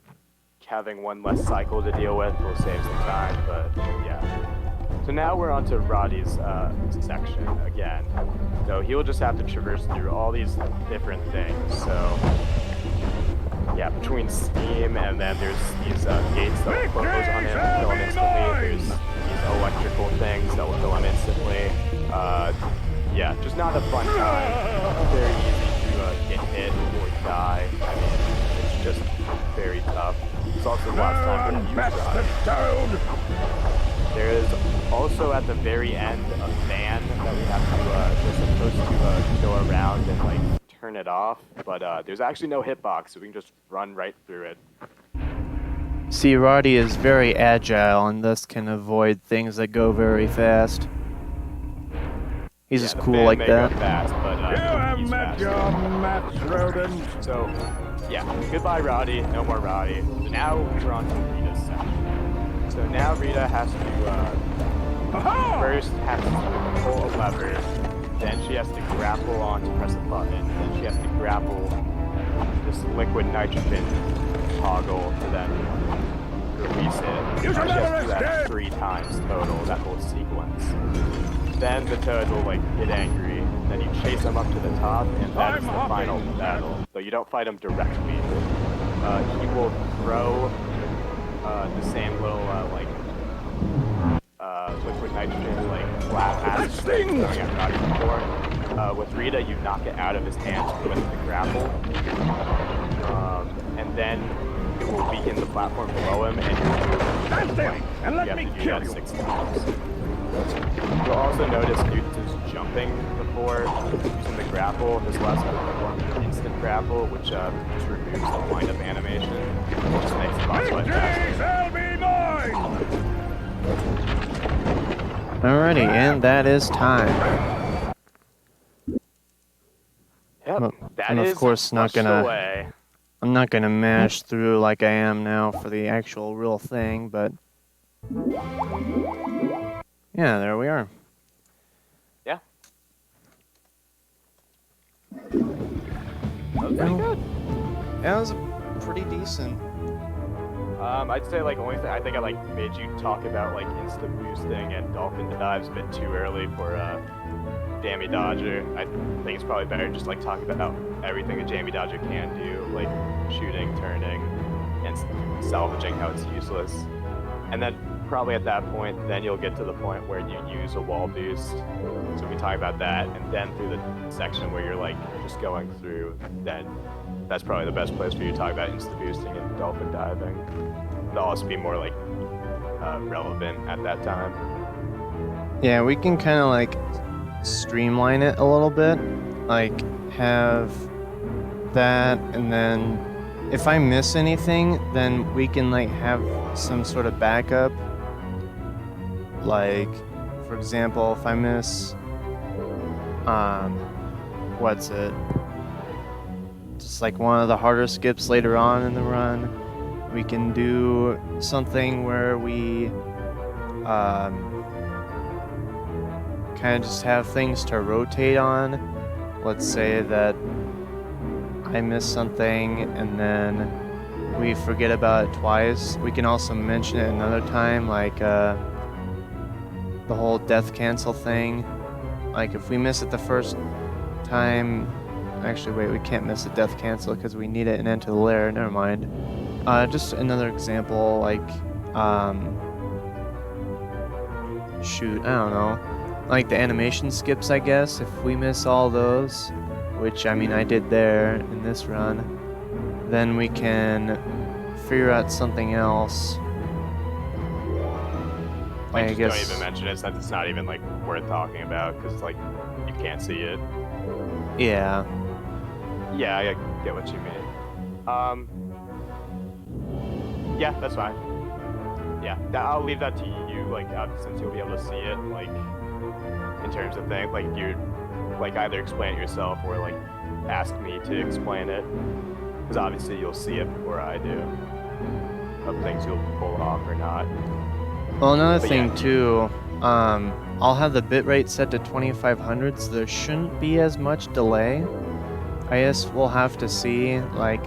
Speaker 2: having 1 less cycle to deal with will save some time, but yeah. So now we're on to Roddy's section again. So he'll just have to traverse through all these different things. So yeah, between Steam and then there's these gates that will close on him and kill him instantly. There's these electrical things that will kill him instantly. Yeah, just not a fun time. Very easy to get hit or die. I mean, it's just very tough. It's also the last time to use Roddy. There is also at the very end a fan that we have to, we're supposed to go around and like turn it off, but there's actually no hitbox, so we can just run right through it.
Speaker 1: See, Roddy is very agile and thus can avoid things that go very fast. He's just cool like that.
Speaker 2: Go fast, but,
Speaker 5: You have
Speaker 2: he's
Speaker 5: met
Speaker 2: faster.
Speaker 5: your match, rodent.
Speaker 2: So, yeah, goodbye Roddy, no more Roddy. So now we're on to Rita's section. So now Rita has to, first has to pull a lever, then she has to grapple on to press a button, then she has to grapple this liquid nitrogen toggle to then release it. She has to do that 3 times total, that whole sequence. Then the toad will like get angry, then you chase him up to the top, and that is the final battle. So you don't fight him directly. He will throw the same little liquid nitrogen like blast throwing at Roddy before. With Rita, you knock it out of his hands with the grapple, and then it will weaken the platform below him, and you have to do that 6 times. You'll also notice Newton's jumping before using the grapple. This allows him to perform an instant grapple, which just removes the wind-up animation, which just makes the boss fight faster.
Speaker 1: Alrighty, and that is time.
Speaker 2: Yep,
Speaker 1: I'm of course not gonna.
Speaker 2: away.
Speaker 1: I'm not gonna mash through like I am now for the actual real thing, but Yeah, there we are.
Speaker 2: Yeah. That was pretty good.
Speaker 1: That was pretty decent.
Speaker 2: I'd say like only thing I think I like made you talk about like insta boosting and dolphin dives a bit too early for Jamie Dodger. I think it's probably better just like talking about everything a Jamie Dodger can do, like shooting, turning, and salvaging how it's useless. And then probably at that point, then you'll get to the point where you use a wall boost. So we talk about that, and then through the section where you're like just going through, then that's probably the best place for you to talk about insta boosting and dolphin diving. They'll also be more like relevant at that time.
Speaker 1: Yeah, we can kind of like streamline it a little bit, like have that, and then if I miss anything, then we can like have some sort of backup. Like, for example, if I miss, what's it? Just like one of the harder skips later on in the run, we can do something where we kind of just have things to rotate on. Let's say that I miss something and then we forget about it twice. We can also mention it another time, like the whole death cancel thing. Like if we miss it the first time, actually wait, we can't miss a death cancel because we need it in Enter the Lair, never mind. Just another example, like, shoot, I don't know, like the animation skips, I guess, if we miss all those, which, I mean, I did there in this run, then we can figure out something else.
Speaker 2: Like,
Speaker 1: I
Speaker 2: just
Speaker 1: guess.
Speaker 2: don't even mention it since it's not even, like, worth talking about, because, like, you can't see it.
Speaker 1: Yeah.
Speaker 2: Yeah, I get what you mean. Yeah, that's fine. Yeah, I'll leave that to you, like, since you'll be able to see it, like, in terms of things, like, you, like, either explain it yourself or, like, ask me to explain it, because obviously you'll see it before I do, of things you'll pull off or not.
Speaker 1: Well, another
Speaker 2: But
Speaker 1: thing
Speaker 2: yeah.
Speaker 1: too, I'll have the bitrate set to 2500, so there shouldn't be as much delay. I guess we'll have to see, like,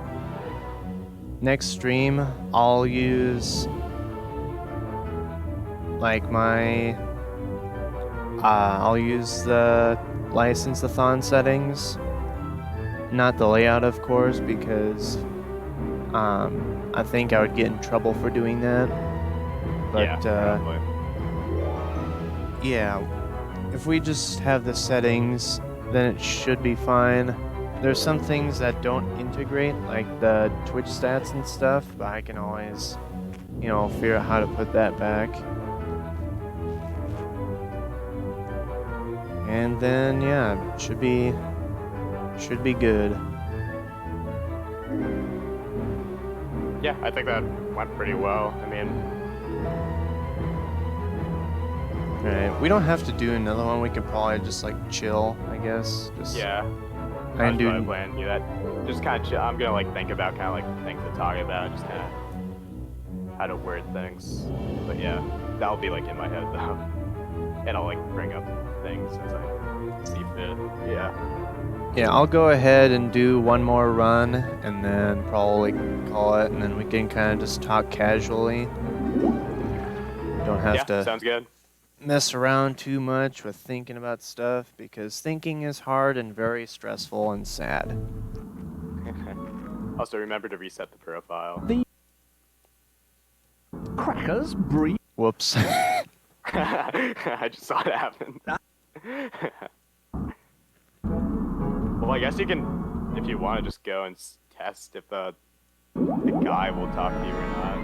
Speaker 1: next stream, I'll use, like, my, I'll use the license-a-thon settings, not the layout, of course, because, I think I would get in trouble for doing that. But,
Speaker 2: Yeah, probably.
Speaker 1: yeah, if we just have the settings, then it should be fine. There's some things that don't integrate, like the Twitch stats and stuff, but I can always, you know, figure out how to put that back. And then, yeah, should be good.
Speaker 2: Yeah, I think that went pretty well. I mean,
Speaker 1: Alright, we don't have to do another one. We can probably just like chill, I guess. Just
Speaker 2: yeah.
Speaker 1: I
Speaker 2: I was
Speaker 1: do.
Speaker 2: probably planning to do that. Just kind of chill. I'm gonna like think about kind of like things to talk about, just kind of how to word things. But yeah, that'll be like in my head though, and I'll like bring up things as I see fit. Yeah.
Speaker 1: Yeah, I'll go ahead and do one more run, and then probably call it, and then we can kind of just talk casually. Don't have
Speaker 2: Yeah,
Speaker 1: to
Speaker 2: sounds good.
Speaker 1: mess around too much with thinking about stuff, because thinking is hard and very stressful and sad.
Speaker 2: Also, remember to reset the profile.
Speaker 3: Crackers breed.
Speaker 1: Whoops.
Speaker 2: I just saw it happen. Well, I guess you can, if you want to, just go and test if the guy will talk to you or not.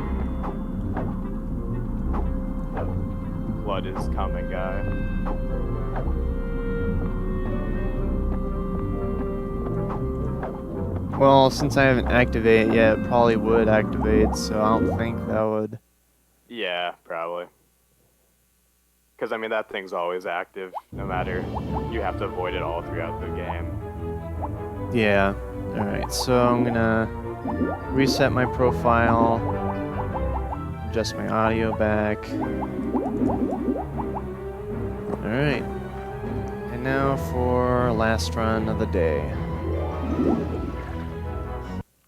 Speaker 2: The blood is coming, guy.
Speaker 1: Well, since I haven't activated yet, it probably would activate, so I don't think that would.
Speaker 2: Yeah, probably. Because, I mean, that thing's always active, no matter. You have to avoid it all throughout the game.
Speaker 1: Yeah. Alright, so I'm gonna reset my profile, adjust my audio back. Alright. And now for last run of the day.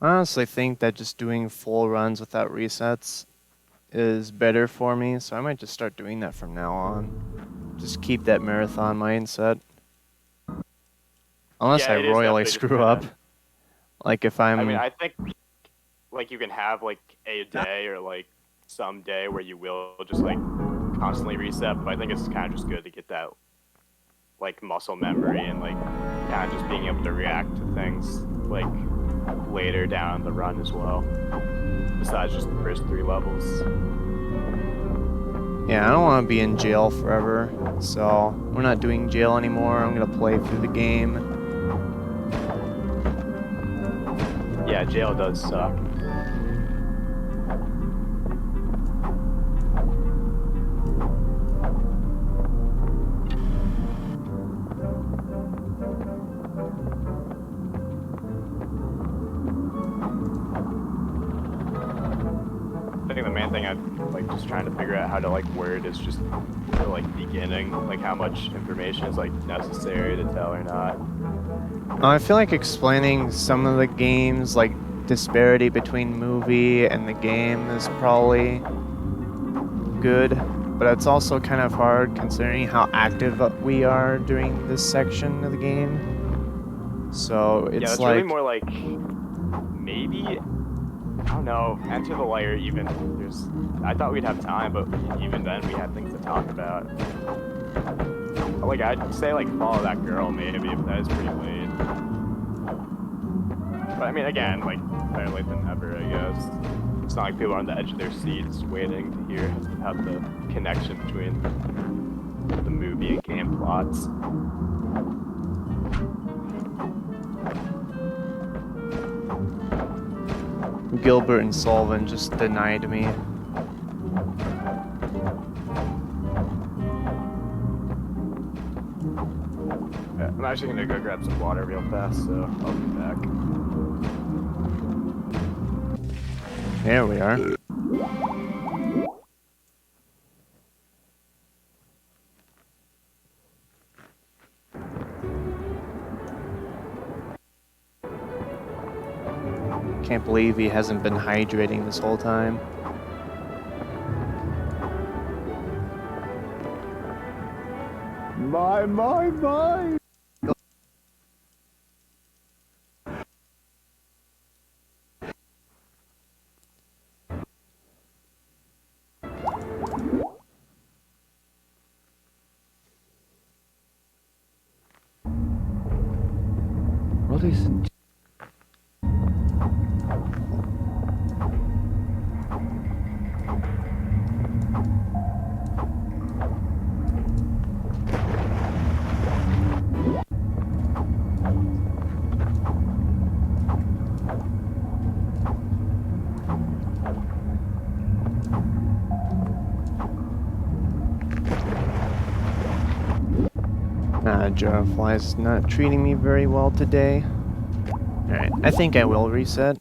Speaker 1: I honestly think that just doing full runs without resets is better for me, so I might just start doing that from now on. Just keep that marathon mindset. Unless
Speaker 2: Yeah,
Speaker 1: I
Speaker 2: it is
Speaker 1: royally
Speaker 2: definitely just
Speaker 1: screw
Speaker 2: kinda-
Speaker 1: up. Like if I'm...
Speaker 2: I mean, I think like you can have like a day or like some day where you will just like constantly reset, but I think it's kind of just good to get that like muscle memory and like kind of just being able to react to things like later down the run as well, besides just the first 3 levels.
Speaker 1: Yeah, I don't want to be in jail forever, so we're not doing jail anymore. I'm going to play through the game.
Speaker 2: Yeah, jail does suck. I think the main thing I'm like just trying to figure out how to like word is just the like beginning, like how much information is like necessary to tell or not.
Speaker 1: I feel like explaining some of the games, like disparity between movie and the game, is probably good, but it's also kind of hard considering how active we are during this section of the game. So
Speaker 2: Yeah,
Speaker 1: it's
Speaker 2: it's
Speaker 1: like...
Speaker 2: really more like maybe, I don't know, Enter the Layer even, I thought we'd have time, but even then we had things to talk about. Like, I'd say, like, follow that girl, maybe, if that is pretty late. But, I mean, again, like, better late than never, I guess. It's not like people are on the edge of their seats waiting to hear about the connection between the movie and game plots.
Speaker 1: Gilbert and Sullivan just denied me.
Speaker 2: Yeah, I'm actually gonna go grab some water real fast, so I'll be back.
Speaker 1: There we are. Can't believe he hasn't been hydrating this whole time.
Speaker 5: My. Ladies and
Speaker 1: Dragonfly's not treating me very well today. Alright, I think I will reset.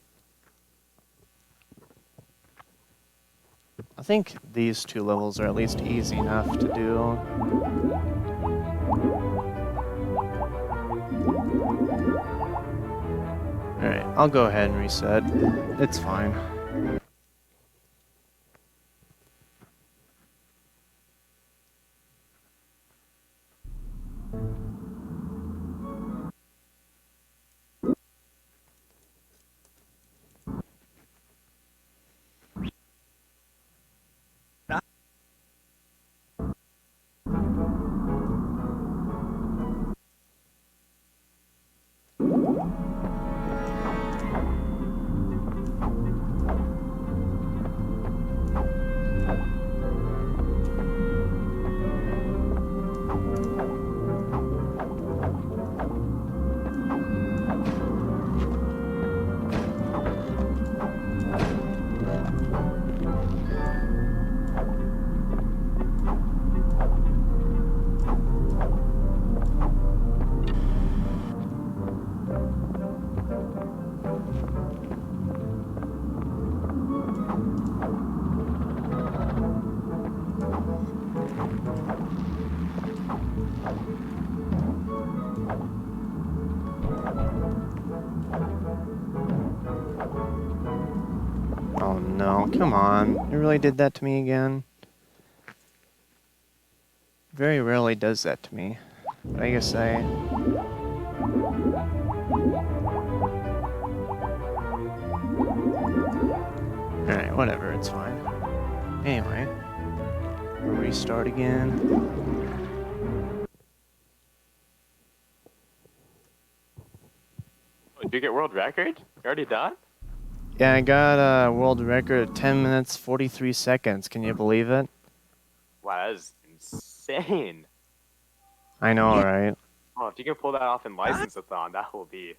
Speaker 1: I think these 2 levels are at least easy enough to do. Alright, I'll go ahead and reset. It's fine. Oh no, come on. It really did that to me again. Very rarely does that to me. But I guess Alright, whatever, it's fine. Anyway. Restart again.
Speaker 2: Did you get world record? You already done?
Speaker 1: Yeah, I got a world record of 10 minutes, 43 seconds. Can you believe it?
Speaker 2: Wow, that is insane.
Speaker 1: I know, right?
Speaker 2: Oh, if you can pull that off in license-a-thon, that will be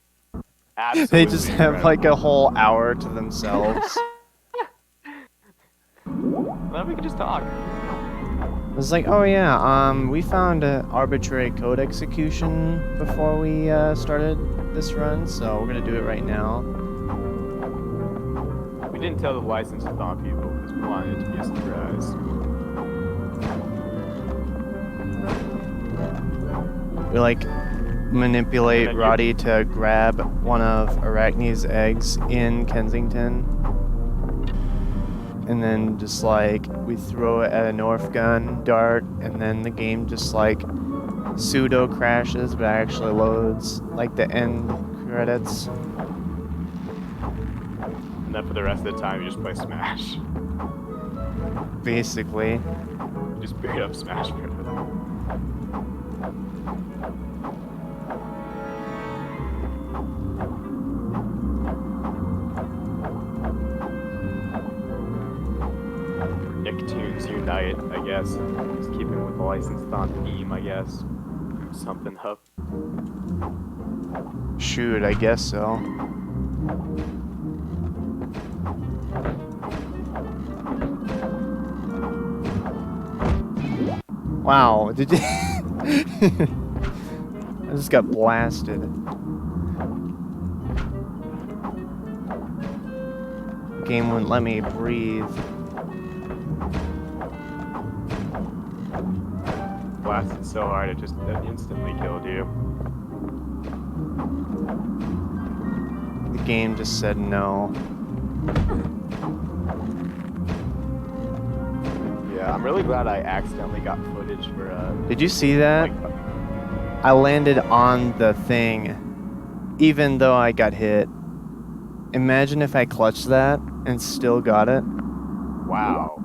Speaker 2: absolutely
Speaker 1: They just have
Speaker 2: incredible.
Speaker 1: like a whole hour to themselves.
Speaker 2: Well, we can just talk.
Speaker 1: It's like, oh yeah, we found an arbitrary code execution before we started this run, so we're gonna do it right now.
Speaker 2: We didn't tell the license-a-thon people because we wanted it to be a surprise.
Speaker 1: We like manipulate
Speaker 2: And then
Speaker 1: Roddy to grab one of Arachne's eggs in Kensington. And then just like we throw it at a Nerf gun dart, and then the game just like pseudo crashes but actually loads like the end credits.
Speaker 2: And then for the rest of the time, you just play Smash.
Speaker 1: Basically.
Speaker 2: Just beat up Smash Bros. Nicktoons Unite, I guess. Just keeping with the license-a-thon theme, I guess. Something up.
Speaker 1: Shoot, I guess so. Wow, did you... I just got blasted. The game wouldn't let me breathe.
Speaker 2: Blasted so hard it just instantly killed you.
Speaker 1: The game just said no.
Speaker 2: Yeah, I'm really glad I accidentally got footage for,
Speaker 1: Did you see that?
Speaker 2: like,
Speaker 1: I landed on the thing, even though I got hit. Imagine if I clutched that and still got it.
Speaker 2: wow.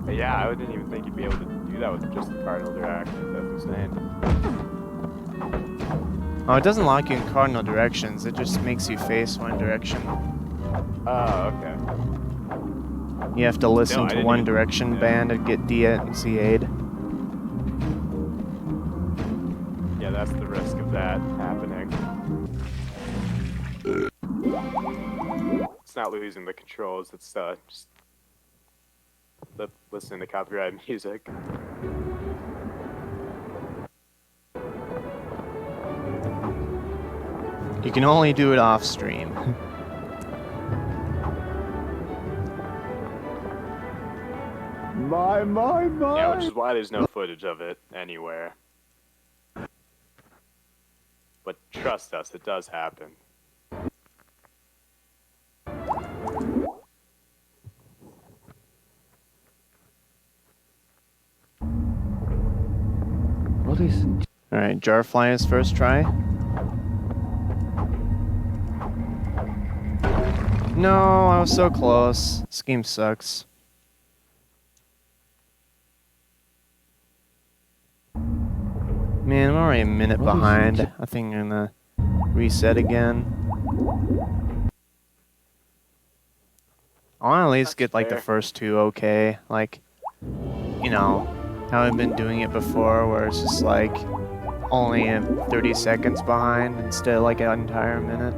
Speaker 2: But yeah, I didn't even think you'd be able to do that with just the cardinal directions. That's insane.
Speaker 1: Oh, it doesn't lock you in cardinal directions. It just makes you face one direction.
Speaker 2: Oh, okay.
Speaker 1: You have to listen
Speaker 2: No, I
Speaker 1: to
Speaker 2: didn't
Speaker 1: One
Speaker 2: even-
Speaker 1: Direction
Speaker 2: yeah.
Speaker 1: band and get DNCA'd.
Speaker 2: Yeah, that's the risk of that happening. It's not losing the controls, it's just listening to copyrighted music.
Speaker 1: You can only do it off stream.
Speaker 5: My.
Speaker 2: Yeah, which is why there's no footage of it anywhere. But trust us, it does happen.
Speaker 3: What is...
Speaker 1: Alright, Jarfly's first try. No, I was so close. This game sucks. Man, I'm already a minute
Speaker 3: What is
Speaker 1: behind.
Speaker 3: it?
Speaker 1: I think I'm gonna reset again. I want to at least
Speaker 2: That's
Speaker 1: get like the
Speaker 2: fair.
Speaker 1: first two okay. Like, you know, how I've been doing it before where it's just like only 30 seconds behind instead of like an entire minute.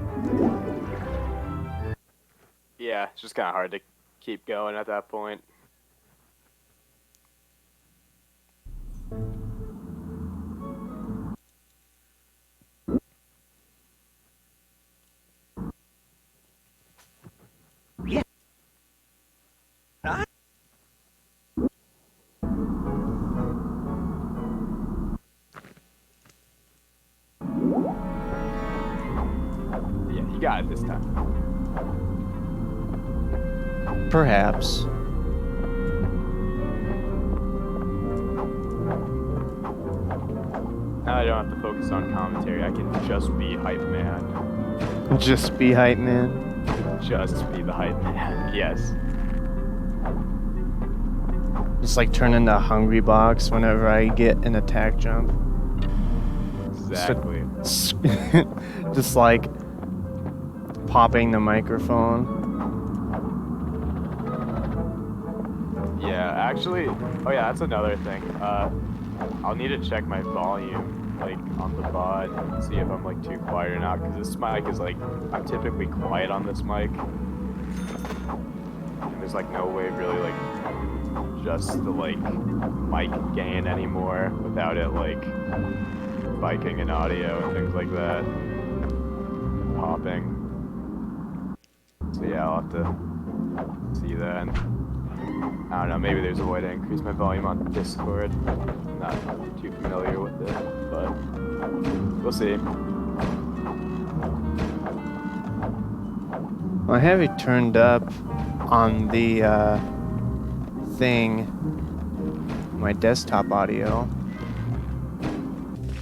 Speaker 2: Yeah, it's just kind of hard to keep going at that point. Yeah, you got it this time.
Speaker 1: Perhaps.
Speaker 2: Now I don't have to focus on commentary. I can just be hype man.
Speaker 1: Just be hype man.
Speaker 2: Just be the hype man. Yes.
Speaker 1: Just like turn into a hungry box whenever I get an attack jump.
Speaker 2: Exactly.
Speaker 1: Just like popping the microphone.
Speaker 2: Yeah, actually, oh yeah, that's another thing. I'll need to check my volume, like, on the VOD, and see if I'm, like, too quiet or not, because this mic is, like, I'm typically quiet on this mic. And there's, like, no way really, like, just the, like, mic gain anymore without it, like, spiking in audio and things like that. Popping. So yeah, I'll have to see that. I don't know, maybe there's a way to increase my volume on Discord. I'm not too familiar with it, but we'll see.
Speaker 1: I have it turned up on the thing, my desktop audio.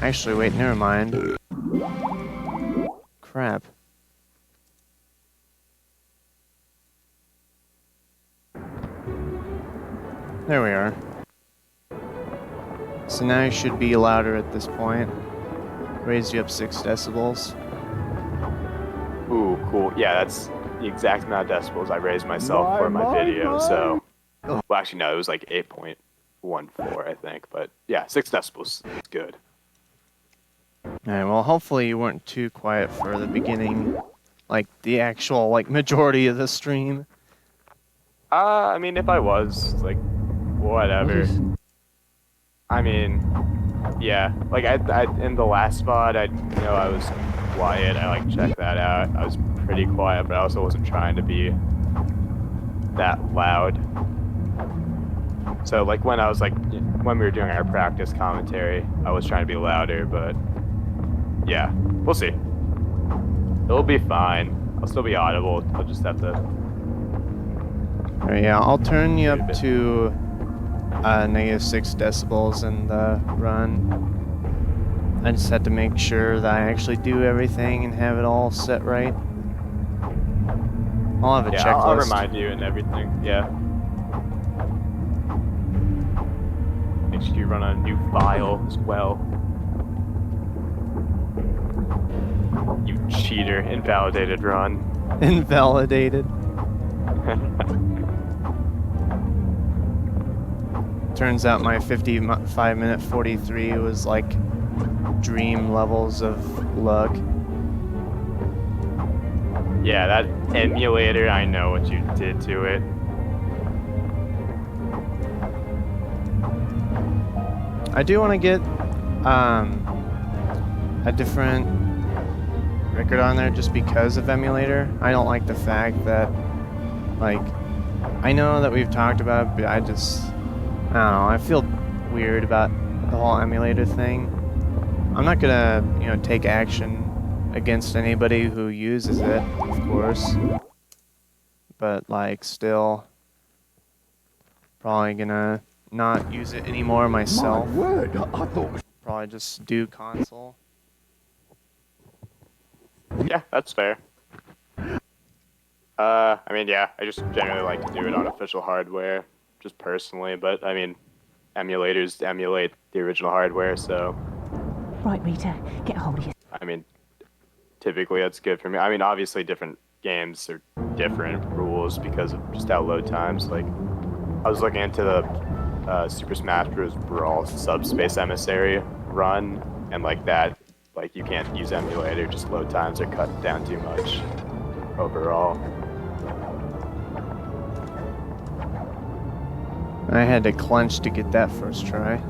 Speaker 1: Actually, wait, never mind. Crap. There we are. So now you should be louder at this point. Raise you up 6 decibels.
Speaker 2: Ooh, cool. Yeah, that's the exact amount of decibels I raised myself for my video, so... Well, actually, no, it was like 8.14, I think, but yeah, 6 decibels is good.
Speaker 1: Alright, well, hopefully you weren't too quiet for the beginning, like the actual, like, majority of the stream.
Speaker 2: I mean, if I was, like, whatever. I mean, yeah, like, I in the last spot, I was quiet, I, like, checked that out. I was pretty quiet, but I also wasn't trying to be that loud. So, like, when I was, like, when we were doing our practice commentary, I was trying to be louder, but yeah, we'll see. It'll be fine. I'll still be audible. I'll just have to...
Speaker 1: Alright, yeah, I'll turn you up to -6 decibels in the run. I just had to make sure that I actually do everything and have it all set right. I'll have a checklist.
Speaker 2: I'll remind you and everything, yeah. Make sure you run a new file as well. You cheater, invalidated run.
Speaker 1: Invalidated. Turns out my 55-minute 43 was like dream levels of luck.
Speaker 2: Yeah, that emulator, I know what you did to it.
Speaker 1: I do want to get a different record on there just because of emulator. I don't like the fact that, like, I know that we've talked about it, but I don't know, I feel weird about the whole emulator thing. I'm not gonna, take action against anybody who uses it, of course. But, like, still, probably gonna not use it anymore myself.
Speaker 3: My word, I thought...
Speaker 1: Probably just do console.
Speaker 2: Yeah, that's fair. I mean, yeah, I just generally like to do it on official hardware, just personally, but, I mean, emulators emulate the original hardware, so...
Speaker 4: Right, Rita, get a hold of you.
Speaker 2: I mean, typically that's good for me. I mean, obviously different games are different rules because of just how load times. Like, I was looking into the Super Smash Bros. Brawl Subspace Emissary run, and like that, like you can't use emulator, just load times are cut down too much overall.
Speaker 1: I had to clench to get that first try.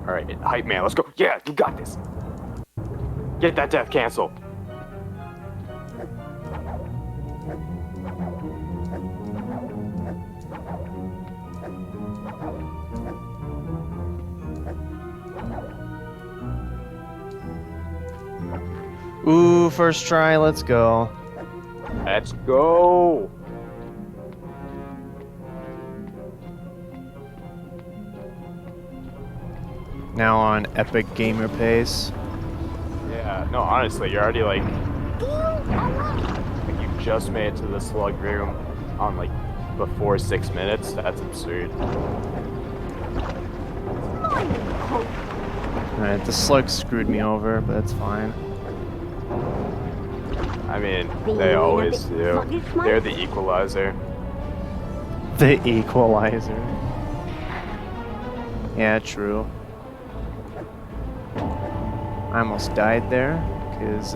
Speaker 2: Alright, hype man, let's go. Yeah, you got this. Get that death cancel.
Speaker 1: Ooh, first try, let's go.
Speaker 2: Let's go.
Speaker 1: Now on epic gamer pace.
Speaker 2: Yeah, no, honestly, you're already like you just made it to the slug room on like before 6 minutes. That's absurd.
Speaker 1: Alright, the slug screwed me over, but that's fine.
Speaker 2: I mean, they always do. They're the equalizer.
Speaker 1: The equalizer. Yeah, true. I almost died there, because,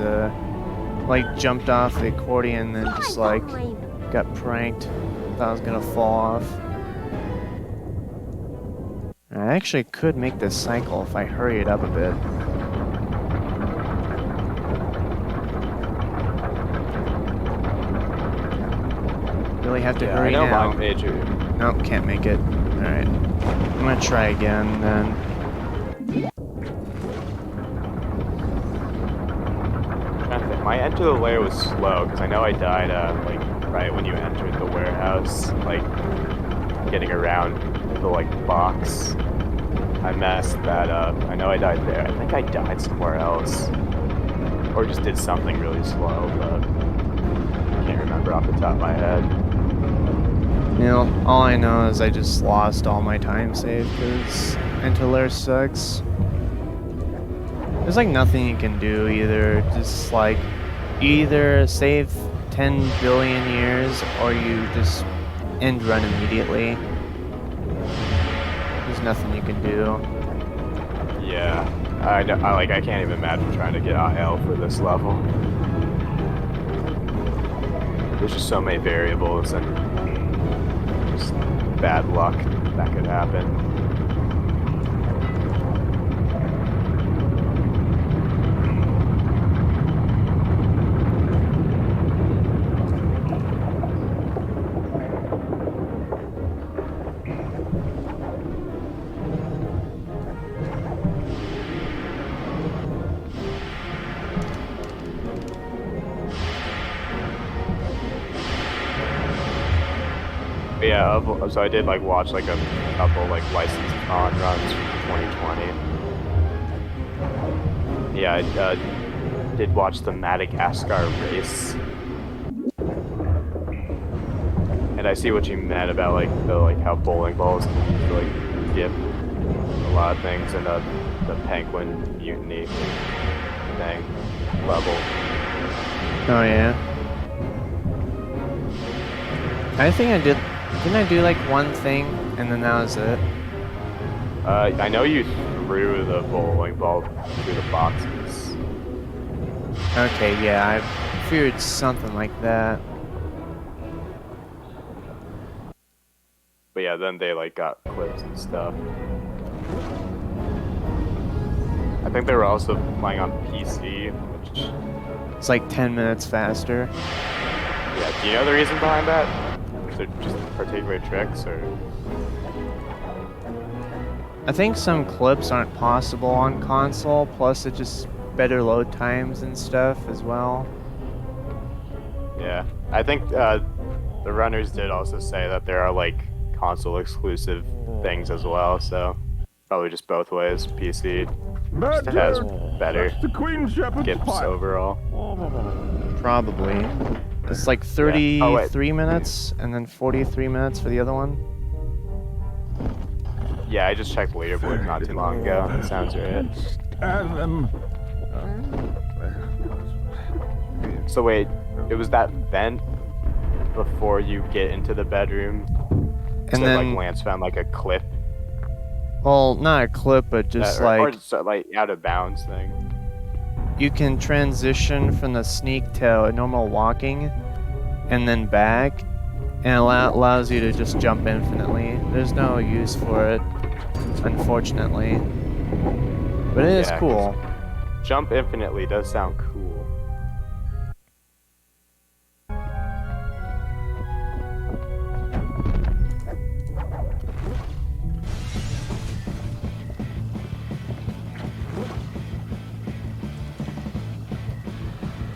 Speaker 1: like, jumped off the accordion and then just, like, got pranked. Thought I was gonna fall off. I actually could make this cycle if I hurry it up a bit. Really have to
Speaker 2: Yeah,
Speaker 1: hurry
Speaker 2: I know
Speaker 1: now.
Speaker 2: mine major.
Speaker 1: Nope, can't make it. Alright. I'm gonna try again then.
Speaker 2: My enter the layer was slow because I know I died like right when you entered the warehouse, like getting around the like box. I messed that up. I know I died there. I think I died somewhere else, or just did something really slow, but I can't remember off the top of my head.
Speaker 1: You know, all I know is I just lost all my time save because Enter Lair sucks. There's like nothing you can do either. Just like either save 10 billion years or you just end run immediately. There's nothing you can do.
Speaker 2: Yeah, I can't even imagine trying to get IL for this level. There's just so many variables and just bad luck that could happen. But yeah, so I did like watch like a couple like licensed con runs from 2020. Yeah, I did watch the Madagascar race, and I see what you meant about like how bowling balls can like give a lot of things in the penguin mutiny thing level.
Speaker 1: Oh yeah. I think I did. Didn't I do like one thing and then that was it?
Speaker 2: I know you threw the bowling ball through the boxes.
Speaker 1: Okay, yeah, I feared something like that.
Speaker 2: But yeah, then they like got clips and stuff. I think they were also playing on PC, which
Speaker 1: It's like 10 minutes faster.
Speaker 2: yeah. Do you know the reason behind that? Is it just particular tricks or?
Speaker 1: I think some clips aren't possible on console, plus it just better load times and stuff as well.
Speaker 2: Yeah, I think the runners did also say that there are like console exclusive things as well, so probably just both ways. PC just has better
Speaker 5: The Queen Shepherd's
Speaker 2: gifts
Speaker 5: pie.
Speaker 2: overall.
Speaker 1: Probably. It's like 33
Speaker 2: Yeah. Oh, wait.
Speaker 1: minutes and then 43 minutes for the other one.
Speaker 2: Yeah, I just checked leaderboard not too long ago. That sounds right.
Speaker 5: And them.
Speaker 2: So wait, it was that vent before you get into the bedroom.
Speaker 1: And
Speaker 2: So
Speaker 1: then,
Speaker 2: like Lance found like a clip,
Speaker 1: well, not a clip, but just
Speaker 2: or just like out of bounds thing.
Speaker 1: you can transition from the sneak to normal walking and then back, and it allows you to just jump infinitely. There's no use for it, unfortunately. But it is
Speaker 2: Yeah,
Speaker 1: cool.
Speaker 2: Jump infinitely does sound cool.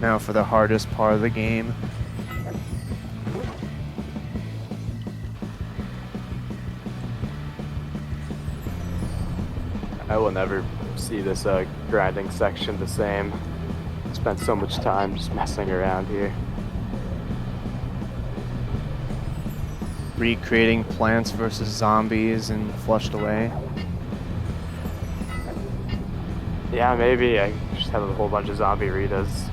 Speaker 1: Now for the hardest part of the game.
Speaker 2: I will never see this grinding section the same. Spent so much time just messing around here.
Speaker 1: Recreating Plants vs. Zombies and Flushed Away.
Speaker 2: Yeah, maybe. I just have a whole bunch of zombie Ritas.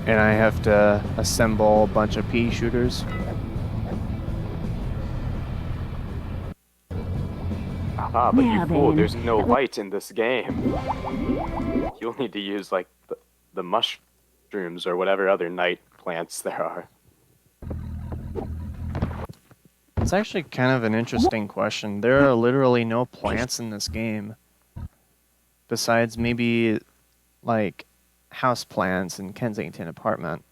Speaker 1: And I have to assemble a bunch of pea shooters.
Speaker 2: Ah, but
Speaker 4: Now
Speaker 2: you fool,
Speaker 4: then.
Speaker 2: there's no light in this game. You'll need to use, like, the mushrooms or whatever other night plants there are.
Speaker 1: It's actually kind of an interesting question. There are literally no plants in this game. Besides maybe, like, house plants in Kensington apartment.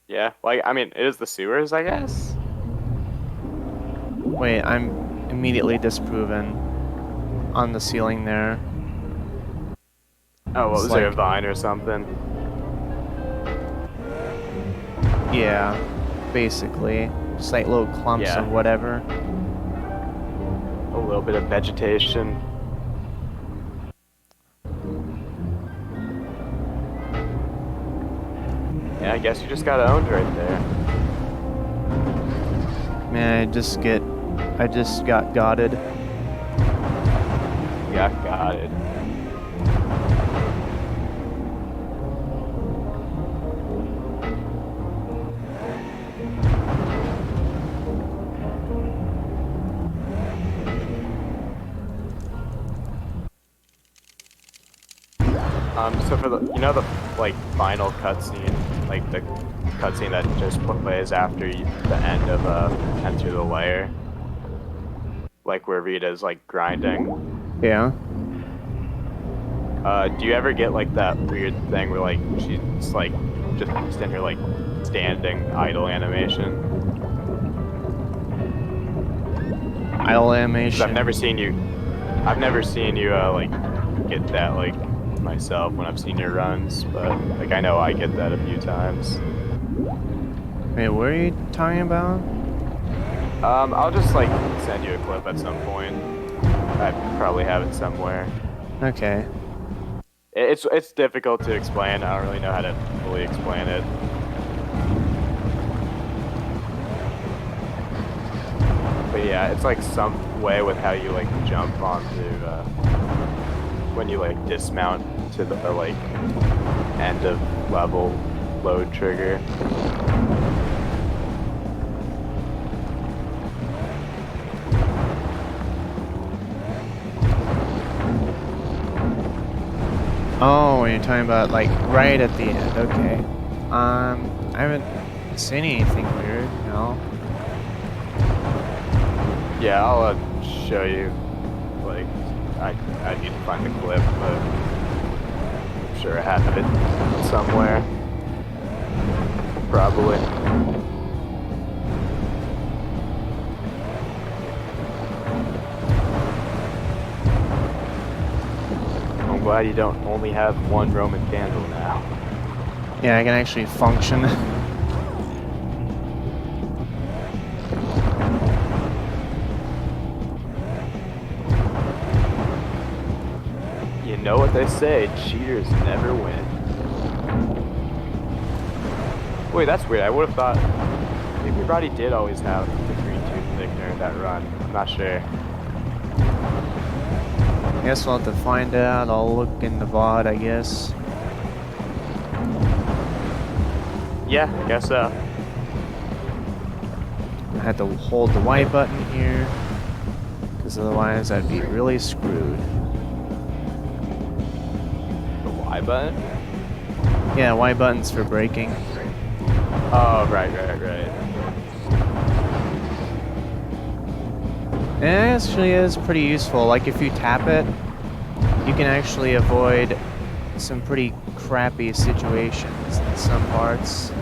Speaker 2: Yeah, like, I mean, it is the sewers, I guess?
Speaker 1: Wait, I'm immediately disproven on the ceiling there.
Speaker 2: Oh, what
Speaker 1: It's
Speaker 2: was there, a
Speaker 1: like-
Speaker 2: vine or something?
Speaker 1: Yeah, basically. Just like little clumps
Speaker 2: Yeah.
Speaker 1: of whatever.
Speaker 2: A little bit of vegetation. Yeah, I guess you just got owned right there.
Speaker 1: Man, I just got godded.
Speaker 2: Got it. So for the, the like final cutscene, like the cutscene that just plays after the end of Enter the Lair, like where Rita's like grinding.
Speaker 1: Yeah.
Speaker 2: Do you ever get like that weird thing where like she's like just in her like standing idle animation?
Speaker 1: Idle
Speaker 2: 'Cause
Speaker 1: animation.
Speaker 2: I've never seen you like get that like myself when I've seen your runs, but like I know I get that a few times.
Speaker 1: Wait, what are you talking about?
Speaker 2: I'll just like send you a clip at some point. I probably have it somewhere.
Speaker 1: Okay.
Speaker 2: It's difficult to explain. I don't really know how to fully explain it. But yeah, it's like some way with how you like jump onto when you like dismount to the like end of level load trigger.
Speaker 1: Oh, you're talking about like right at the end. Okay. I haven't seen anything weird. No.
Speaker 2: Yeah, I'll show you. Like, I need to find the clip, but I'm sure I have it somewhere. Probably. I'm glad you don't only have one Roman candle now.
Speaker 1: Yeah, I can actually function.
Speaker 2: You know what they say, cheaters never win. Wait, that's weird. I would have thought maybe everybody did always have the green tooth thickener in that run. I'm not sure.
Speaker 1: I guess we'll have to find out. I'll look in the VOD, I guess.
Speaker 2: Yeah, I guess so.
Speaker 1: I had to hold the Y button here, because otherwise I'd be really screwed.
Speaker 2: The Y button?
Speaker 1: Yeah, Y button's for braking.
Speaker 2: Oh, right.
Speaker 1: And it actually is pretty useful. Like if you tap it, you can actually avoid some pretty crappy situations in some parts.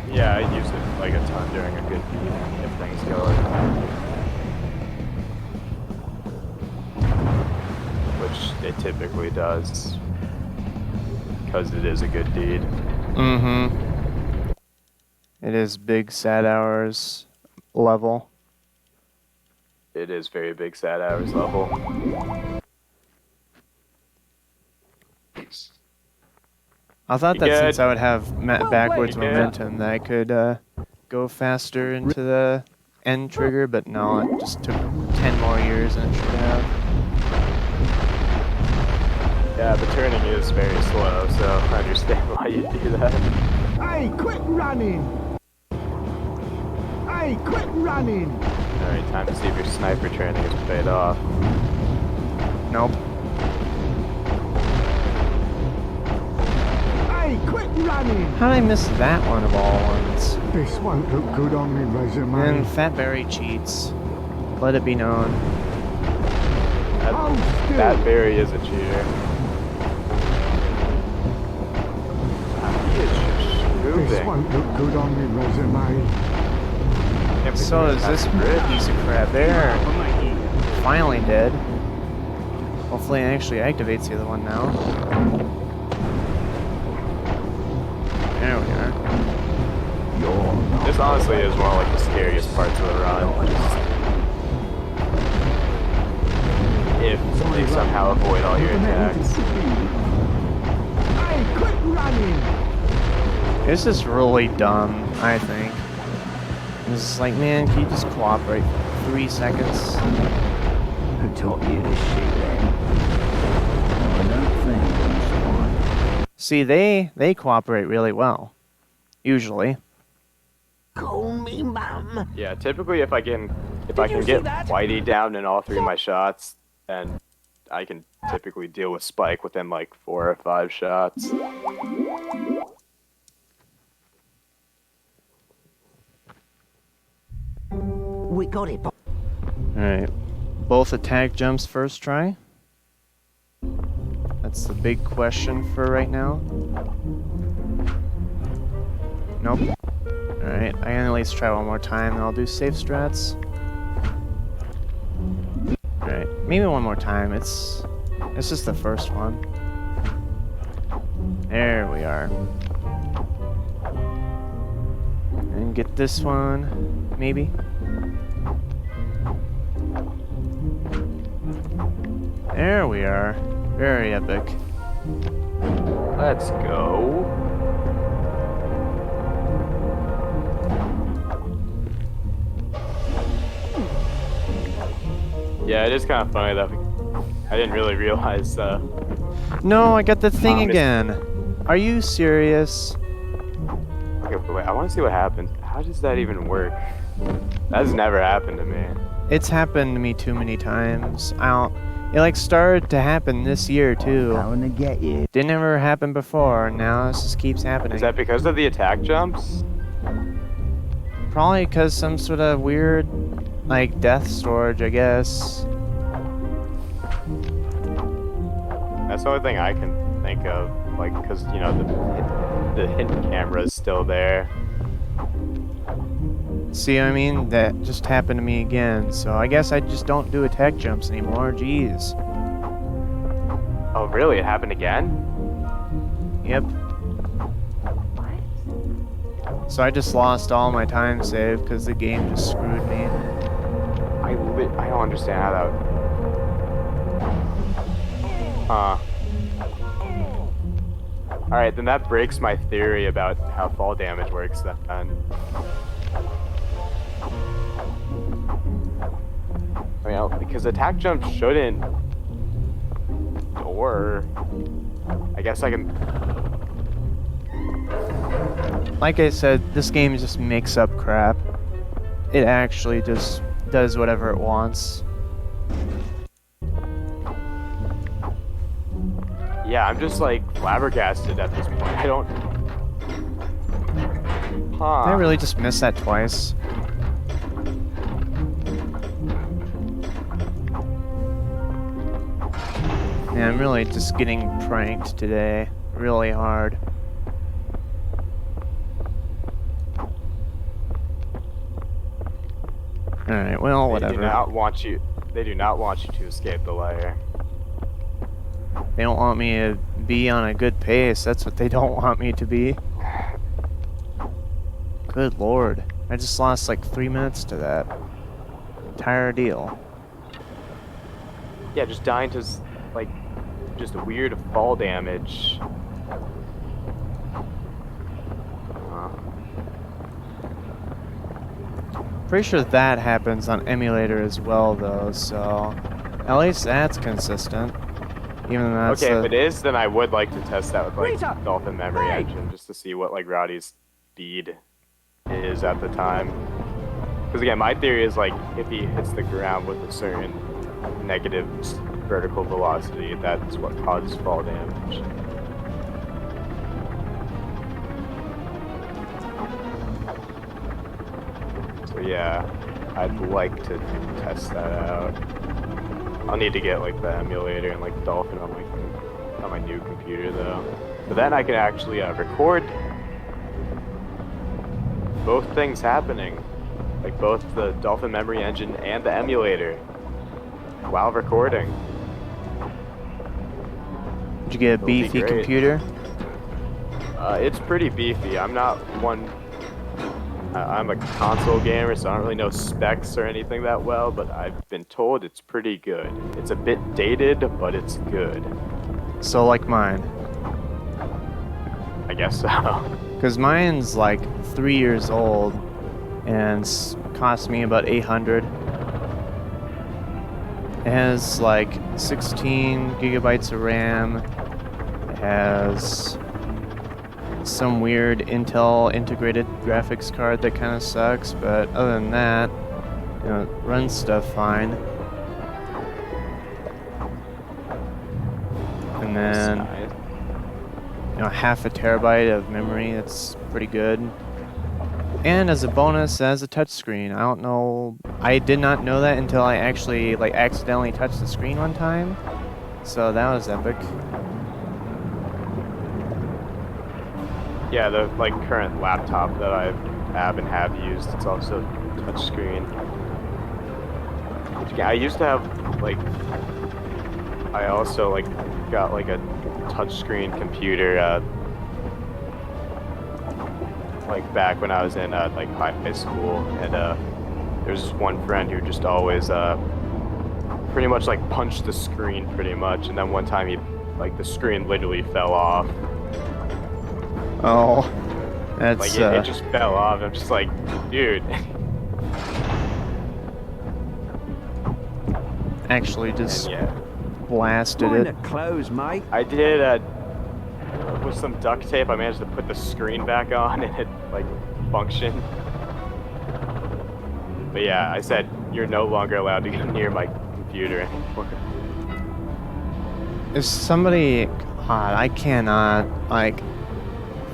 Speaker 2: Yeah, I use it like a ton during a good beat if things go. Which it typically does. Because it is a good deed.
Speaker 1: Mm-hmm. It is big sad hours level.
Speaker 2: It is very big sad hours level.
Speaker 1: I thought
Speaker 2: You
Speaker 1: that
Speaker 2: good?
Speaker 1: since I would have backwards
Speaker 2: played, yeah.
Speaker 1: momentum that I could go faster into the end trigger, but no, it just took 10 more years than it should have.
Speaker 2: Yeah, the turning is very slow, so I understand why you do that.
Speaker 3: Hey, quit running! Hey, quit running!
Speaker 2: Alright, time to see if your sniper training has paid off.
Speaker 1: Nope.
Speaker 3: Hey, quit running!
Speaker 1: How did I miss that one of all ones?
Speaker 5: This won't look good on me resume.
Speaker 1: And Fatberry cheats. Let it be known.
Speaker 2: That berry is a cheater. He is just
Speaker 5: This
Speaker 2: moving.
Speaker 5: won't look good on me resume.
Speaker 1: So is this piece of crap there. Finally dead. Hopefully it actually activates the other one now. There we are.
Speaker 2: This honestly is one of like the scariest parts of the run. If they somehow avoid all your attacks.
Speaker 3: Hey, quit running!
Speaker 1: This is really dumb, I think. It's just like, man, can you just cooperate for 3 seconds?
Speaker 3: Who taught you to shoot then? I don't think someone.
Speaker 1: See, they cooperate really well. Usually.
Speaker 7: Call me mum.
Speaker 2: Yeah, typically if I can get Whitey down in all 3 of my shots, then I can typically deal with Spike within like 4 or 5 shots.
Speaker 7: We got it.
Speaker 1: Alright. Both attack jumps first try. That's the big question for right now. Nope. Alright, I can at least try one more time and I'll do safe strats. Alright, maybe one more time. It's just the first one. There we are. And get this one, maybe. There we are. Very epic.
Speaker 2: Let's go. Yeah, it is kind of funny that I didn't really realize.
Speaker 1: No, I got the thing
Speaker 2: Mom is-
Speaker 1: again. Are you serious?
Speaker 2: Okay, wait, I want to see what happens. How does that even work? That's never happened to me.
Speaker 1: It's happened to me too many times. It like started to happen this year too.
Speaker 3: Going to get you.
Speaker 1: Didn't ever happen before. Now this just keeps happening.
Speaker 2: Is that because of the attack jumps?
Speaker 1: Probably because some sort of weird, like death storage, I guess.
Speaker 2: That's the only thing I can think of. Like, because you know the hidden camera is still there.
Speaker 1: See what I mean? That just happened to me again. So I guess I just don't do attack jumps anymore. Jeez.
Speaker 2: Oh, really? It happened again?
Speaker 1: Yep. So I just lost all my time save because the game just screwed me.
Speaker 2: I don't understand how that. Huh. All right, then that breaks my theory about how fall damage works. Then. I mean, because attack jump shouldn't, or I guess I can.
Speaker 1: Like I said, this game just makes up crap. It actually just does whatever it wants.
Speaker 2: Yeah, I'm just like flabbergasted at this point. I don't. Huh.
Speaker 1: I really just missed that twice. Yeah, I'm really just getting pranked today. Really hard. Alright, well,
Speaker 2: They
Speaker 1: whatever.
Speaker 2: do not want you. They do not want you to escape the layer.
Speaker 1: They don't want me to be on a good pace. That's what they don't want me to be. Good lord. I just lost like 3 minutes to that entire deal.
Speaker 2: Yeah, just dying to like just weird fall damage.
Speaker 1: Pretty sure that happens on emulator as well, though, so at least that's consistent. Even though that's
Speaker 2: Okay, if it is, then I would like to test that with like
Speaker 3: Rita!
Speaker 2: Dolphin Memory
Speaker 3: Hey!
Speaker 2: Engine just to see what like Rowdy's speed is at the time. Because again, my theory is like if he hits the ground with a certain negative vertical velocity, that's what causes fall damage. So yeah, I'd like to test that out. I'll need to get like the emulator and like Dolphin on my new computer though. But then I can actually record both things happening, like both the Dolphin Memory Engine and the emulator while recording.
Speaker 1: Did you get a
Speaker 2: It'll be
Speaker 1: beefy
Speaker 2: great.
Speaker 1: computer?
Speaker 2: It's pretty beefy. I'm not one. I'm a console gamer, so I don't really know specs or anything that well, but I've been told it's pretty good. It's a bit dated, but it's good.
Speaker 1: So like mine.
Speaker 2: I guess so.
Speaker 1: Because mine's like 3 years old and cost me about 800. It has like 16 gigabytes of RAM. It has some weird Intel integrated graphics card that kind of sucks, but other than that, you know, it runs stuff fine. And then,
Speaker 2: Nice.
Speaker 1: you know, half a terabyte of memory. That's pretty good. And as a bonus, it has a touchscreen. I don't know. I did not know that until I actually like accidentally touched the screen one time. So that was epic.
Speaker 2: Yeah, the like current laptop that I have and have used, it's also touchscreen. Yeah, I used to have like, I also like got like a touchscreen computer like back when I was in like high school, and there's this one friend who just always pretty much like punched the screen pretty much, and then one time he like the screen literally fell off.
Speaker 1: Oh, that's
Speaker 2: Like it just fell off. I'm just like, dude.
Speaker 1: actually just
Speaker 2: And yeah,
Speaker 1: blasted
Speaker 3: Find
Speaker 1: it.
Speaker 3: the clothes, mate.
Speaker 2: I did with some duct tape. I managed to put the screen back on, and it like functioned. But yeah, I said you're no longer allowed to go near my computer anymore.
Speaker 1: If somebody, God, I cannot like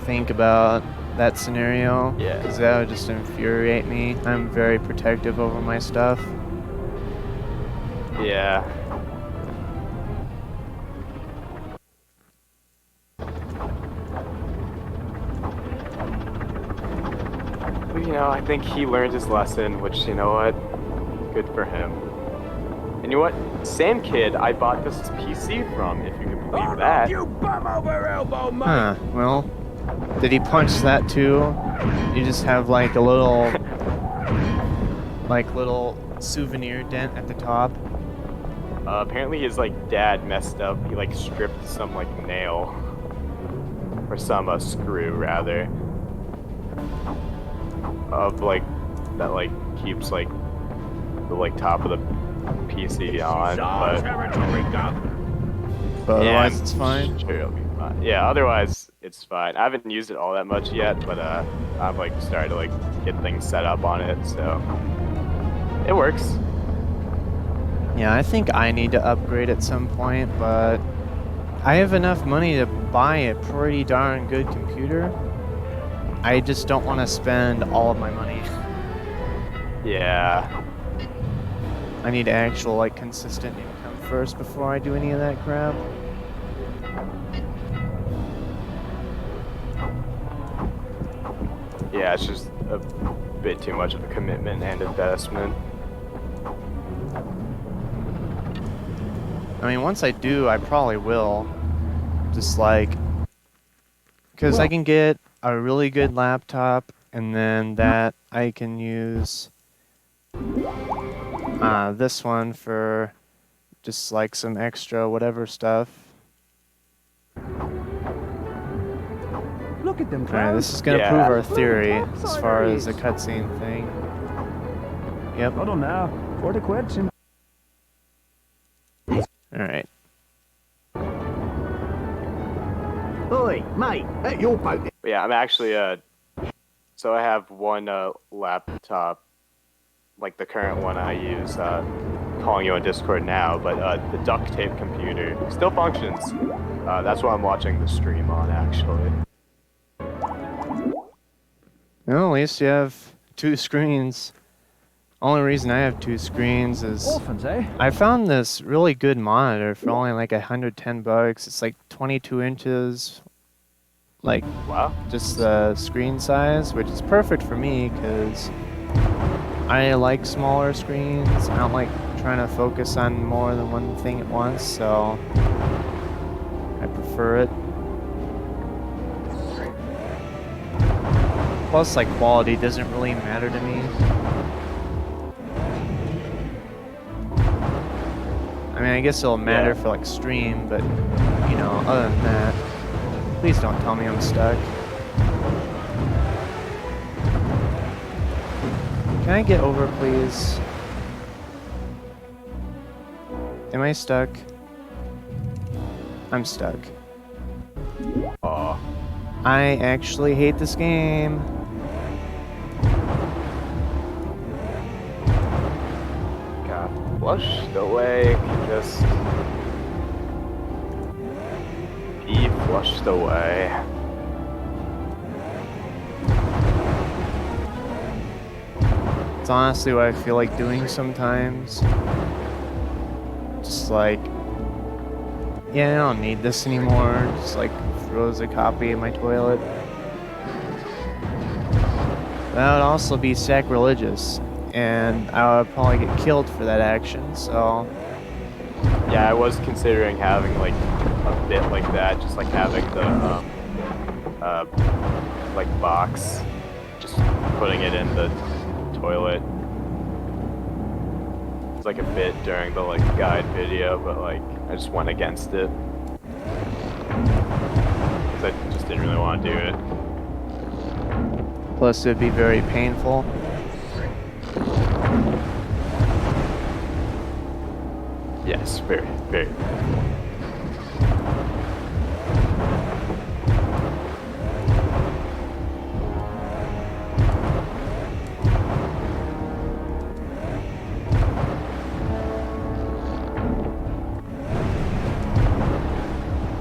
Speaker 1: think about that scenario.
Speaker 2: Yeah.
Speaker 1: Because that would just infuriate me. I'm very protective over my stuff.
Speaker 2: Yeah. But, you know, I think he learned his lesson, which, you know what? Good for him. And you know what? Same kid I bought this PC from, if you can believe that.
Speaker 3: You bum over elbow, mate.
Speaker 1: Huh, well, did he punch that too? You just have like a little, like little souvenir dent at the top.
Speaker 2: Apparently his, like, dad messed up. He, like, stripped some, like, nail. Or some, screw, rather. Of, like, that, like, keeps, like, the, like, top of the PC on, but...
Speaker 1: But
Speaker 2: Yeah,
Speaker 1: otherwise, it's fine.
Speaker 2: Sure, it'll be fine. Yeah, otherwise, it's fine. I haven't used it all that much yet, but, I've, like, started to, like, get things set up on it, so... It works.
Speaker 1: Yeah, I think I need to upgrade at some point, but I have enough money to buy a pretty darn good computer. I just don't want to spend all of my money.
Speaker 2: Yeah.
Speaker 1: I need actual, like, consistent income first before I do any of that crap.
Speaker 2: Yeah, it's just a bit too much of a commitment and investment.
Speaker 1: I mean, once I do, I probably will. Just like, because I can get a really good laptop, and then that I can use this one for just like some extra whatever stuff.
Speaker 3: Look at them,
Speaker 1: Alright, this is gonna
Speaker 2: Yeah.
Speaker 1: prove our theory as far as the cutscene thing. Yep.
Speaker 3: Hold on now, for the question.
Speaker 1: Alright.
Speaker 3: Oi, mate, at your boat.
Speaker 2: But yeah, I'm actually so I have one laptop, like the current one I use, calling you on Discord now, but the duct tape computer still functions. That's what I'm watching the stream on, actually.
Speaker 1: Well, at least you have 2 screens. Only reason I have 2 screens is
Speaker 3: Orphans, eh?
Speaker 1: I found this really good monitor for only like $110. It's like 22 inches, like
Speaker 2: Wow.
Speaker 1: just the screen size, which is perfect for me because I like smaller screens. I don't like trying to focus on more than one thing at once, so I prefer it. Plus, like, quality doesn't really matter to me. I mean, I guess it'll matter for, like, stream, but, you know, other than that, please don't tell me I'm stuck. Can I get over, please? Am I stuck? I'm stuck.
Speaker 2: Aw.
Speaker 1: I actually hate this game.
Speaker 2: God, flushed away can just be flushed away.
Speaker 1: It's honestly what I feel like doing sometimes. Just like, yeah, I don't need this anymore. Just like throws a copy in my toilet. That would also be sacrilegious, and I would probably get killed for that action, so...
Speaker 2: Yeah, I was considering having like a bit like that, just like having the like box, just putting it in the toilet. It's like a bit during the like guide video, but like I just went against it. 'Cause I just didn't really want to do it.
Speaker 1: Plus, it'd be very painful.
Speaker 2: Yes, very, very.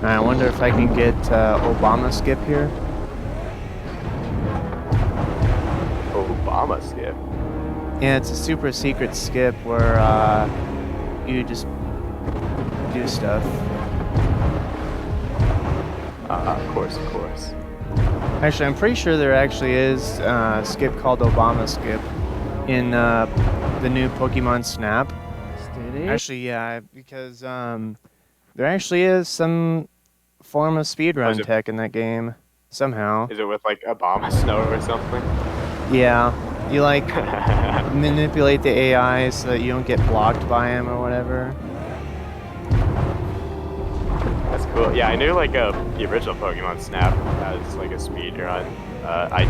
Speaker 1: I wonder if I can get Obama skip here.
Speaker 2: Obama skip.
Speaker 1: Yeah, it's a super secret skip where you just do stuff.
Speaker 2: Of course, of course.
Speaker 1: Actually, I'm pretty sure there actually is a skip called Obama skip in the new Pokemon Snap.
Speaker 3: Steady.
Speaker 1: Actually, yeah, because there actually is some form of speedrun tech in that game somehow.
Speaker 2: Is it with like Obama snow or something?
Speaker 1: Yeah, you like manipulate the AI so that you don't get blocked by him or whatever.
Speaker 2: That's cool. Yeah, I knew like the original Pokemon Snap has like a speed run. I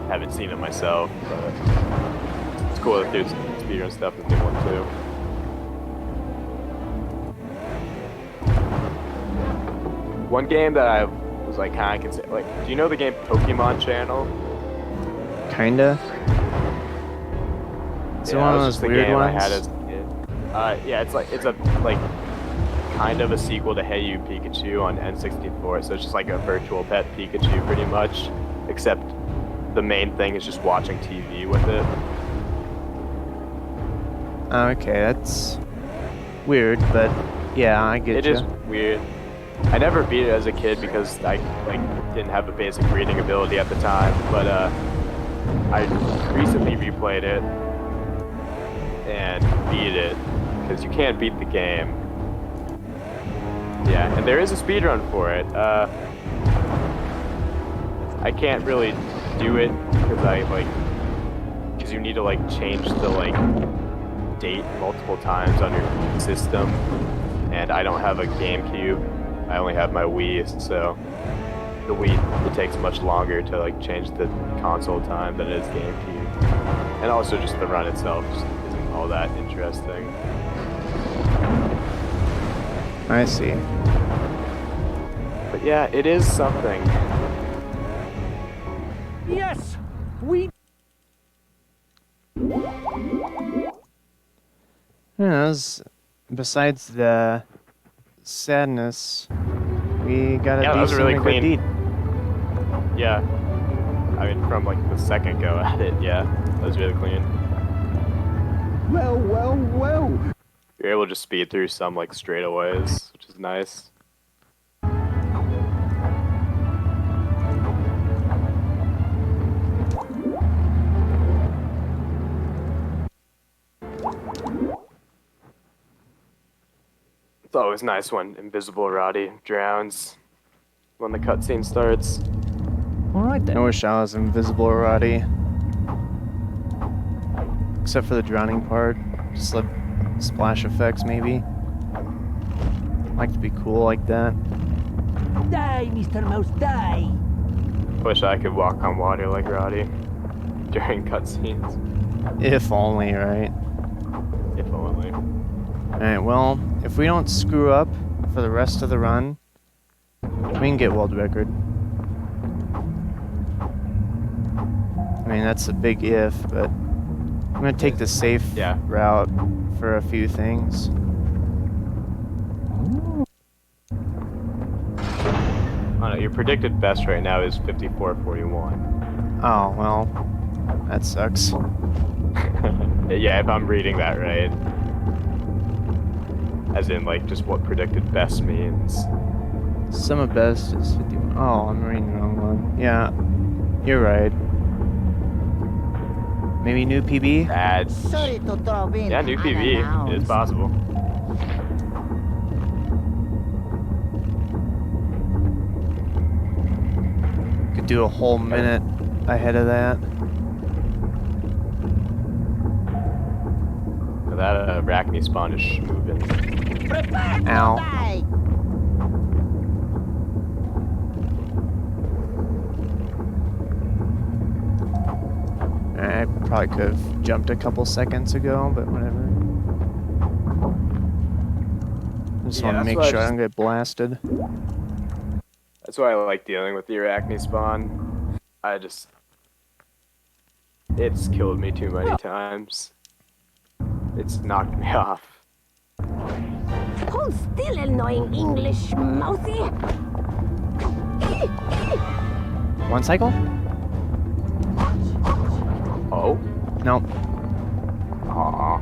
Speaker 2: haven't seen it myself, but it's cool that there's speed run stuff in the new one too. One game that I was like kind of consider, like, do you know the game Pokemon Channel?
Speaker 1: Kinda. It's one of those weird ones.
Speaker 2: I had as a kid. Yeah, it's a like kind of a sequel to Hey You Pikachu on N64. So it's just like a virtual pet Pikachu, pretty much. Except the main thing is just watching TV with it.
Speaker 1: Okay, that's weird, but yeah, I get
Speaker 2: It
Speaker 1: you.
Speaker 2: is weird. I never beat it as a kid because I like didn't have a basic reading ability at the time. But I recently replayed it and beat it because you can't beat the game. Yeah, and there is a speedrun for it. I can't really do it because you need to like change the like date multiple times on your system, and I don't have a GameCube. I only have my Wii, so the Wii, it takes much longer to like change the console time than it is GameCube. And also just the run itself just isn't all that interesting.
Speaker 1: I see.
Speaker 2: But yeah, it is something.
Speaker 3: Yes, we.
Speaker 1: Besides the sadness, we got a
Speaker 2: Yeah, that was a really
Speaker 1: decent good
Speaker 2: clean-
Speaker 1: deed.
Speaker 2: Yeah. I mean, from like the second go at it, yeah, that was really clean.
Speaker 3: Well, well, well.
Speaker 2: You're able to just speed through some like straightaways, which is nice. It's always nice when Invisible Roddy drowns when the cutscene starts.
Speaker 5: All right then.
Speaker 1: I wish I was invisible, Roddy. Except for the drowning part. Just like splash effects, maybe. Like to be cool like that.
Speaker 3: Die, Mr. Mouse, die.
Speaker 2: Wish I could walk on water like Roddy during cutscenes.
Speaker 1: If only, right?
Speaker 2: If only.
Speaker 1: Alright, well, if we don't screw up for the rest of the run, we can get world record. I mean, that's a big if, but I'm gonna take the safe
Speaker 2: Yeah.
Speaker 1: route for a few things.
Speaker 2: I don't know, your predicted best right now is 54:41.
Speaker 1: Oh, well, that sucks.
Speaker 2: Yeah, if I'm reading that right. As in, like, just what predicted best means.
Speaker 1: Sum of best is 51. Oh, I'm reading the wrong one. Yeah, you're right. Maybe new PB?
Speaker 2: Bad.
Speaker 6: Sorry to throw in
Speaker 2: Yeah, new PV. It is
Speaker 6: unannounced.
Speaker 2: possible.
Speaker 1: Could do a whole minute ahead of that.
Speaker 2: That Arachne spawn is moving.
Speaker 6: Prepare to
Speaker 1: Ow.
Speaker 6: die.
Speaker 1: I probably could have jumped a couple seconds ago, but whatever. Just
Speaker 2: Yeah,
Speaker 1: want to
Speaker 2: that's
Speaker 1: make
Speaker 2: why I
Speaker 1: sure I
Speaker 2: just-
Speaker 1: don't get blasted.
Speaker 2: That's why I like dealing with the Arachne spawn. It's killed me too many times. It's knocked me off.
Speaker 7: Hold still, annoying English mousey.
Speaker 1: One cycle?
Speaker 2: Oh?
Speaker 1: Nope.
Speaker 2: Aw.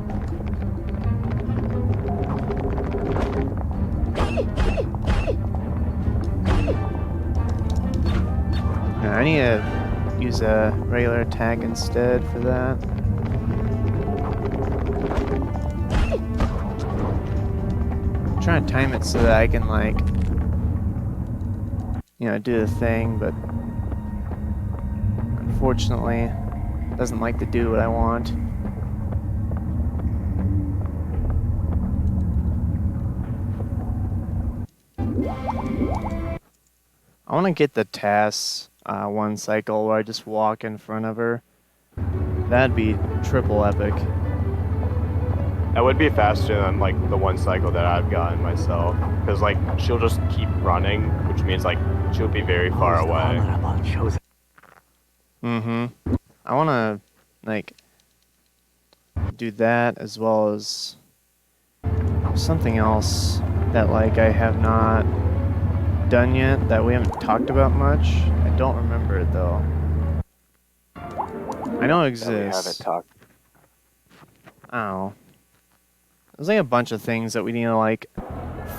Speaker 1: I need to use a regular attack instead for that. I'm trying to time it so that I can, like, you know, do the thing, but unfortunately, it doesn't like to do what I want. I want to get the TAS one cycle where I just walk in front of her. That'd be triple epic.
Speaker 2: That would be faster than, like, the one cycle that I've gotten myself. Because, like, she'll just keep running, which means, like, she'll be very far away.
Speaker 1: Mm-hmm. I want to, like, do that as well as something else that, like, I have not done yet that we haven't talked about much. I don't remember it, though. I know it
Speaker 2: That we haven't
Speaker 1: exists.
Speaker 2: talked.
Speaker 1: I don't know. There's like a bunch of things that we need to like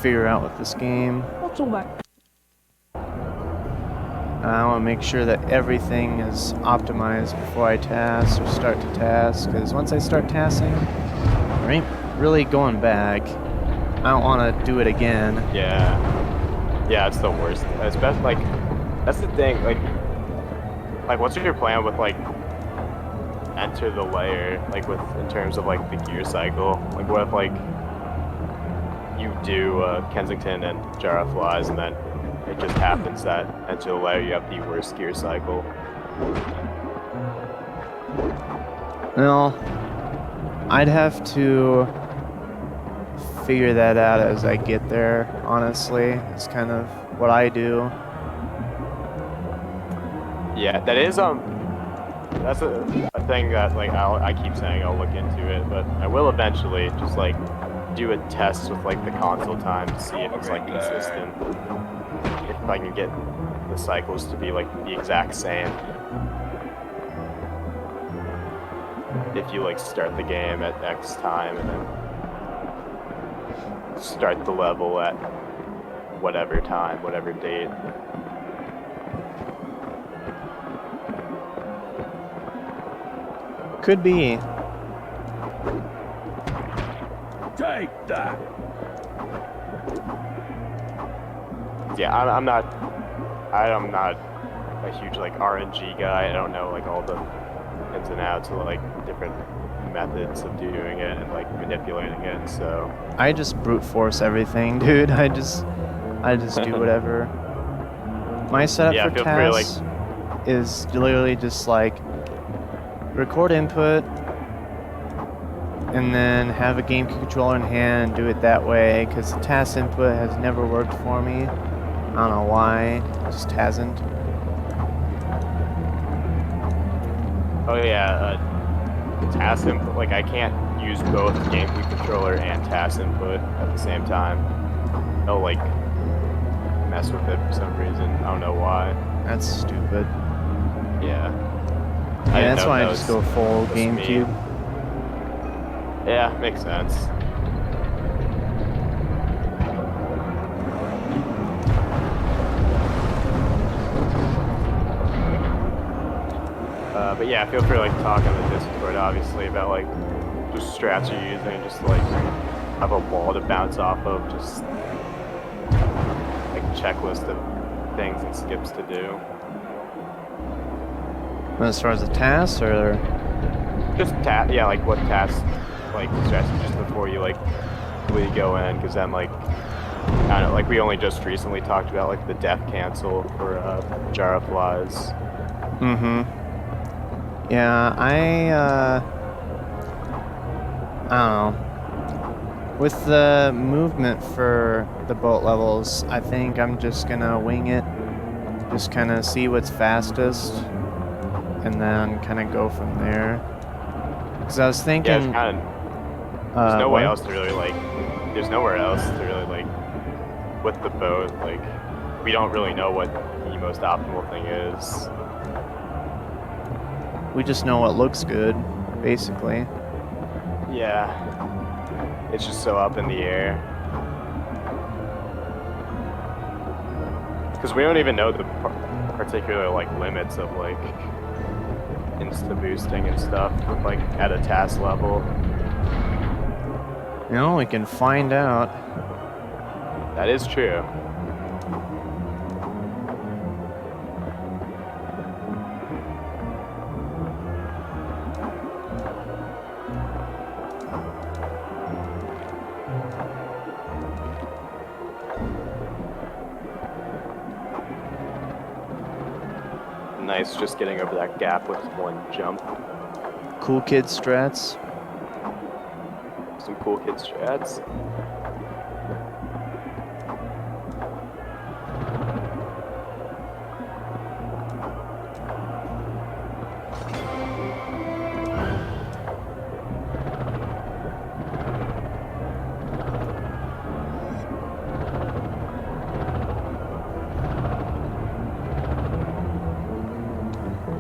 Speaker 1: figure out with this game.
Speaker 5: What's all that?
Speaker 1: I want to make sure that everything is optimized before I task or start to task, because once I start tasking, there ain't really going back. I don't want to do it again.
Speaker 2: Yeah. Yeah, it's the worst. Especially like, that's the thing. Like, what's your plan with like enter the layer? Like, with in terms of like the gear cycle. Like, what if like you do Kensington and Jar of Flies, and then it just happens that enter the layer you have the worst gear cycle.
Speaker 1: Well, I'd have to figure that out as I get there, honestly. It's kind of what I do.
Speaker 2: Yeah, that is that's a thing that like I keep saying I'll look into it, but I will eventually just like do a test with like the console time to see if it's like consistent. If I can get the cycles to be like the exact same. If you like start the game at X time and then start the level at whatever time, whatever date.
Speaker 1: Could be.
Speaker 3: Take that!
Speaker 2: Yeah, I'm not a huge like RNG guy. I don't know like all the ins and outs of like different methods of doing it and like manipulating it. So
Speaker 1: I just brute force everything, dude. I just do whatever. My setup
Speaker 2: Yeah,
Speaker 1: for
Speaker 2: feel free,
Speaker 1: tasks is literally just like record input and then have a game controller in hand and do it that way, because the task input has never worked for me. I don't know why, it just hasn't.
Speaker 2: oh yeah, task input. Like I can't use both GameCube controller and task input at the same time. It'll like mess with it for some reason. I don't know why.
Speaker 1: That's stupid.
Speaker 2: Yeah.
Speaker 1: Yeah, that's why I just go full
Speaker 2: just me.
Speaker 1: GameCube.
Speaker 2: Yeah, makes sense. But yeah, feel free to like talk on the Discord, obviously, about like just strats you're using, just like have a wall to bounce off of, just like checklist of things and skips to do.
Speaker 1: As far as the tasks, or
Speaker 2: Just yeah, like what tasks, like strats just before you like really go in, because then like I don't know, like we only just recently talked about like the death cancel for Jar of Flies.
Speaker 1: yeah, I don't know. With the movement for the boat levels, I think I'm just gonna wing it. Just kind of see what's fastest, and then kind of go from there. Because I was thinking,
Speaker 2: Yeah, it's kind of. There's no way
Speaker 1: what?
Speaker 2: else to really like. There's nowhere else to really like. With the boat, like, we don't really know what the most optimal thing is.
Speaker 1: We just know what looks good, basically.
Speaker 2: Yeah. It's just so up in the air. Because we don't even know the particular like limits of like insta boosting and stuff with like at a task level.
Speaker 1: You know, we can find out.
Speaker 2: That is true. Nice, just getting over that gap with one jump.
Speaker 1: Cool kid strats.
Speaker 2: Some cool kid strats.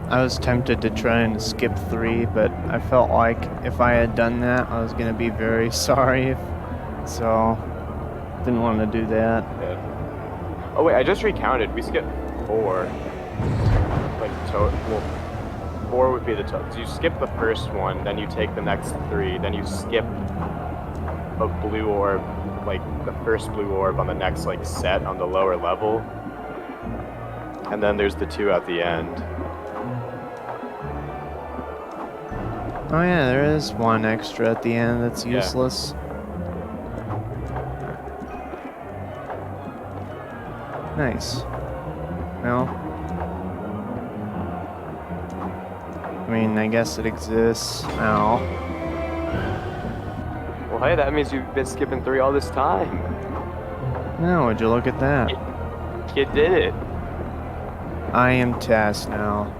Speaker 1: I was tempted to try and skip 3, but I felt like if I had done that, I was gonna be very sorry. So, didn't want to do that.
Speaker 2: Yeah. Oh wait, I just recounted. We skipped 4. Like total. Well, 4 would be the total. So you skip the first one, then you take the next 3, then you skip a blue orb like the first blue orb on the next like set on the lower level, and then there's the 2 at the end.
Speaker 1: Oh yeah, there is one extra at the end that's
Speaker 2: Yeah.
Speaker 1: useless. Nice. Well, I mean, I guess it exists now.
Speaker 2: Well, hey, that means you've been skipping 3 all this time.
Speaker 1: No, would you look at that?
Speaker 2: You did it.
Speaker 1: I am tasked now.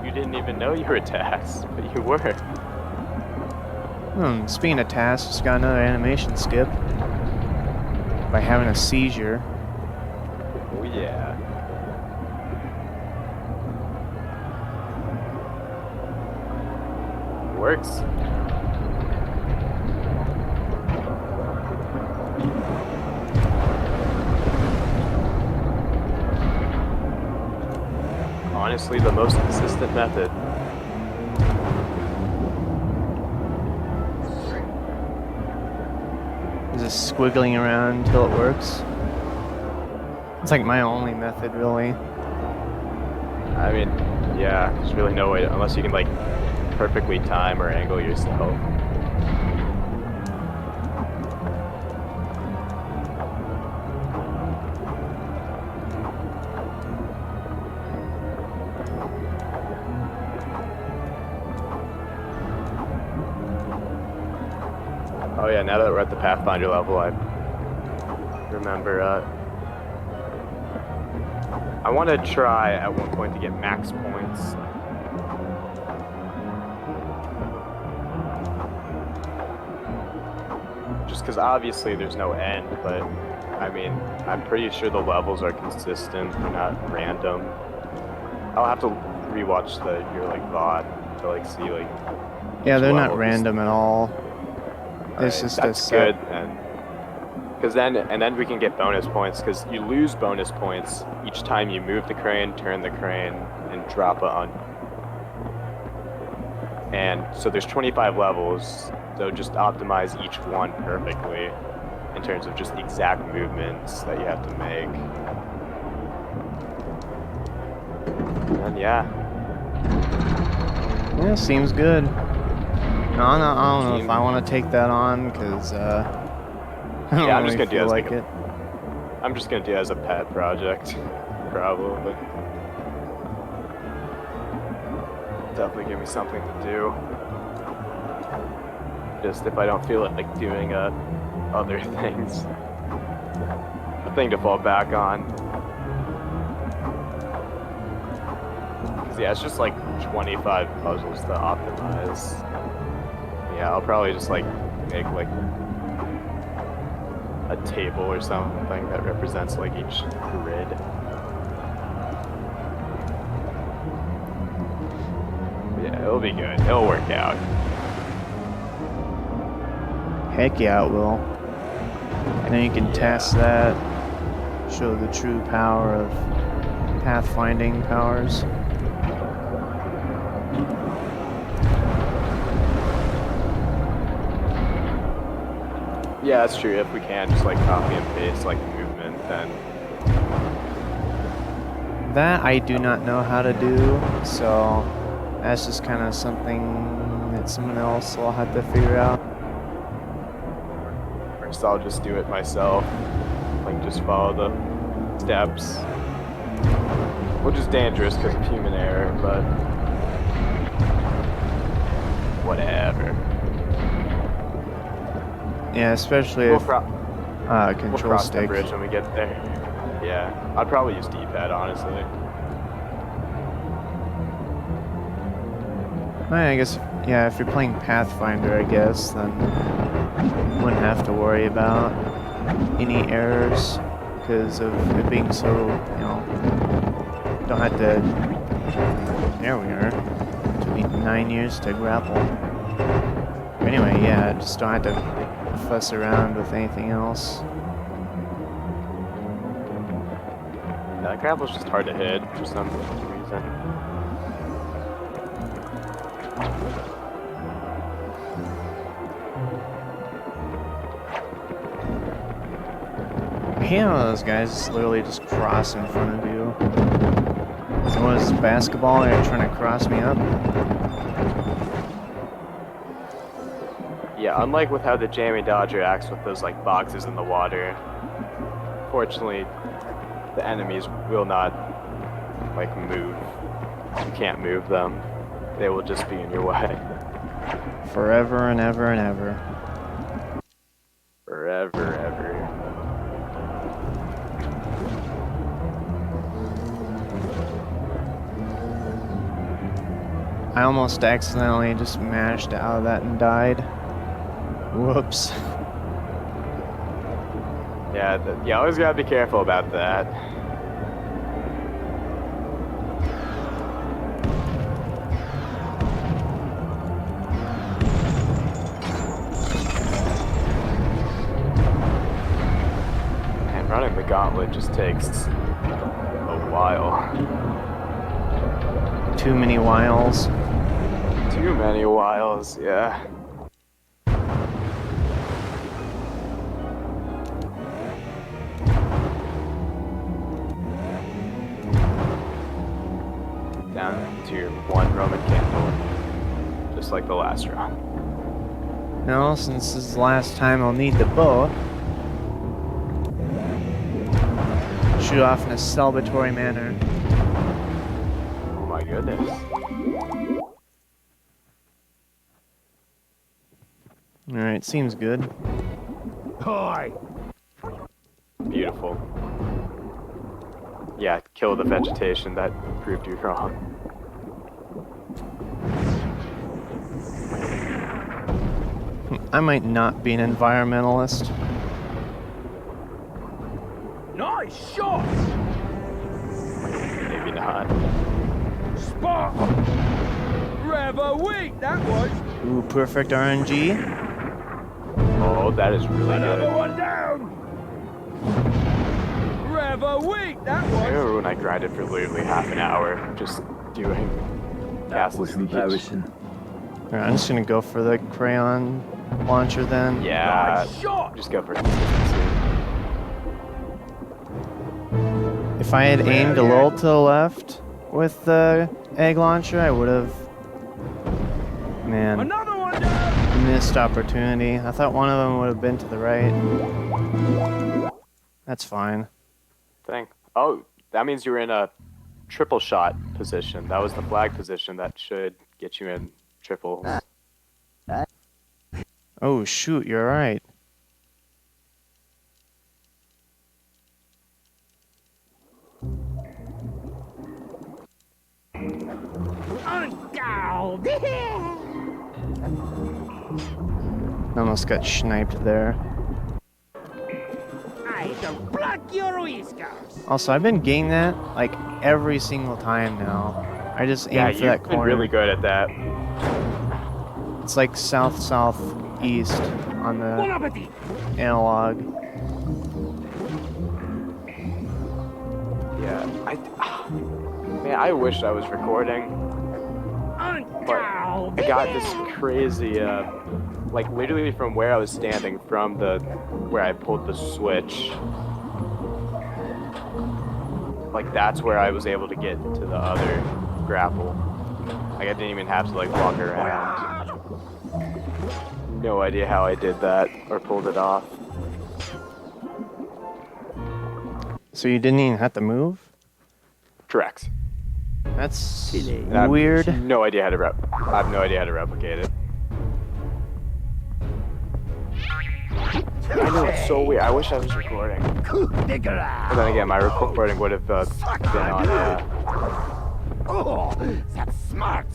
Speaker 2: You didn't even know you were tasked, but you were.
Speaker 1: Speaking of tasks, just got another animation skip. By having a seizure.
Speaker 2: Oh yeah. Works. Honestly, the most consistent method.
Speaker 1: Just squiggling around until it works. It's like my only method, really.
Speaker 2: I mean, yeah, there's really no way, unless you can like perfectly time or angle yourself. Oh yeah, now that we're at the Pathfinder level, I remember, I want to try at one point to get max points. Just because obviously there's no end, but I mean, I'm pretty sure the levels are consistent, they're not random. I'll have to rewatch your like VOD to like see like.
Speaker 1: Yeah, they're not
Speaker 2: levels.
Speaker 1: random at all. It's just a
Speaker 2: That's
Speaker 1: set.
Speaker 2: good, and then we can get bonus points because you lose bonus points each time you move the crane, turn the crane, and drop it on. And so there's 25 levels, so just optimize each one perfectly in terms of just the exact movements that you have to make. And yeah.
Speaker 1: Yeah, seems good. No, I don't know if I want to take that on, because, I don't
Speaker 2: Yeah, I'm
Speaker 1: really
Speaker 2: just gonna do
Speaker 1: feel
Speaker 2: that as
Speaker 1: like
Speaker 2: like
Speaker 1: it.
Speaker 2: I'm just gonna do it as a pet project, probably. Definitely give me something to do. Just if I don't feel like doing other things. A thing to fall back on. 'Cause yeah, it's just like 25 puzzles to optimize. Yeah, I'll probably just like make like a table or something that represents like each grid. Yeah, it'll be good. It'll work out.
Speaker 1: Heck yeah, it will. And then you can test that, show the true power of pathfinding powers.
Speaker 2: Yeah, that's true. If we can just like copy and paste like movement, then
Speaker 1: That I do not know how to do, so that's just kind of something that someone else will have to figure out.
Speaker 2: first I'll just do it myself. Like just follow the steps. Which is dangerous because of human error, but whatever.
Speaker 1: Yeah, especially
Speaker 2: We'll,
Speaker 1: if
Speaker 2: we'll
Speaker 1: control
Speaker 2: cross that
Speaker 1: stick.
Speaker 2: bridge when we get there. Yeah, I'd probably use D-pad, honestly.
Speaker 1: I guess, yeah, if you're playing Pathfinder, I guess, then you wouldn't have to worry about any errors because of it being so, you know, don't have to, there we are, it took me 9 years to grapple. Anyway, yeah, just don't have to fuss around with anything else.
Speaker 2: Yeah, that grapple's just hard to hit for some reason.
Speaker 1: hate how those guys literally just cross in front of you. So what is this, basketball? Are you trying to cross me up?
Speaker 2: Yeah, unlike with how the Jamie Dodger acts with those like boxes in the water, fortunately, the enemies will not like move. You can't move them. They will just be in your way.
Speaker 1: Forever and ever and ever.
Speaker 2: Forever, ever.
Speaker 1: I almost accidentally just mashed out of that and died. Whoops.
Speaker 2: Yeah, you always gotta be careful about that. And running the gauntlet just takes a while.
Speaker 1: Too many whiles.
Speaker 2: Too many whiles, yeah. Down to your one Roman candle, just like the last run.
Speaker 1: Now, since this is the last time I'll need the bow, shoot off in a celebratory manner.
Speaker 2: Oh my goodness.
Speaker 1: Alright, seems good.
Speaker 3: Hi.
Speaker 2: Beautiful. Yeah, kill the vegetation that proved you wrong.
Speaker 1: I might not be an environmentalist.
Speaker 3: Nice shot.
Speaker 2: Maybe not.
Speaker 3: Spot. Rather weak, that was.
Speaker 1: Ooh, perfect RNG.
Speaker 2: Oh, that is really
Speaker 3: Another
Speaker 2: good.
Speaker 3: one down. Rather weak, that
Speaker 2: I
Speaker 3: was.
Speaker 2: remember when I grinded for literally half an hour just doing
Speaker 3: That
Speaker 2: gas
Speaker 3: was
Speaker 2: and speech.
Speaker 3: embarrassing.
Speaker 1: Alright, I'm just gonna go for the crayon launcher then.
Speaker 2: Yeah,
Speaker 3: Nice shot.
Speaker 2: just go for consistency.
Speaker 1: If I had aimed a little to the left with the egg launcher, I would have... Man,
Speaker 3: Another one down.
Speaker 1: missed opportunity. I thought one of them would have been to the right. That's fine.
Speaker 2: Thing. Oh, that means you were in a triple shot position. That was the flag position that should get you in triples.
Speaker 1: Oh shoot, you're right. Almost got sniped there.
Speaker 6: I don't block your whiskers.
Speaker 1: Also, I've been getting that like every single time now. I just aim
Speaker 2: Yeah,
Speaker 1: for that
Speaker 2: you've been
Speaker 1: corner.
Speaker 2: really good at that.
Speaker 1: It's like south-southeast on
Speaker 6: Bon
Speaker 1: the
Speaker 6: appetit.
Speaker 1: analog.
Speaker 2: Yeah, man, I wish I was recording, but I got this crazy, like literally from where I was standing, from where I pulled the switch, like that's where I was able to get to the other grapple. Like I didn't even have to like walk around. No idea how I did that or pulled it off.
Speaker 1: So you didn't even have to move?
Speaker 2: Correct.
Speaker 1: That's
Speaker 2: And I have
Speaker 1: weird.
Speaker 2: no idea how to I have no idea how to replicate it. I know, it's so weird. I wish I was recording. But then again, my recording would have been on,
Speaker 3: Oh, that's smart.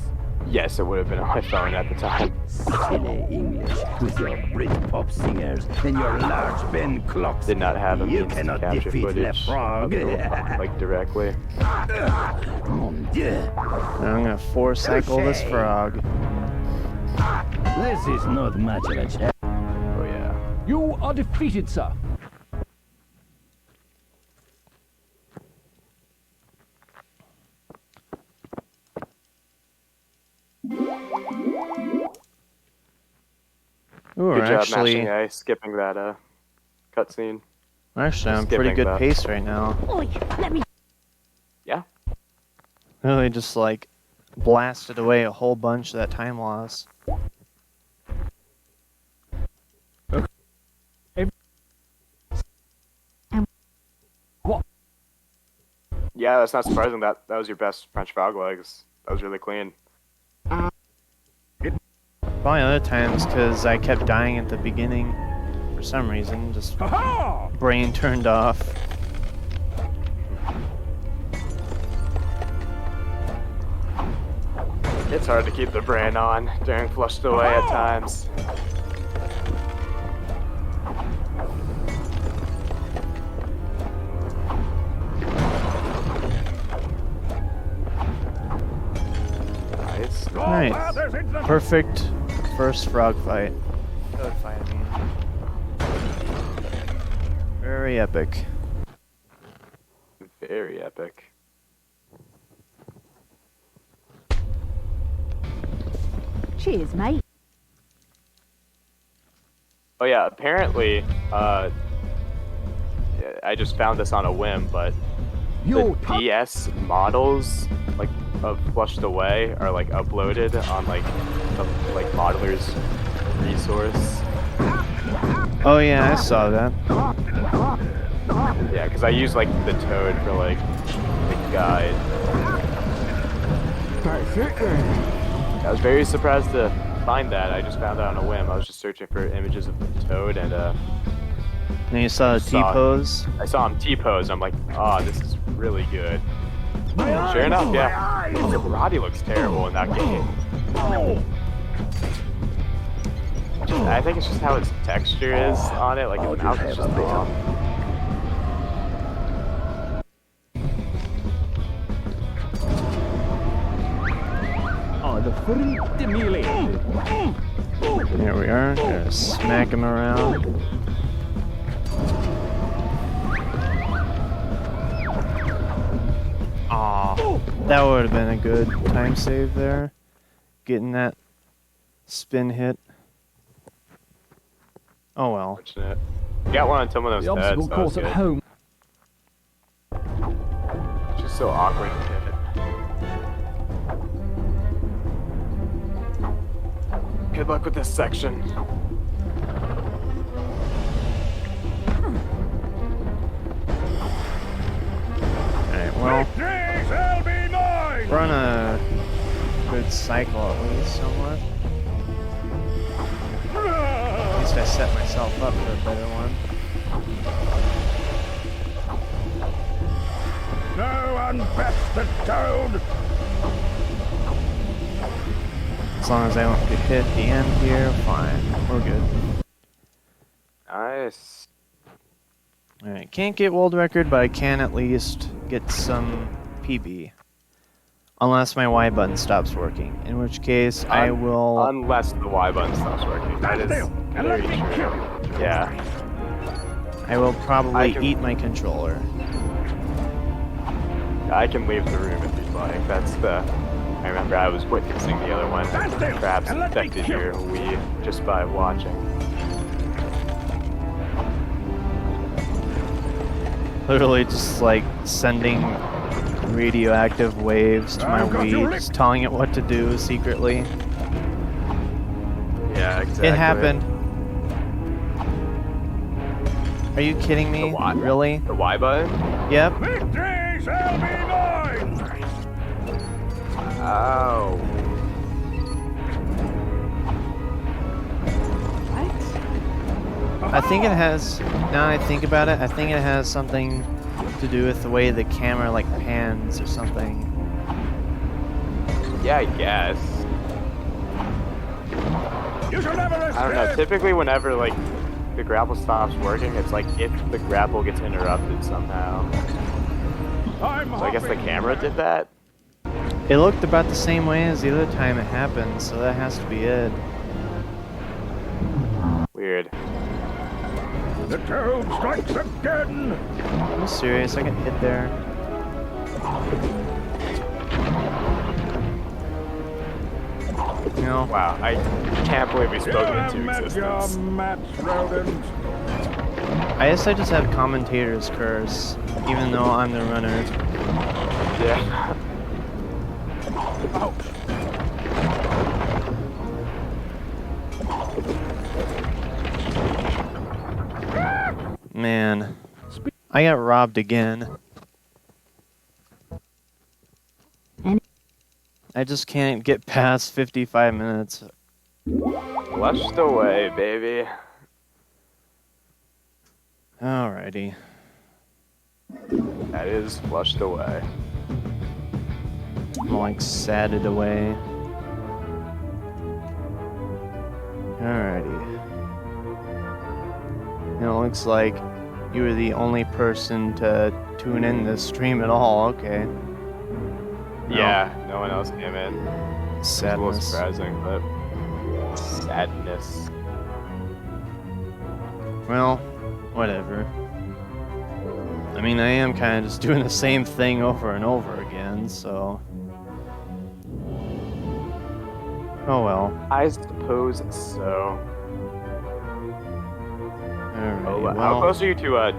Speaker 2: yes, it would have been on my phone at the time.
Speaker 3: Silly English with your Britpop singers and your large Ben clocks.
Speaker 2: Did not have a
Speaker 3: You
Speaker 2: means to
Speaker 3: cannot
Speaker 2: capture
Speaker 3: defeat Le
Speaker 2: footage
Speaker 3: Frog.
Speaker 2: of the, like directly.
Speaker 3: Mon Dieu.
Speaker 1: Now I'm gonna four-cycle this frog.
Speaker 3: This is not much of a challenge.
Speaker 2: Oh yeah.
Speaker 5: You are defeated, sir.
Speaker 1: Ooh,
Speaker 2: Good job
Speaker 1: actually,
Speaker 2: mashing A, skipping that cutscene.
Speaker 1: We're actually on pretty
Speaker 2: Skipping
Speaker 1: good
Speaker 2: that.
Speaker 1: pace right now.
Speaker 4: Oi, let me.
Speaker 2: Yeah.
Speaker 1: Really just like blasted away a whole bunch of that time loss.
Speaker 2: Yeah, that's not surprising. That was your best French frog legs. That was really clean.
Speaker 1: Probably other times because I kept dying at the beginning for some reason. Just brain turned off.
Speaker 2: It's hard to keep the brain on during flushed away at times. Nice.
Speaker 1: Nice. Perfect first frog fight. Toad fight, I mean. Very epic.
Speaker 2: Very epic.
Speaker 4: Cheers, mate.
Speaker 2: Oh yeah, apparently, I just found this on a whim, but the DS models, like, of Flushed Away are, like, uploaded on, like, the, like, modeler's resource.
Speaker 1: Oh yeah, I saw that.
Speaker 2: Yeah, because I use, like, the Toad for, like, the guide. I was very surprised to find that. I just found it on a whim. I was just searching for images of the Toad, and
Speaker 1: And you saw the T-pose?
Speaker 2: I saw him T-pose. I'm like, oh, this is really good. Sure enough, yeah. Roddy looks terrible in that game. I think it's just how his texture is on it. Like his mouth is just wrong.
Speaker 1: Here we are. Gonna smack him around. Aw, that would have been a good time save there. Getting that spin hit. Oh well.
Speaker 2: Fortunate. Got one on someone else's head, so that was good.
Speaker 5: home.
Speaker 2: It's just so awkward to hit it. Good luck with this section.
Speaker 1: Alright, well, we're on a good cycle at least, somewhat. At least I set myself up for a better one.
Speaker 5: No one best the Toad.
Speaker 1: As long as I don't get hit at the end here, fine. We're good.
Speaker 2: Nice.
Speaker 1: Alright, can't get world record, but I can at least get some PB. Unless my Y button stops working, in which case I will...
Speaker 2: Unless the Y button stops working. That is very true. Yeah.
Speaker 1: I will probably eat my controller.
Speaker 2: I can leave the room if you'd like. That's the... I remember I was witnessing the other one. Perhaps it affected your Wii just by watching.
Speaker 1: Literally just like sending radioactive waves to my Wii, just telling it what to do secretly.
Speaker 2: Yeah, exactly.
Speaker 1: It happened. Are you kidding me?
Speaker 2: The Y?
Speaker 1: Really?
Speaker 2: The Y button?
Speaker 1: Yep.
Speaker 5: Victory shall be mine.
Speaker 2: Oh.
Speaker 1: I think it has, now I think about it, I think it has something to do with the way the camera like pans or something.
Speaker 2: Yeah, I guess.
Speaker 5: You shall never escape.
Speaker 2: I don't know. Typically, whenever like the grapple stops working, it's like if the grapple gets interrupted somehow. So I guess the camera did that.
Speaker 1: It looked about the same way as the other time it happened, so that has to be it.
Speaker 2: Weird.
Speaker 5: The Toad strikes again.
Speaker 1: I'm serious, I got hit there. You know,
Speaker 2: Wow, I can't believe we spoke into existence.
Speaker 5: Match rodent.
Speaker 1: I guess I just have commentator's curse, even though I'm the runner.
Speaker 2: Yeah. Oh.
Speaker 1: Man, I got robbed again. I just can't get past 55 minutes.
Speaker 2: Flushed away, baby.
Speaker 1: Alrighty.
Speaker 2: That is flushed away.
Speaker 1: I'm like sadded away. Alrighty. And it looks like you were the only person to tune in this stream at all. Okay.
Speaker 2: Yeah, no one else came in. It's a little
Speaker 1: Sadness.
Speaker 2: surprising, but sadness.
Speaker 1: Well, whatever. I mean, I am kind of just doing the same thing over and over again, so... Oh well.
Speaker 2: I suppose so.
Speaker 1: Alrighty,
Speaker 2: Oh,
Speaker 1: well...
Speaker 2: how close are you to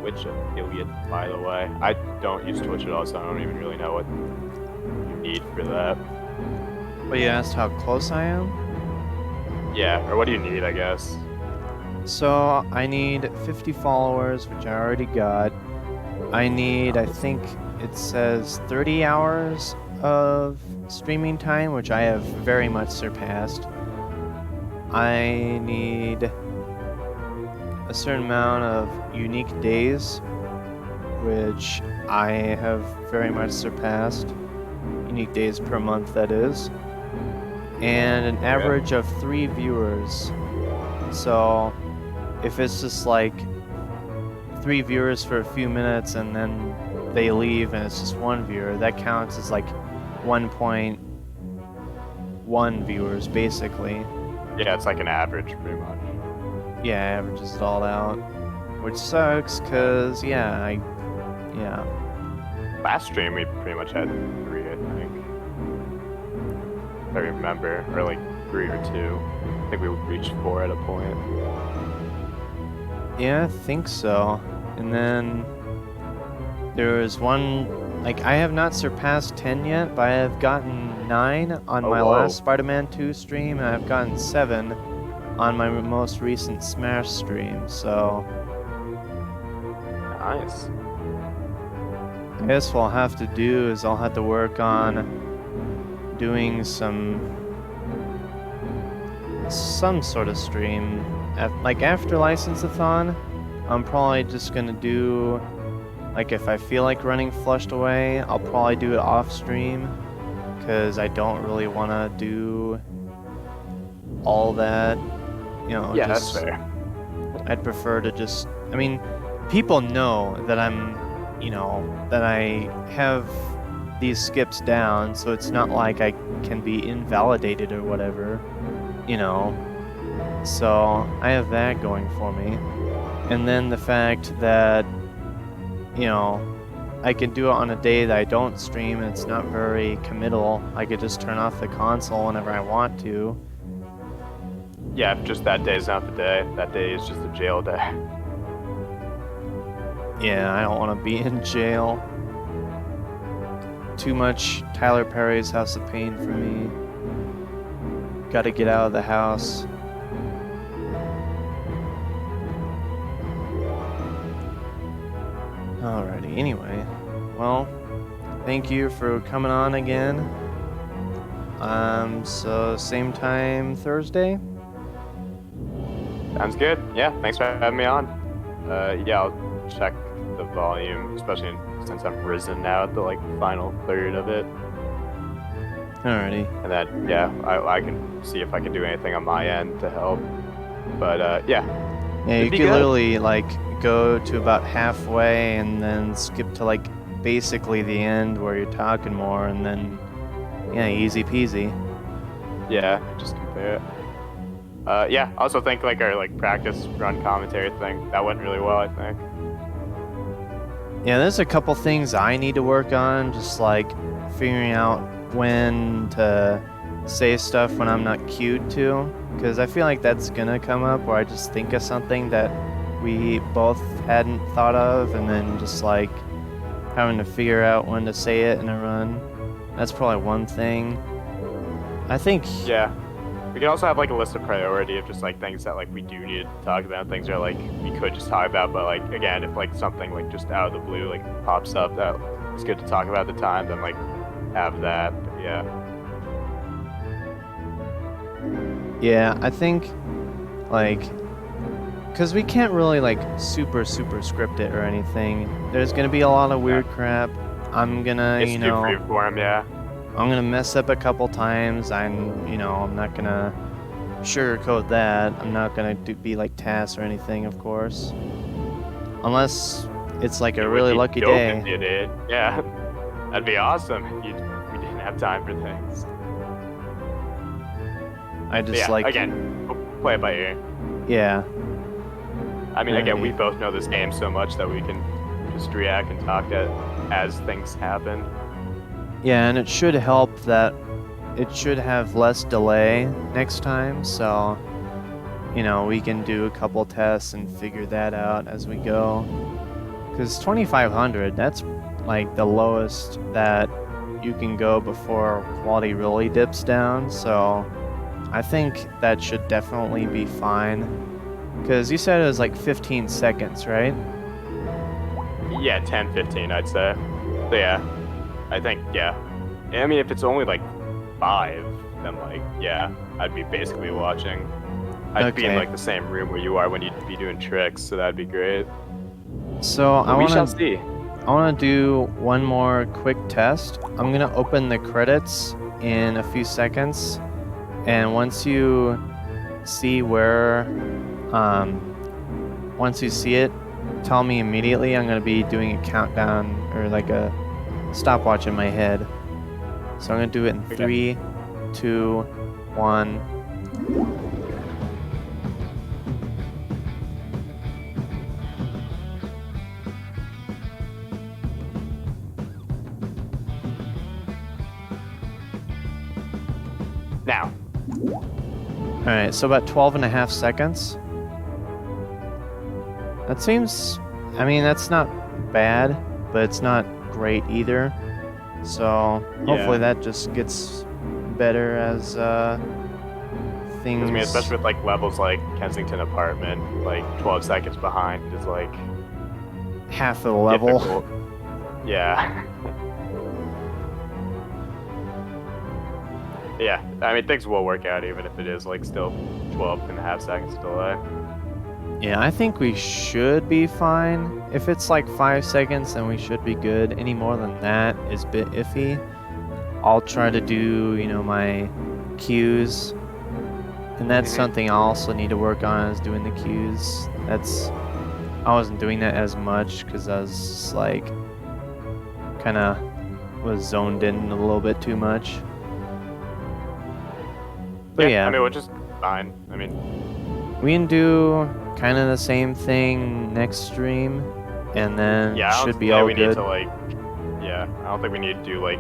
Speaker 2: Twitch affiliate, by the way? I don't use Twitch at all, so I don't even really know what you need for that.
Speaker 1: But you asked how close I am?
Speaker 2: Yeah, or what do you need, I guess?
Speaker 1: So, I need 50 followers, which I already got. I need, I think it says 30 hours of streaming time, which I have very much surpassed. I need a certain amount of unique days, which I have very much surpassed. Unique days per month, that is. And an average of 3 viewers. So, if it's just like 3 viewers for a few minutes and then they leave and it's just 1 viewer, that counts as like 1.1 viewers, basically.
Speaker 2: Yeah, it's like an average, pretty much.
Speaker 1: Yeah, averages it all out. Which sucks, cause yeah.
Speaker 2: Last stream, we pretty much had 3, I think. If I remember, or like 3 or 2. I think we reached 4 at a point.
Speaker 1: Yeah, I think so. And then there was one, like I have not surpassed 10 yet, but I have gotten 9 on my last Spider-Man 2 stream, and I've gotten 7 on my most recent Smash stream, so...
Speaker 2: Nice.
Speaker 1: I guess what I'll have to do is I'll have to work on doing some sort of stream. Like after License-a-thon, I'm probably just gonna do, like if I feel like running Flushed Away, I'll probably do it off stream, because I don't really want to do all that, you know.
Speaker 2: Yeah,
Speaker 1: just,
Speaker 2: that's fair.
Speaker 1: I'd prefer to just, I mean, people know that I'm, you know, that I have these skips down, so it's not like I can be invalidated or whatever, you know. So I have that going for me. And then the fact that, you know, I can do it on a day that I don't stream and it's not very committal. I could just turn off the console whenever I want to.
Speaker 2: Yeah, just that day's not the day. That day is just a jail day.
Speaker 1: Yeah, I don't want to be in jail. Too much Tyler Perry's House of Pain for me. Gotta get out of the house. Alrighty, anyway. Well, thank you for coming on again. So same time Thursday?
Speaker 2: Sounds good. Yeah, thanks for having me on. Yeah, I'll check the volume, especially since I'm risen now at the like final third of it.
Speaker 1: Alrighty.
Speaker 2: And then, yeah, I can see if I can do anything on my end to help. But, yeah.
Speaker 1: Yeah, you could literally, like, go to about halfway and then skip to, like, basically the end where you're talking more, and then, yeah, easy peasy.
Speaker 2: Yeah, just compare it. Yeah, I also think, like, our, like, practice run commentary thing, that went really well, I think.
Speaker 1: Yeah, there's a couple things I need to work on, just, like, figuring out when to say stuff when I'm not cued to, because I feel like that's gonna come up where I just think of something that we both hadn't thought of, and then just like having to figure out when to say it in a run. That's probably one thing. I think.
Speaker 2: Yeah. We can also have like a list of priority of just like things that like we do need to talk about, things that like we could just talk about, but like again, if like something like just out of the blue like pops up that is good to talk about at the time, then like have that. But yeah.
Speaker 1: Yeah, I think like because we can't really like super script it or anything. There's gonna be a lot of weird crap. I'm gonna,
Speaker 2: It's
Speaker 1: you
Speaker 2: too
Speaker 1: know,
Speaker 2: freeform, yeah.
Speaker 1: I'm gonna mess up a couple times. I'm not gonna sugarcoat that. I'm not gonna be like TAS or anything, of course, unless it's like a
Speaker 2: It would
Speaker 1: really
Speaker 2: be
Speaker 1: lucky
Speaker 2: dope
Speaker 1: day.
Speaker 2: if you did. Yeah, that'd be awesome if we didn't have time for things.
Speaker 1: I
Speaker 2: But
Speaker 1: just
Speaker 2: yeah,
Speaker 1: like
Speaker 2: again, we'll play it by ear.
Speaker 1: yeah.
Speaker 2: I mean, again, we
Speaker 1: Alrighty.
Speaker 2: both know this game so much that we can just react and talk as things happen.
Speaker 1: Yeah, and it should help that it should have less delay next time, so we can do a couple tests and figure that out as we go. Because 2500, that's like the lowest that you can go before quality really dips down, so I think that should definitely be fine. Because you said it was like 15 seconds, right?
Speaker 2: Yeah, 10, 15, I'd say. So yeah, I think, yeah. I mean, if it's only like 5, then like, yeah, I'd be basically watching. I'd be in
Speaker 1: Okay.
Speaker 2: like the same room where you are when you'd be doing tricks, so that'd be great.
Speaker 1: So
Speaker 2: But we shall see.
Speaker 1: I want to do one more quick test. I'm going to open the credits in a few seconds, and once you see once you see it, tell me immediately. I'm going to be doing a countdown or like a stopwatch in my head. So I'm going to do it in
Speaker 2: Okay.
Speaker 1: 3, 2, 1.
Speaker 2: Now,
Speaker 1: Alright, so about 12 and a half seconds. That seems, I mean, that's not bad, but it's not great either. So hopefully that just gets better as things.
Speaker 2: I mean, especially with like levels like Kensington Apartment, like 12 seconds behind is like
Speaker 1: half of the level.
Speaker 2: difficult. Yeah. Yeah, I mean, things will work out even if it is like still 12 and a half seconds delay.
Speaker 1: Yeah, I think we should be fine. If it's like 5 seconds, then we should be good. Any more than that is a bit iffy. I'll try to do, my cues. And that's something I also need to work on, is doing the cues. I wasn't doing that as much because I was just like, kind of was zoned in a little bit too much. But yeah,
Speaker 2: I mean, which is fine. I mean,
Speaker 1: we can do kind of the same thing next stream, and then
Speaker 2: yeah, I don't
Speaker 1: should be
Speaker 2: think
Speaker 1: all
Speaker 2: we
Speaker 1: good.
Speaker 2: need to like, yeah, I don't think we need to like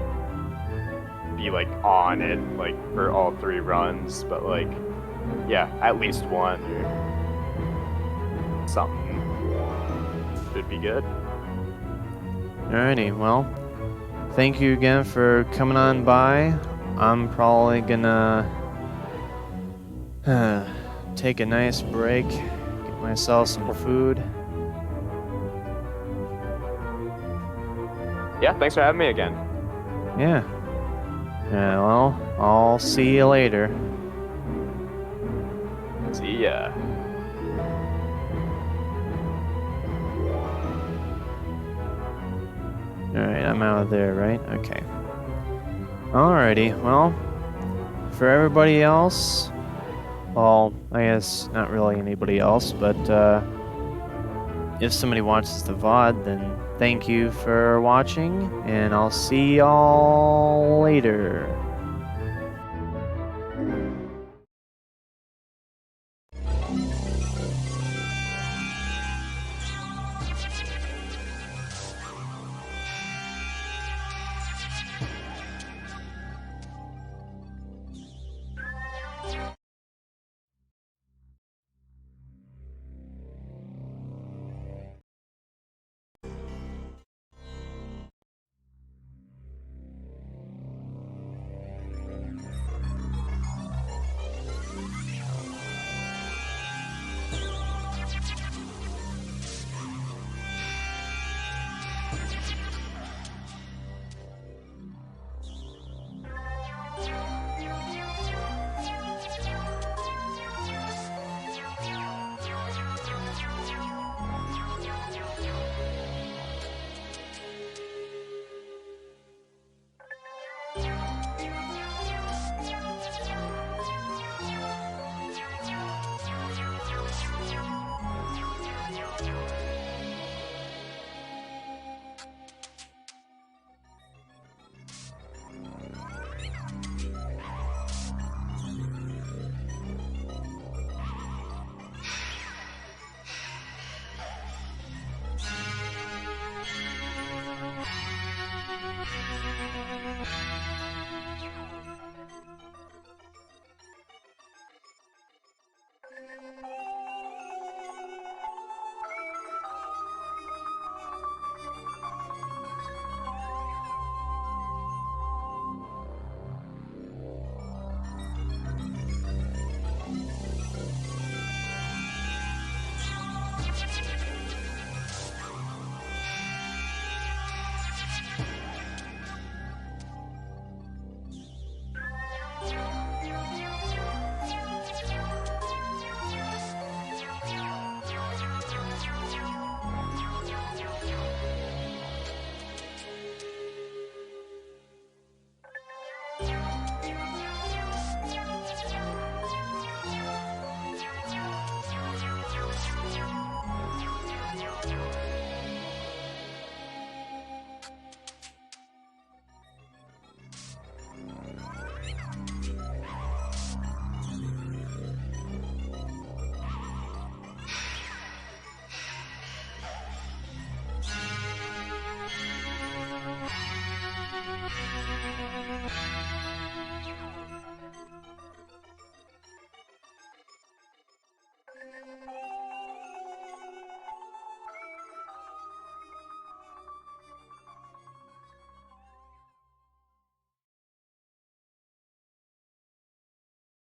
Speaker 2: be like on it like for all 3 runs, but like, yeah, at least one or something should be good.
Speaker 1: Alrighty, well, thank you again for coming on by. I'm probably gonna take a nice break, get myself some food.
Speaker 2: Yeah, thanks for having me again.
Speaker 1: Yeah. Well, I'll see you later.
Speaker 2: See ya.
Speaker 1: Alright, I'm out of there, right? Okay. Alrighty, well, for everybody else, well, I guess not really anybody else, but if somebody watches the VOD, then thank you for watching, and I'll see y'all later.